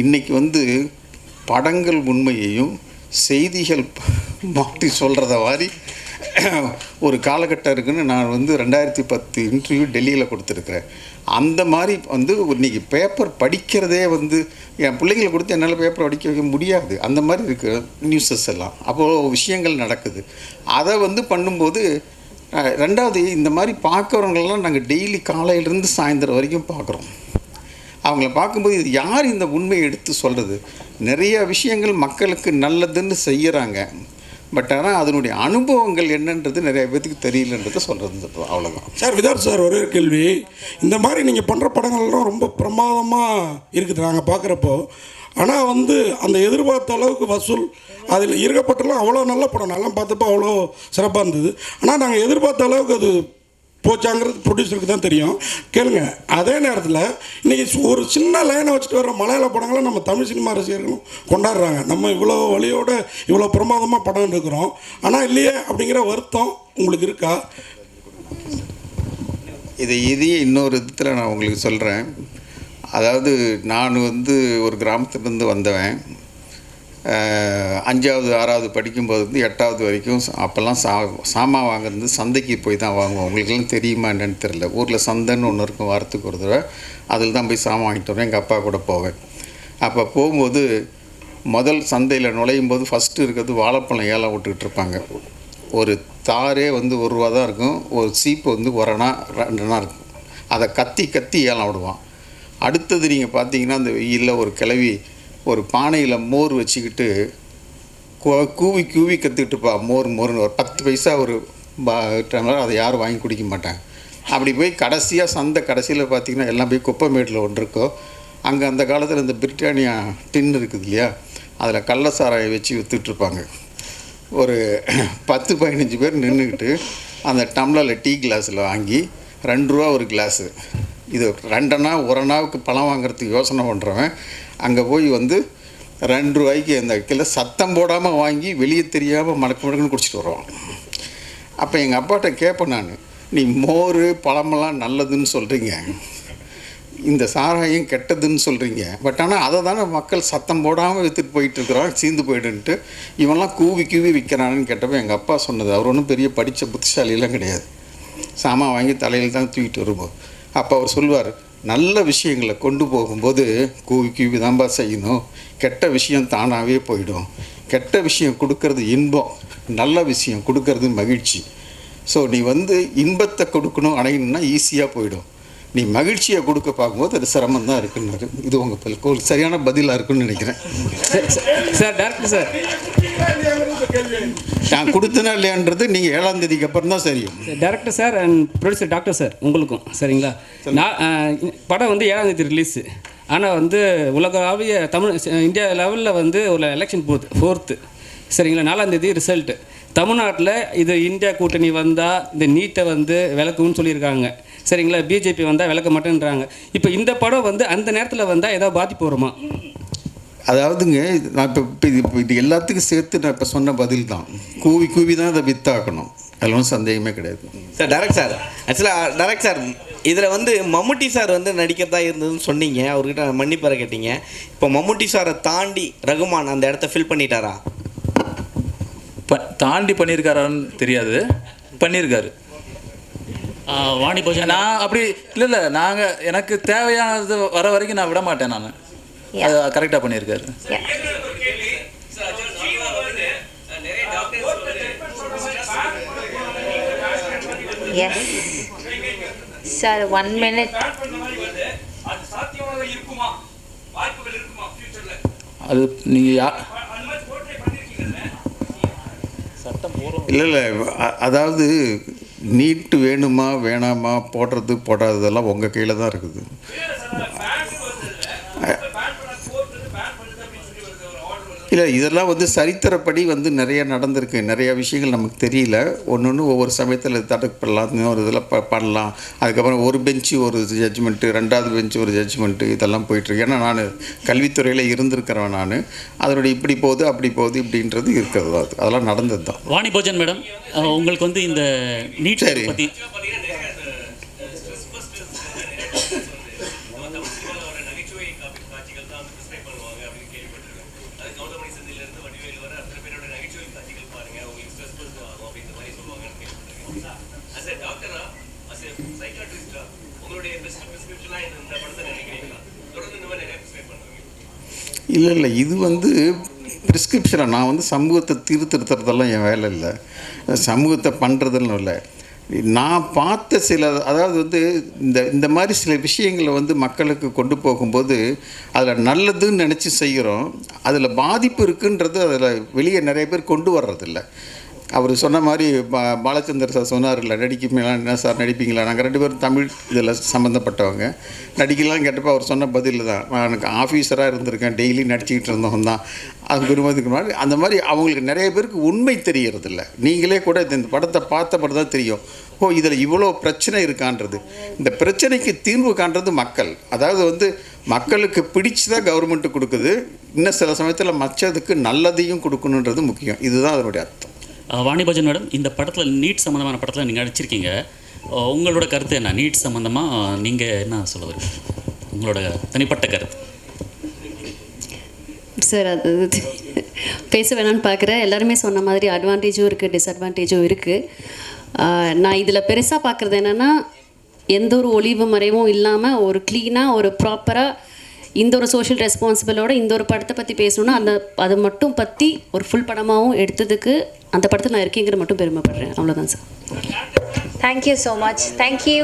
இன்றைக்கி வந்து படங்கள் உண்மையையும் செய்திகள் மாற்றி சொல்கிறத மாதிரி ஒரு காலகட்டம் இருக்குதுன்னு நான் வந்து 2010 இன்டர்வியூ டெல்லியில் கொடுத்துருக்குறேன். அந்த மாதிரி வந்து இன்றைக்கி பேப்பர் படிக்கிறதே வந்து என் பிள்ளைங்களை கொடுத்து என்னால் பேப்பர் படிக்க வைக்க முடியாது. அந்த மாதிரி இருக்குது நியூஸஸ் எல்லாம். அப்போது விஷயங்கள் நடக்குது. அதை வந்து பண்ணும்போது ரெண்டாவது இந்த மாதிரி பார்க்குறவங்களெல்லாம் நாங்கள் டெய்லி காலையிலேருந்து சாயந்தரம் வரைக்கும் பார்க்குறோம். அவங்கள பார்க்கும்போது இது யார் இந்த உண்மையை எடுத்து சொல்கிறது? நிறைய விஷயங்கள் மக்களுக்கு நல்லதுன்னு செய்கிறாங்க, பட் ஆனால் அதனுடைய அனுபவங்கள் என்னன்றது நிறைய பேத்துக்கு தெரியலன்றதை சொல்கிறது. அவ்வளோதான் சார். விதார்த் சார், ஒரே கேள்வி. இந்த மாதிரி நீங்கள் பண்ணுற படங்கள்லாம் ரொம்ப பிரமாதமாக இருக்குது நாங்கள் பார்க்குறப்போ. ஆனால் வந்து அந்த எதிர்பார்த்த அளவுக்கு வசூல் அதில் இருக்கப்பட்டெல்லாம் அவ்வளோ நல்ல படம், நல்லா பார்த்தப்போ அவ்வளோ சிறப்பாக இருந்தது. ஆனால் நாங்கள் எதிர்பார்த்த அளவுக்கு அது போச்சாங்கிறது ப்ரொடியூசருக்கு தான் தெரியும். கேளுங்க. அதே நேரத்தில் இன்றைக்கி ஒரு சின்ன லைனை வச்சுட்டு வர மலையாள படங்களை நம்ம தமிழ் சினிமா ரசிகர்களும் கொண்டாடுறாங்க. நம்ம இவ்வளோ வழியோட இவ்வளோ பிரமாதமாக படம் எடுக்கிறோம், ஆனால் இல்லையே அப்படிங்கிற வருத்தம் உங்களுக்கு இருக்கா? இதையே இன்னொரு விதத்தில் நான் உங்களுக்கு சொல்கிறேன். அதாவது நான் வந்து ஒரு கிராமத்துலேருந்து வந்தவன். 5வது 6வது படிக்கும்போது வந்து 8வது வரைக்கும் அப்போல்லாம் சாமான் வாங்குறது சந்தைக்கு போய் தான் வாங்குவோம். உங்களுக்கெல்லாம் தெரியுமா என்னன்னு தெரில. ஊரில் சந்தைன்னு ஒன்று இருக்கும், வாரத்துக்கு ஒரு தடவை. அதில் தான் போய் சாமான் வாங்கிட்டு வருவேன். எங்கள் அப்பா கூட போவேன். அப்போ போகும்போது முதல் சந்தையில் நுழையும் போது ஃபஸ்ட்டு இருக்கிறது வாழைப்பழம் ஏலம் விட்டுக்கிட்டு இருப்பாங்க. ஒரு தாரே வந்து 1 ரூபா தான் இருக்கும், ஒரு சீப்பு வந்து 1 அணா 2 அணா இருக்கும். அதை கத்தி ஏலம் விடுவான். அடுத்தது நீங்கள் பார்த்தீங்கன்னா அந்த வெயிலில் ஒரு கிளவி ஒரு பானையில் மோர் வச்சுக்கிட்டு கூவி கற்றுக்கிட்டுப்பா மோர்னு ஒரு 10 பைசா ஒரு டம்ளர். அதை யாரும் வாங்கி குடிக்க மாட்டாங்க. அப்படி போய் கடைசியாக சந்தை கடைசியில் பார்த்திங்கன்னா எல்லாம் போய் குப்பைமேட்டில் ஒன்று இருக்கோ, அங்கே அந்த காலத்தில் இந்த பிரிட்டானியா டின் இருக்குது இல்லையா, அதில் கள்ளசாராயம் வச்சு விற்றுட்ருப்பாங்க. ஒரு 10-15 பேர் நின்றுக்கிட்டு அந்த டம்ளரில் டீ கிளாஸில் வாங்கி 2 ரூபா ஒரு கிளாஸு. இது 2 அணா 1 அணாவுக்கு பழம் வாங்குறதுக்கு யோசனை பண்ணுறவன் அங்கே போய் வந்து 2 ரூபாய்க்கு அந்த கிலோ சத்தம் போடாமல் வாங்கி வெளியே தெரியாமல் மடக்குன்னு குடிச்சிட்டு வருவான். அப்போ எங்கள் அப்பாட்ட கேட்பேன் நான், நீ மோர் பழமெல்லாம் நல்லதுன்னு சொல்கிறீங்க, இந்த சாராயம் கெட்டதுன்னு சொல்கிறீங்க, பட் ஆனால் அதை தானே மக்கள் சத்தம் போடாமல் விற்றுட்டு போயிட்டுருக்குறான், சீந்து போயிட்டுன்ட்டு இவன்லாம் கூவி விற்கிறான்னு கேட்டப்போ எங்கள் அப்பா சொன்னது, அவர் ஒன்றும் பெரிய படித்த புத்திசாலியெல்லாம் கிடையாது, சாமான் வாங்கி தலையில் தான் தூக்கிட்டு வரும்போது. அப்போ அவர் சொல்வார், நல்ல விஷயங்களை கொண்டு போகும்போது கூவி தான்பா செய்யணும், கெட்ட விஷயம் தானாகவே போயிடும். கெட்ட விஷயம் கொடுக்கறது இன்பம், நல்ல விஷயம் கொடுக்கறது மகிழ்ச்சி. ஸோ நீ வந்து இன்பத்தை கொடுக்கணும் அடையணும்னா ஈஸியாக போயிடும். நீ மகிழ்ச்சியை கொடுக்க பார்க்கும்போது அது சிரமம் தான் இருக்குன்னாரு. இது உங்கள் ஒரு சரியான பதிலாக இருக்குன்னு நினைக்கிறேன். சார் டேரக்டர் சார், நான் கொடுத்தனா இல்லையான்றது நீங்கள் 7ஆம் தேதிக்கு அப்புறம் தான் தெரியும். Director sir and producer doctor sir உங்களுக்கும் சரிங்களா. நான் படம் வந்து 7ஆம் தேதி ரிலீஸு. ஆனால் வந்து உலகாவிய இந்தியா லெவலில் வந்து ஒரு எலெக்ஷன் போகுது 4th சரிங்களா. 4ஆம் தேதி ரிசல்ட்டு. தமிழ்நாட்டில் இது இந்தியா கூட்டணி வந்தால் இந்த நீட்டை வந்து விளக்குன்னு சொல்லியிருக்காங்க சரிங்களா. பிஜேபி வந்தால் விளக்க மாட்டேன்றாங்க. இப்போ இந்த படம் வந்து அந்த நேரத்தில் வந்தால் ஏதாவது பாதிப்பு வருமா? அதாவதுங்க, நான் இப்போ இது எல்லாத்துக்கும் சேர்த்து நான் இப்போ சொன்ன பதில் தான். கூவி கூவி தான் அதை வித்தாக்கணும், அதில் ஒன்றும் சந்தேகமே கிடையாது. சார் டேரக்ட் சார், ஆக்சுவலாக டேரக்ட் சார் இதில் வந்து மம்முட்டி சார் வந்து நடிக்கிறதா இருந்ததுன்னு சொன்னீங்க, அவர்கிட்ட மன்னிப்பறை கேட்டீங்க. இப்போ மம்முட்டி சாரை தாண்டி ரகுமான் அந்த இடத்த ஃபில் பண்ணிட்டாரா? தாண்டி பண்ணியிருக்காரான்னு தெரியாது, பண்ணியிருக்காரு. வாணி போஜன் நான் அப்படி இல்லை நாங்கள் எனக்கு தேவையானது வர வரைக்கும் நான் விட மாட்டேன். நான் அது கரெக்டாக பண்ணியிருக்காரு. Sir 1 minute. அது நீங்கள் இல்லை அதாவது நீட்டு வேணுமா வேணாமா போடாததெல்லாம் உங்கள் கையில் தான் இருக்குது. இல்லை இதெல்லாம் வந்து சரித்திரப்படி வந்து நிறைய நடந்திருக்கு. நிறைய விஷயங்கள் நமக்கு தெரியல. ஒன்று ஒவ்வொரு சமயத்தில் தடுக்கப்படலாம், ஒரு இதில் பண்ணலாம். அதுக்கப்புறம் ஒரு பெஞ்சு ஒரு ஜட்ஜ்மெண்ட்டு, 2வது பெஞ்சு ஒரு ஜட்ஜ்மெண்ட்டு, இதெல்லாம் போயிட்டுருக்கு. ஏன்னா நான் கல்வித்துறையில் இருந்திருக்கிறவன். நான் அதனுடைய இப்படி போகுது அப்படி போகுது இப்படின்றது இருக்கிறது. அதெல்லாம் நடந்தது தான். வாணி போஜன் மேடம், உங்களுக்கு வந்து இந்த நீட் பற்றி இல்லை இது வந்து ப்ரிஸ்கிரிப்ஷனை நான் வந்து சமூகத்தை திருத்தறதெல்லாம் என் வேலை இல்லை, சமூகத்தை பண்ணுறதுன்னு இல்லை. நான் பார்த்த சில, அதாவது வந்து இந்த மாதிரி சில விஷயங்களை வந்து மக்களுக்கு கொண்டு போகும்போது அதில் நல்லதுன்னு நினச்சி செய்கிறோம், அதில் பாதிப்பு இருக்குன்றது அதில் வெளியே நிறைய பேர் கொண்டு வர்றதில்ல. அவர் சொன்ன மாதிரி பாலச்சந்தர் சார் சொன்னார்ல, நடிப்பீங்களா என்ன சார் நடிப்பீங்களா? நாங்கள் 2 பேரும் தமிழ் இதில் சம்மந்தப்பட்டவங்க. நடிக்கலாம் கேட்டப்போ அவர் சொன்ன பதில் தான், நான் எனக்கு ஆஃபீஸராக இருந்திருக்கேன், டெய்லி நடிச்சிக்கிட்டு இருந்தவங்க தான். அது குருமதிக்கு முன்னாடி அந்த மாதிரி அவங்களுக்கு நிறைய பேருக்கு உண்மை தெரியறதில்ல. நீங்களே கூட இந்த படத்தை பார்த்தப்படி தான் தெரியும், ஓ இதில் இவ்வளோ பிரச்சனை இருக்கான்றது. இந்த பிரச்சனைக்கு தீர்வு காண்றது மக்கள். அதாவது வந்து மக்களுக்கு பிடிச்சதான் கவர்மெண்ட்டு கொடுக்குது, இன்னும் சில சமயத்தில் மற்றதுக்கு நல்லதையும் கொடுக்கணுன்றது முக்கியம். இதுதான் அதனுடைய அர்த்தம். வாணி போஜன் மேடம், இந்த படத்தில் நீட் சம்மந்தமான படத்தில் நீங்கள் நடிச்சிருக்கீங்க. உங்களோட கருத்து என்ன? நீட் சம்மந்தமாக நீங்கள் என்ன சொல்ல வரீங்க, உங்களோட தனிப்பட்ட கருத்து? சார் அது பேச வேணான்னு பார்க்குறேன். எல்லாருமே சொன்ன மாதிரி அட்வான்டேஜும் இருக்குது, டிஸ்அட்வான்டேஜும் இருக்குது. நான் இதில் பெருசாக பார்க்குறது என்னென்னா, எந்த ஒரு ஒளிவு மறைவும் இல்லாமல் ஒரு க்ளீனாக ஒரு ப்ராப்பராக இந்த ஒரு சோஷியல் ரெஸ்பான்சிபிளோட இந்த ஒரு படத்தை பற்றி பேசணுன்னா அதை மட்டும் பற்றி ஒரு ஃபுல் படமாகவும் எடுத்ததுக்கு அந்த படத்தில் நான் இருக்கேங்கிற மட்டும் பெருமைப்படுறேன். அவ்வளோதான் sir. Thank you so much. Thank you.